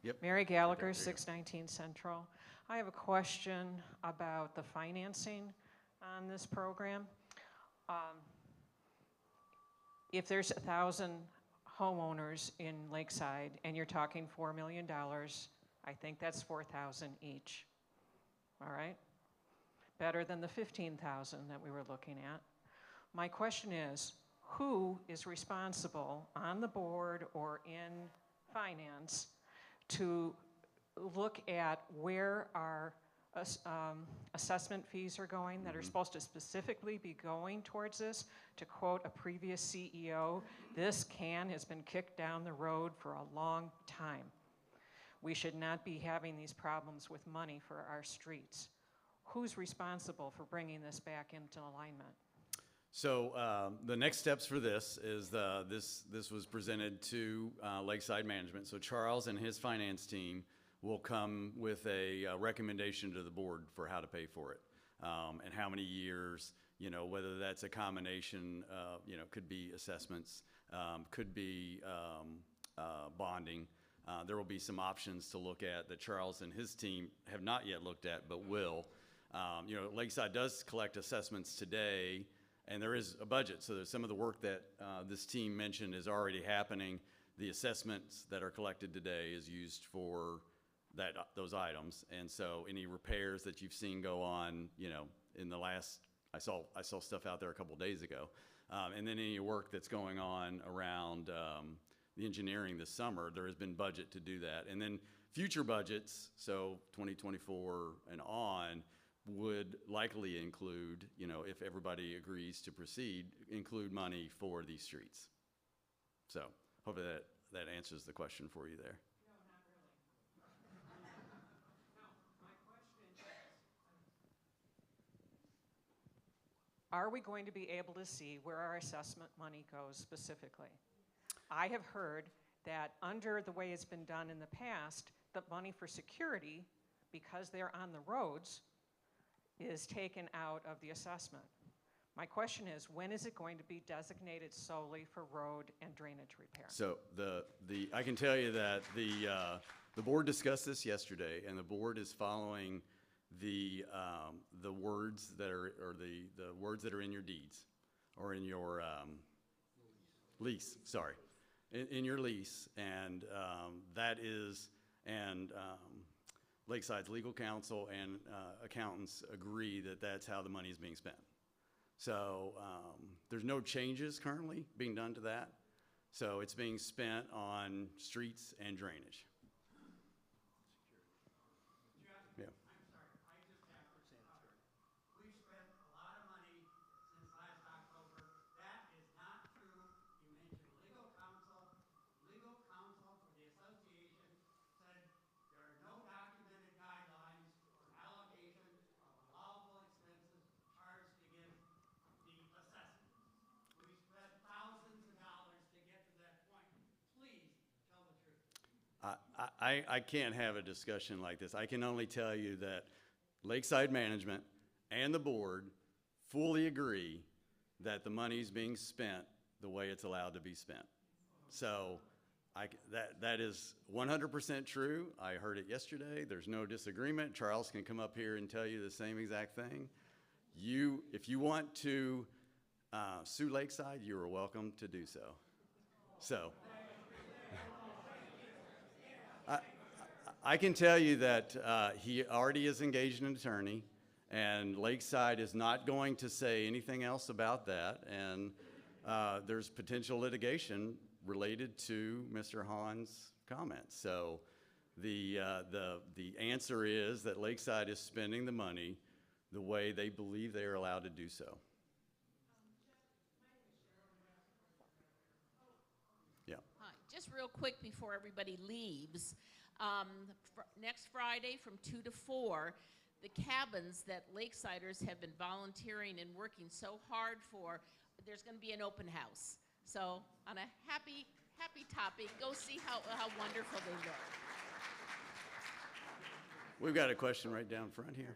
Yep. Mary Gallagher, 619 Central. I have a question about the financing on this program. If there's 1,000 homeowners in Lakeside and you're talking $4 million, I think that's 4,000 each. All right? Better than the 15,000 that we were looking at. My question is, who is responsible on the board or in finance to look at where our assessment fees are going that are supposed to specifically be going towards this? To quote a previous CEO, this can has been kicked down the road for a long time. We should not be having these problems with money for our streets. Who's responsible for bringing this back into alignment? So the next steps for this is this was presented to Lakeside Management. So Charles and his finance team will come with a recommendation to the board for how to pay for it and how many years, whether that's a combination, could be assessments, could be bonding. There will be some options to look at that Charles and his team have not yet looked at, but will. Lakeside does collect assessments today, and there is a budget. So there's some of the work that this team mentioned is already happening. The assessments that are collected today is used for those items. And so any repairs that you've seen go on, in the last, I saw stuff out there a couple days ago. And then any work that's going on around the engineering this summer, there has been budget to do that. And then future budgets, so 2024 and on, would likely include, if everybody agrees to proceed, include money for these streets. So hopefully that answers the question for you there. No, not really. No, my question is, are we going to be able to see where our assessment money goes specifically? I have heard that under the way it's been done in the past, the money for security, because they're on the roads, is taken out of the assessment. My question is, when is it going to be designated solely for road and drainage repair? So I can tell you that the board discussed this yesterday, and the board is following the words that are, or the words that are in your deeds, or in your lease. Sorry, in your lease, and that is Lakeside's legal counsel and accountants agree that that's how the money is being spent. So there's no changes currently being done to that. So it's being spent on streets and drainage. Yeah. I'm sorry, I just have to say, we spent a lot of money since last October. That is not true. You mentioned legal counsel. Legal counsel for the association said there are no documented guidelines or allocation of allowable expenses charged against the assessment. We spent thousands of dollars to get to that point. Please tell the truth. I can't have a discussion like this. I can only tell you that Lakeside Management and the board fully agree that the money's being spent the way it's allowed to be spent. So That is 100% true. I heard it yesterday. There's no disagreement. Charles can come up here and tell you the same exact thing. If you want to sue Lakeside, you are welcome to do so. So, I can tell you that he already is engaged an attorney, and Lakeside is not going to say anything else about that, and there's potential litigation related to Mr. Hahn's comments. So the answer is that Lakeside is spending the money the way they believe they are allowed to do so. Yeah. Hi, just real quick before everybody leaves. Next Friday from 2 to 4, the cabins that Lakesiders have been volunteering and working so hard for, there's going to be an open house. So on a happy topic, go see how wonderful they look. We've got a question right down front here.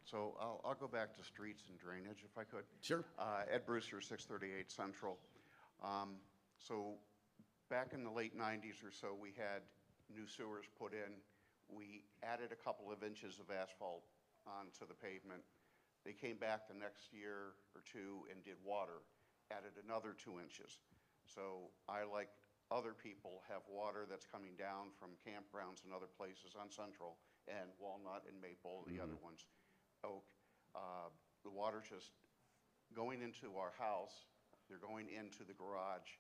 So I'll go back to streets and drainage if I could. Sure. Ed Brewster, 638 Central. So back in the late 90s or so, we had new sewers put in. We added a couple of inches of asphalt onto the pavement. They came back the next year or two and did water, added another 2 inches. So I, like other people, have water that's coming down from campgrounds and other places on Central, and Walnut and Maple, the other ones, Oak. The water just going into our house, they're going into the garage,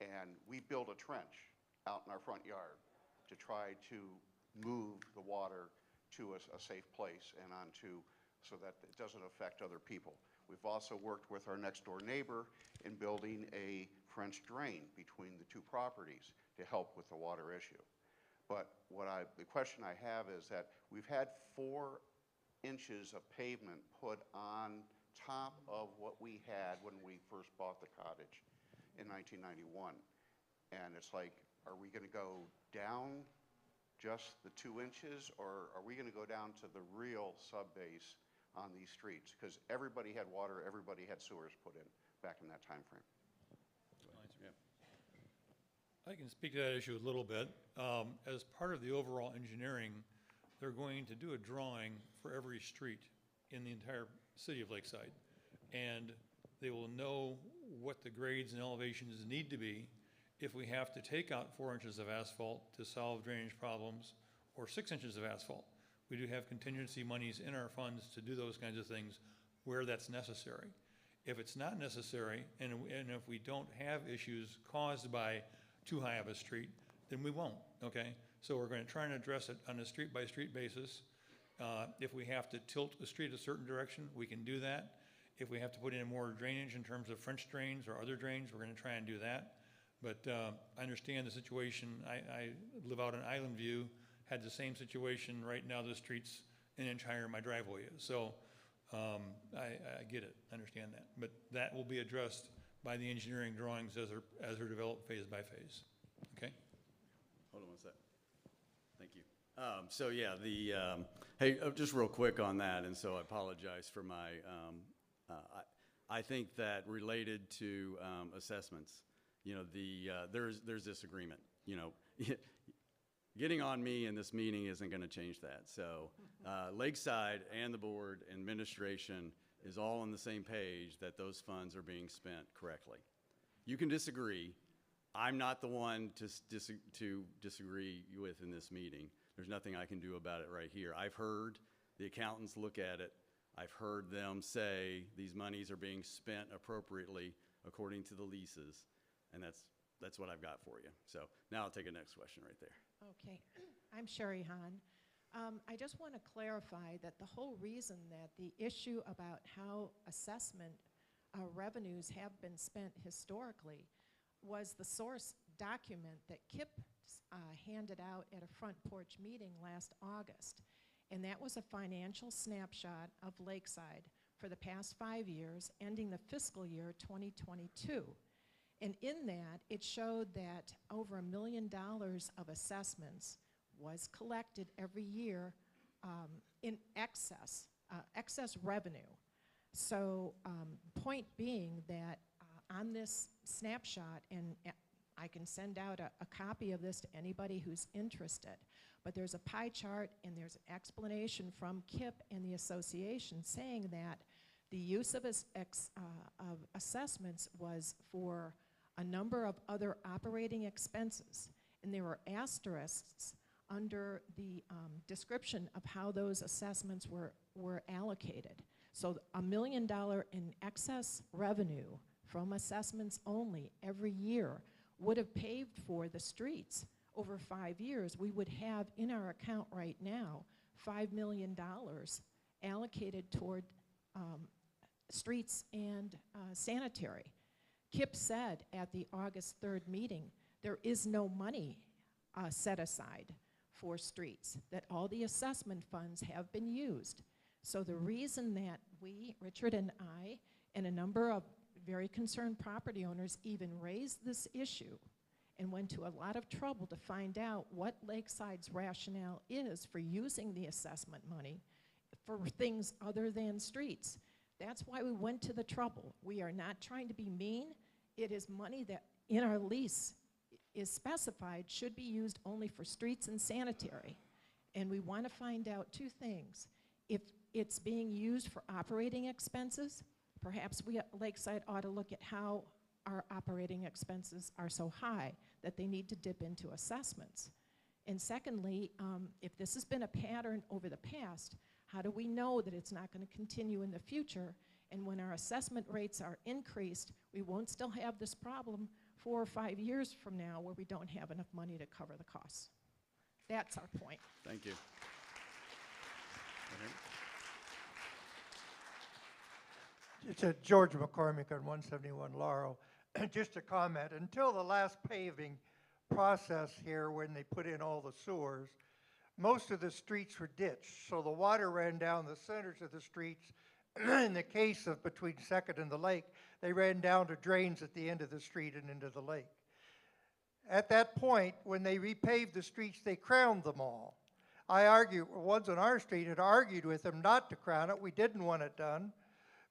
and we built a trench out in our front yard to try to move the water to a safe place and so that it doesn't affect other people. We've also worked with our next door neighbor in building a French drain between the two properties to help with the water issue. But the question I have is that we've had 4 inches of pavement put on top of what we had when we first bought the cottage in 1991. And it's like, are we going to go down just the 2 inches, or are we going to go down to the real sub-base on these streets? Because everybody had water, everybody had sewers put in back in that time frame. I can speak to that issue a little bit. As part of the overall engineering, they're going to do a drawing for every street in the entire city of Lakeside. And they will know what the grades and elevations need to be if we have to take out 4 inches of asphalt to solve drainage problems, or 6 inches of asphalt. We do have contingency monies in our funds to do those kinds of things where that's necessary. If it's not necessary, and if we don't have issues caused by too high of a street, then we won't, okay? So we're going to try and address it on a street-by-street basis. If we have to tilt a street a certain direction, we can do that. If we have to put in more drainage in terms of French drains or other drains, we're going to try and do that. But I understand the situation. I live out in Island View, had the same situation. Right now the street's an inch higher than my driveway is. So I get it, I understand that. But that will be addressed by the engineering drawings as they're developed phase by phase, okay? Hold on one sec. Thank you. So yeah, hey, just real quick on that, and so I apologize for my, I think that related to assessments, you know, there's disagreement, you know. Getting on me in this meeting isn't going to change that. So Lakeside and the board and administration is all on the same page that those funds are being spent correctly. You can disagree. I'm not the one to disagree with in this meeting. There's nothing I can do about it right here. I've heard the accountants look at it. I've heard them say these monies are being spent appropriately according to the leases, and that's what I've got for you. So now I'll take a next question right there. Okay, I'm Sherry Hahn. I just want to clarify that the whole reason that the issue about how assessment revenues have been spent historically was the source document that Kip handed out at a front porch meeting last August. And that was a financial snapshot of Lakeside for the past 5 years, ending the fiscal year 2022. And in that, it showed that over $1 million of assessments was collected every year in excess revenue. So point being that on this snapshot, and I can send out a copy of this to anybody who's interested. But there's a pie chart and there's an explanation from KIP and the association saying that the use of assessments was for a number of other operating expenses. And there were asterisks under the description of how those assessments were allocated. So $1 million in excess revenue from assessments only every year would have paved for the streets. Over 5 years, we would have in our account right now $5 million allocated toward streets and sanitary. KIP said at the August 3rd meeting, there is no money set aside for streets, that all the assessment funds have been used. So the reason that we, Richard and I, and a number of very concerned property owners even raised this issue and went to a lot of trouble to find out what Lakeside's rationale is for using the assessment money for things other than streets. That's why we went to the trouble. We are not trying to be mean. It is money that in our lease is specified should be used only for streets and sanitary. And we want to find out two things. If it's being used for operating expenses, perhaps we at Lakeside ought to look at how our operating expenses are so high that they need to dip into assessments. And secondly, if this has been a pattern over the past, how do we know that it's not going to continue in the future? And when our assessment rates are increased, we won't still have this problem 4 or 5 years from now where we don't have enough money to cover the costs. That's our point. Thank you. It's George McCormick on 171 Laurel. Just a comment, until the last paving process here when they put in all the sewers, most of the streets were ditched, so the water ran down the centers of the streets. In the case of between 2nd and the lake, they ran down to drains at the end of the street and into the lake. At that point, when they repaved the streets, they crowned them all. I argue, ones on our street had argued with them not to crown it. We didn't want it done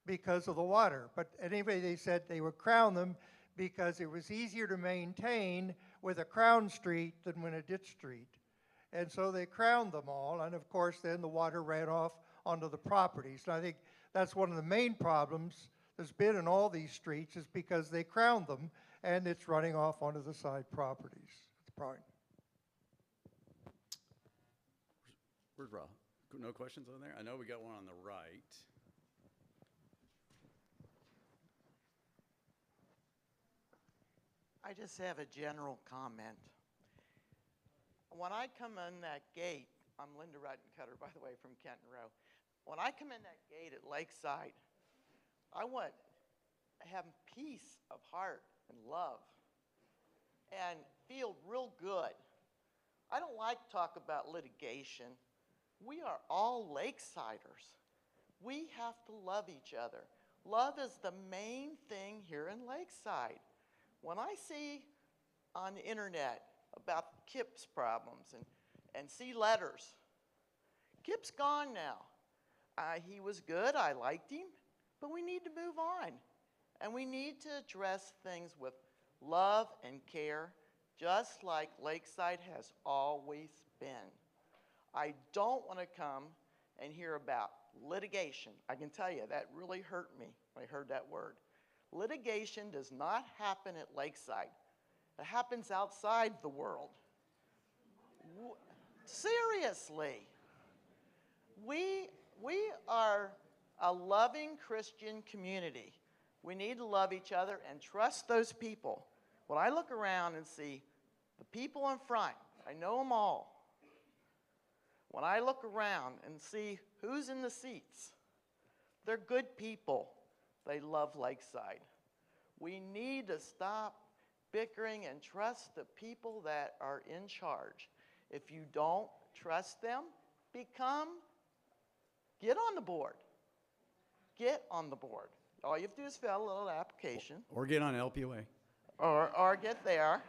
because of the water. But anyway, they said they would crown them because it was easier to maintain with a crown street than with a ditch street. And so they crowned them all, and of course then the water ran off onto the properties. And I think that's one of the main problems there's been in all these streets is because they crowned them and it's running off onto the side properties. That's the problem. Where's Rob? No questions on there? I know we got one on the right. I just have a general comment. When I come in that gate, I'm Linda Ruttencutter, by the way, from Kenton Row. When I come in that gate at Lakeside, I want to have peace of heart and love and feel real good. I don't like to talk about litigation. We are all Lakesiders. We have to love each other. Love is the main thing here in Lakeside. When I see on the internet about KIP's problems and see letters, KIP's gone now. He was good, I liked him, but we need to move on. And we need to address things with love and care, just like Lakeside has always been. I don't want to come and hear about litigation. I can tell you, that really hurt me when I heard that word. Litigation does not happen at Lakeside. It happens outside the world. Seriously. We are a loving Christian community. We need to love each other and trust those people. When I look around and see the people in front, I know them all. When I look around and see who's in the seats, they're good people. They love Lakeside. We need to stop bickering and trust the people that are in charge. If you don't trust them, get on the board. Get on the board. All you have to do is fill out a little application. Or get on LPOA. Or get there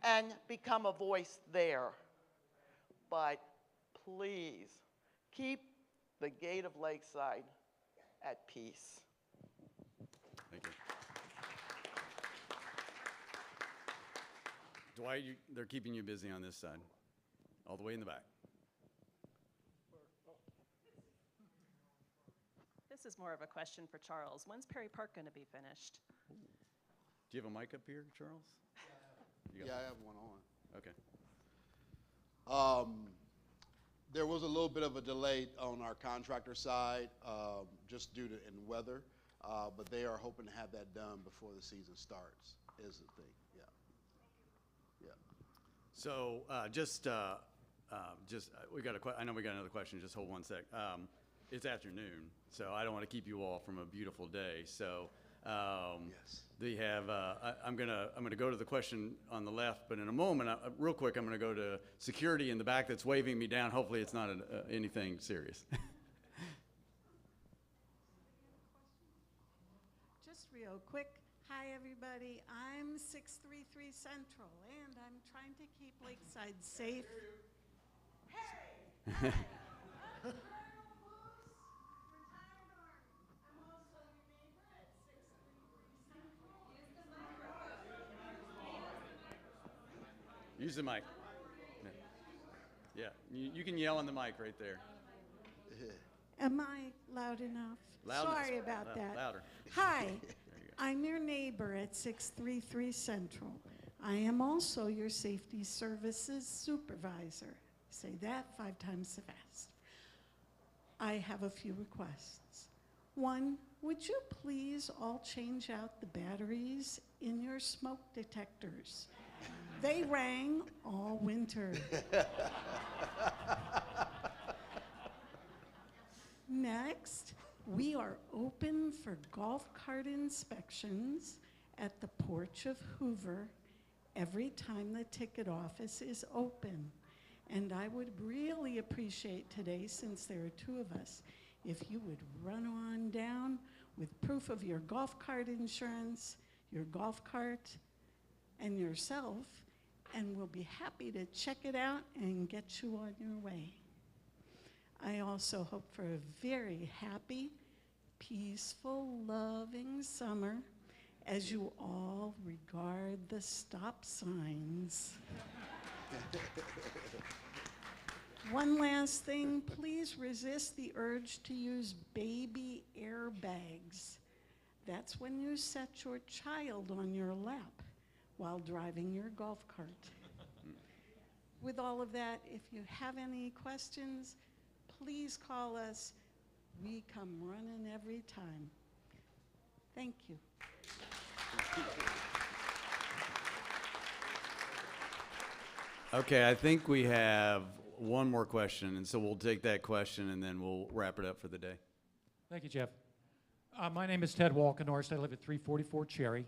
and become a voice there. But please, keep the gate of Lakeside at peace. Thank you. Dwight, they're keeping you busy on this side, all the way in the back. This is more of a question for Charles. When's Perry Park going to be finished? Do you have a mic up here, Charles? Yeah, I have one on. Okay. There was a little bit of a delay on our contractor side, just due to weather, but they are hoping to have that done before the season starts, is the thing, yeah. Yeah. So I know we got another question, just hold one sec. It's afternoon, so I don't want to keep you all from a beautiful day. So yes. They have, I'm gonna go to the question on the left, but in a moment, real quick, I'm gonna go to security in the back that's waving me down. Hopefully it's not anything serious. Just real quick. Hi, everybody. I'm 633 Central, and I'm trying to keep Lakeside safe. Hey! Use the mic. Yeah, you can yell on the mic right there. Am I loud enough? Sorry about that. Louder. Hi, I'm your neighbor at 633 Central. I am also your safety services supervisor. Say that 5 times fast. I have a few requests. One, would you please all change out the batteries in your smoke detectors? They rang all winter. Next, we are open for golf cart inspections at the porch of Hoover every time the ticket office is open. And I would really appreciate today, since there are 2 of us, if you would run on down with proof of your golf cart insurance, your golf cart, and yourself, and we'll be happy to check it out and get you on your way. I also hope for a very happy, peaceful, loving summer as you all regard the stop signs. One last thing, please resist the urge to use baby airbags. That's when you set your child on your lap while driving your golf cart. With all of that, if you have any questions, please call us. We come running every time. Thank you. Okay, I think we have one more question, and so we'll take that question and then we'll wrap it up for the day. Thank you, Jeff. My name is Ted Walkenhorst. I live at 344 Cherry,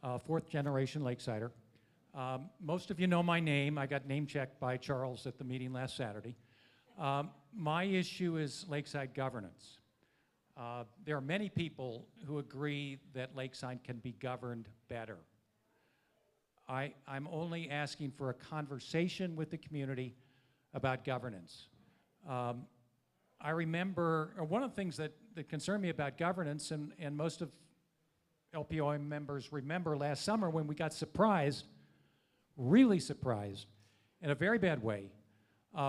4th generation Lakesider. Most of you know my name. I got name checked by Charles at the meeting last Saturday. My issue is Lakeside governance. There are many people who agree that Lakeside can be governed better. I'm only asking for a conversation with the community about governance. I remember, one of the things that concerned me about governance, and most of LPOA members remember last summer when we got surprised, really surprised, in a very bad way,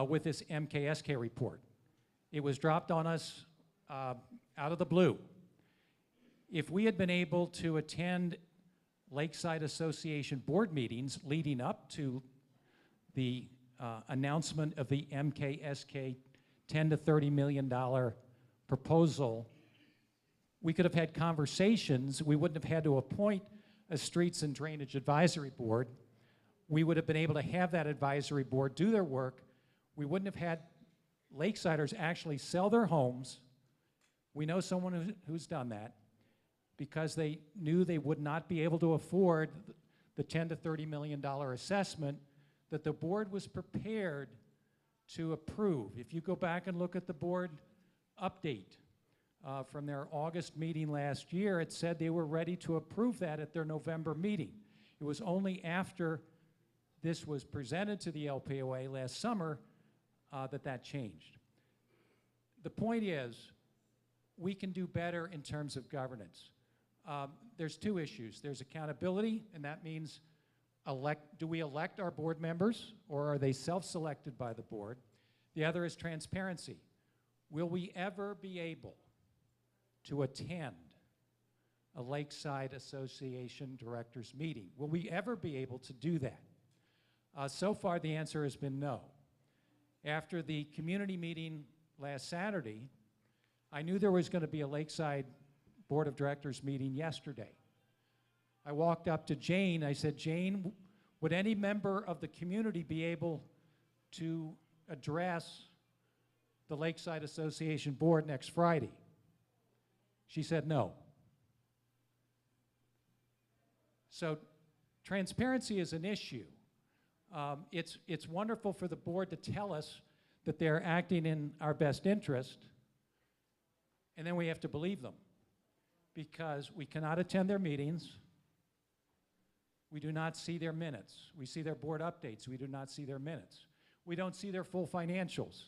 with this MKSK report. It was dropped on us out of the blue. If we had been able to attend Lakeside Association board meetings leading up to the announcement of the MKSK $10 to $30 million proposal, we could have had conversations. We wouldn't have had to appoint a Streets and Drainage Advisory Board. We would have been able to have that advisory board do their work. We wouldn't have had Lakesiders actually sell their homes. We know someone who's done that because they knew they would not be able to afford the $10 to $30 million assessment that the board was prepared to approve. If you go back and look at the board update from their August meeting last year, it said they were ready to approve that at their November meeting. It was only after this was presented to the LPOA last summer that changed. The point is, we can do better in terms of governance. There's two issues. There's accountability, and that means do we elect our board members, or are they self-selected by the board? The other is transparency. Will we ever be able to attend a Lakeside Association directors meeting? Will we ever be able to do that? So far, the answer has been no. After the community meeting last Saturday, I knew there was going to be a Lakeside Board of Directors meeting yesterday. I walked up to Jane. I said, Jane, would any member of the community be able to address the Lakeside Association Board next Friday? She said no. So transparency is an issue. It's wonderful for the board to tell us that they're acting in our best interest, and then we have to believe them, because we cannot attend their meetings. We do not see their minutes. We see their board updates. We do not see their minutes. We don't see their full financials.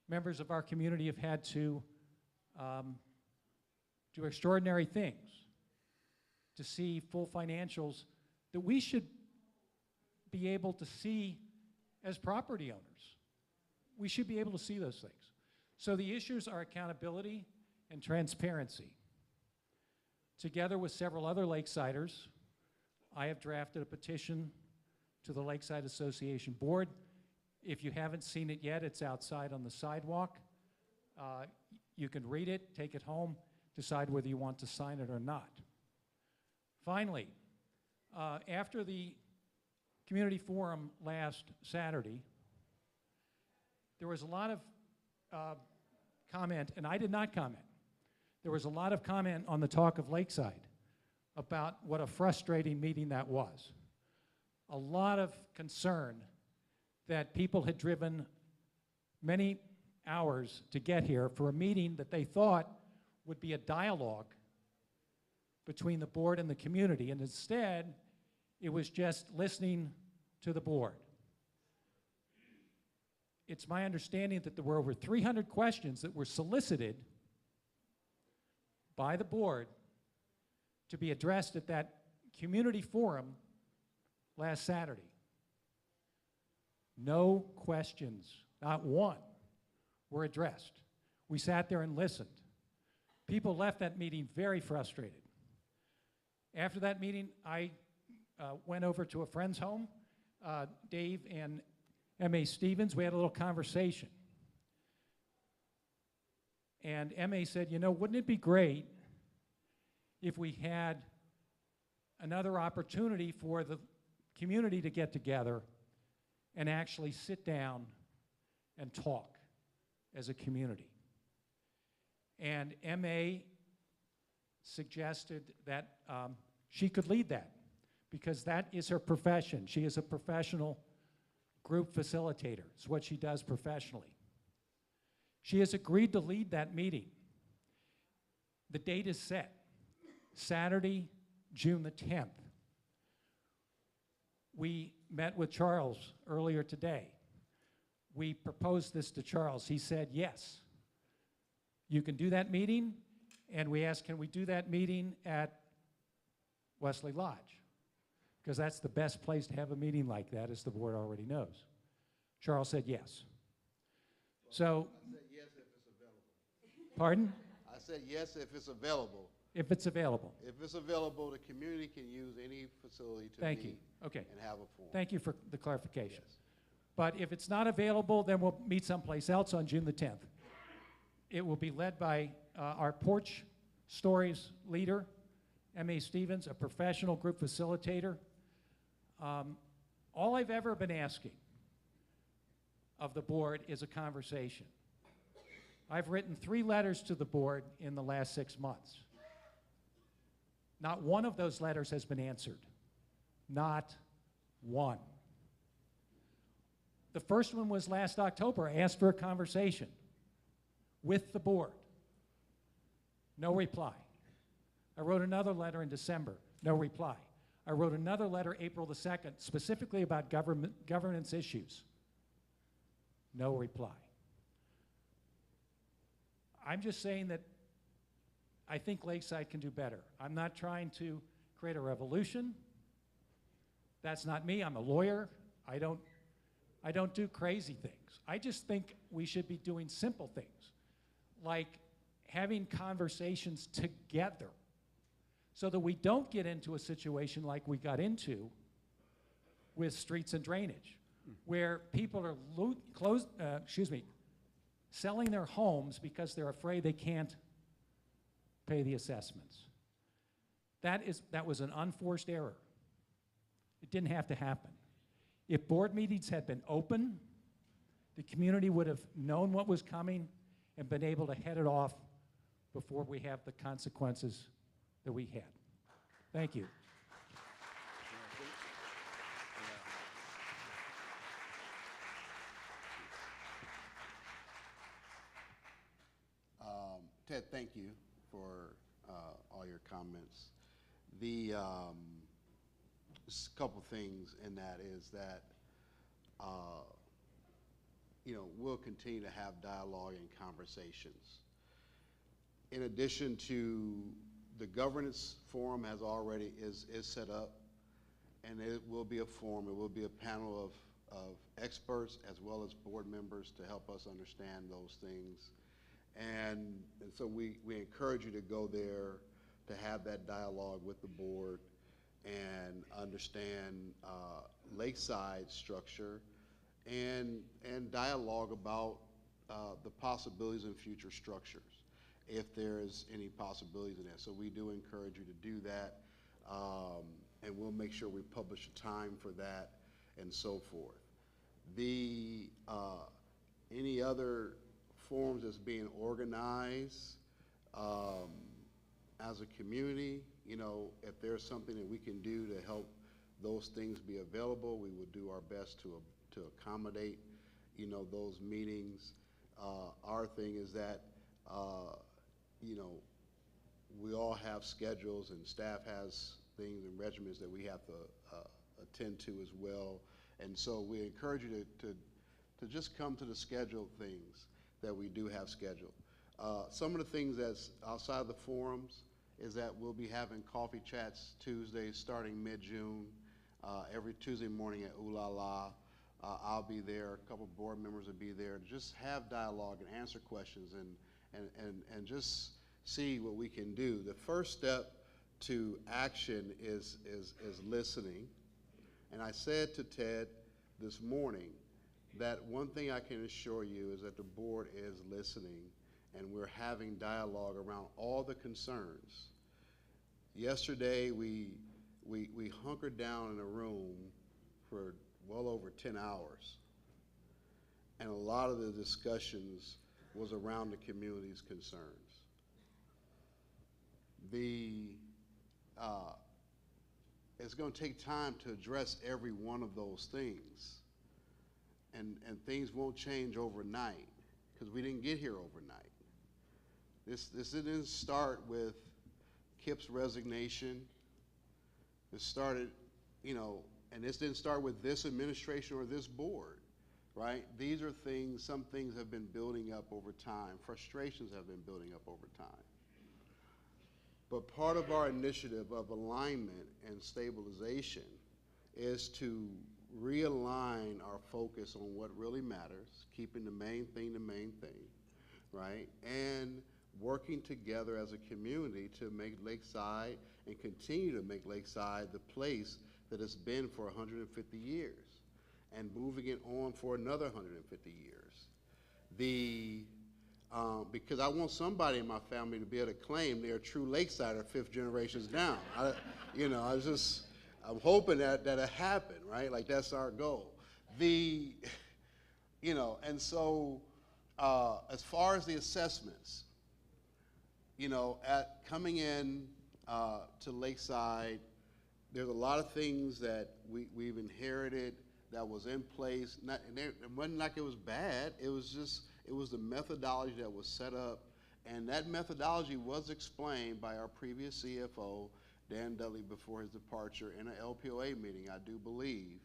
Members of our community have had to do extraordinary things to see full financials that we should be able to see as property owners. We should be able to see those things. So the issues are accountability and transparency. Together with several other Lakesiders, I have drafted a petition to the Lakeside Association Board. If you haven't seen it yet, it's outside on the sidewalk. You can read it, take it home, decide whether you want to sign it or not. Finally, after the community forum last Saturday, there was a lot of comment, and I did not comment. There was a lot of comment on the Talk of Lakeside about what a frustrating meeting that was. A lot of concern that people had driven many hours to get here for a meeting that they thought would be a dialogue between the board and the community, and instead, it was just listening to the board. It's my understanding that there were over 300 questions that were solicited by the board to be addressed at that community forum last Saturday. No questions, not one, were addressed. We sat there and listened. People left that meeting very frustrated. After that meeting, I went over to a friend's home, Dave and M.A. Stevens. We had a little conversation. And M.A. said, you know, wouldn't it be great if we had another opportunity for the community to get together and actually sit down and talk as a community? And M.A. suggested that she could lead that, because that is her profession. She is a professional group facilitator. It's what she does professionally. She has agreed to lead that meeting. The date is set, Saturday, June the 10th. We met with Charles earlier today. We proposed this to Charles. He said, yes, you can do that meeting. And we asked, can we do that meeting at Wesley Lodge? Because that's the best place to have a meeting like that, as the board already knows. Charles said yes. So, I said yes if it's available. Pardon? I said yes if it's available. If it's available. If it's available, the community can use any facility to Thank meet you. Okay. and have a forum. Thank you for the clarification. Yes. But if it's not available, then we'll meet someplace else on June the 10th. It will be led by our Porch Stories leader, M.A. Stevens, a professional group facilitator. All I've ever been asking of the board is a conversation. I've written 3 letters to the board in the last 6 months. Not one of those letters has been answered. Not one. The first one was last October. I asked for a conversation with the board. No reply. I wrote another letter in December. No reply. I wrote another letter April the 2nd, specifically about governance issues. No reply. I'm just saying that I think Lakeside can do better. I'm not trying to create a revolution. That's not me. I'm a lawyer. I don't do crazy things. I just think we should be doing simple things, like having conversations together so that we don't get into a situation like we got into with streets and drainage, where people are selling their homes because they're afraid they can't pay the assessments. That was an unforced error. It didn't have to happen. If board meetings had been open, the community would have known what was coming and been able to head it off before we have the consequences that we had. Thank you. Ted, thank you for all your comments. Just a couple things in that is that, we'll continue to have dialogue and conversations. In addition to the governance forum is set up, and it will be a forum, it will be a panel of experts as well as board members to help us understand those things. And so we encourage you to go there to have that dialogue with the board and understand Lakeside structure and dialogue about the possibilities in future structures, if there's any possibilities in that. So we do encourage you to do that, and we'll make sure we publish a time for that and so forth. Any other forums that's being organized as a community, if there's something that we can do to help those things be available, we will do our best to accommodate, those meetings. Our thing is that, we all have schedules and staff has things and regimens that we have to attend to as well. And so we encourage you to just come to the scheduled things that we do have scheduled. Some of the things that's outside of the forums is that we'll be having coffee chats Tuesdays starting mid-June, every Tuesday morning at Ooh La La. I'll be there, a couple board members will be there to just have dialogue and answer questions and just see what we can do. The first step to action is listening. And I said to Ted this morning that one thing I can assure you is that the board is listening and we're having dialogue around all the concerns. Yesterday, we hunkered down in a room for well over 10 hours. And a lot of the discussions was around the community's concerns. It's going to take time to address every one of those things. And things won't change overnight because we didn't get here overnight. This didn't start with Kip's resignation. It started, and this didn't start with this administration or this board, right? These are things, some things have been building up over time. Frustrations have been building up over time. But part of our initiative of alignment and stabilization is to realign our focus on what really matters, keeping the main thing, right? And working together as a community to make Lakeside and continue to make Lakeside the place that it's been for 150 years and moving it on for another 150 years. Because I want somebody in my family to be able to claim they're a true Lakesider 5th generations down. I'm hoping that it happen, right? Like that's our goal. And so as far as the assessments, at coming in to Lakeside, there's a lot of things that we've inherited that was in place. It wasn't like it was bad. It was the methodology that was set up, and that methodology was explained by our previous CFO, Dan Dudley, before his departure in an LPOA meeting, I do believe.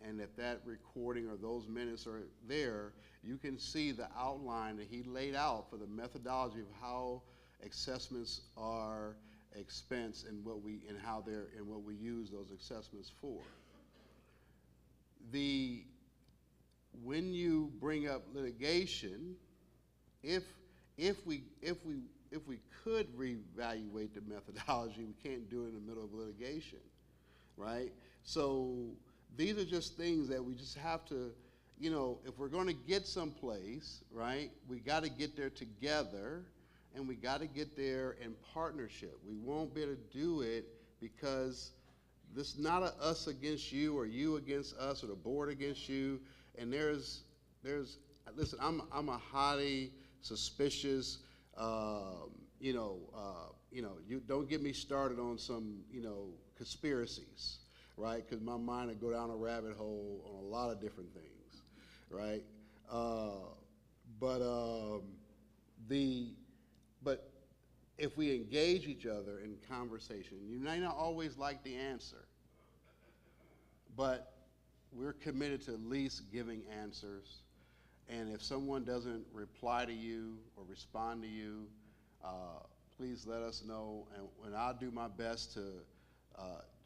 And if that recording or those minutes are there, you can see the outline that he laid out for the methodology of how assessments are expensed and what we use those assessments for. when you bring up litigation, if we could reevaluate the methodology, we can't do it in the middle of litigation, right? So these are just things that we just have to, you know, if we're going to get someplace, right, we got to get there together, and we got to get there in partnership. We won't be able to do it because this is not a us against you or you against us or the board against you. And there's listen, I'm a highly suspicious, you don't get me started on some, conspiracies, right? Because my mind would go down a rabbit hole on a lot of different things, right? But if we engage each other in conversation, you may not always like the answer, but we're committed to at least giving answers. And if someone doesn't reply to you or respond to you, please let us know, and I'll do my best to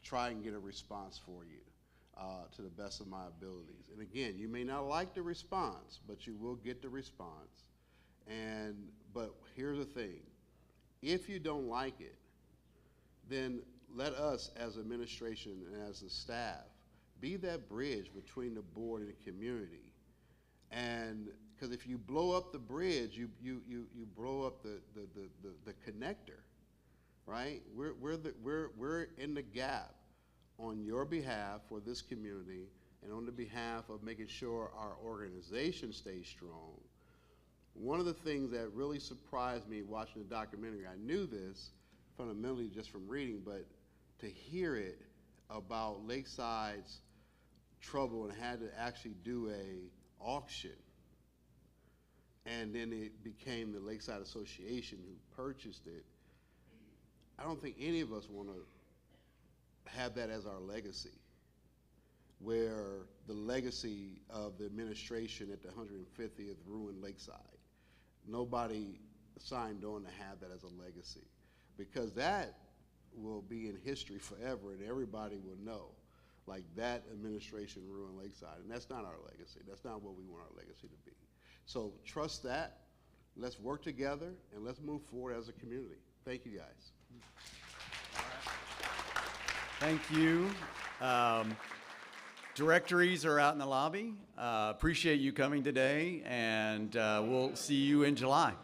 try and get a response for you to the best of my abilities. And again, you may not like the response, but you will get the response. But here's the thing. If you don't like it, then let us as administration and as the staff be that bridge between the board and the community. And because if you blow up the bridge, you blow up the connector, right? We're in the gap on your behalf for this community and on the behalf of making sure our organization stays strong. One of the things that really surprised me watching the documentary, I knew this fundamentally just from reading, but to hear it about Lakeside's trouble and had to actually do a auction, and then it became the Lakeside Association who purchased it. I don't think any of us want to have that as our legacy, where the legacy of the administration at the 150th ruined Lakeside. Nobody signed on to have that as a legacy, because that will be in history forever and everybody will know, like, that administration ruined Lakeside, and that's not our legacy. That's not what we want our legacy to be. So trust that, let's work together, and let's move forward as a community. Thank you, guys. Thank you. Directories are out in the lobby. Appreciate you coming today, and we'll see you in July.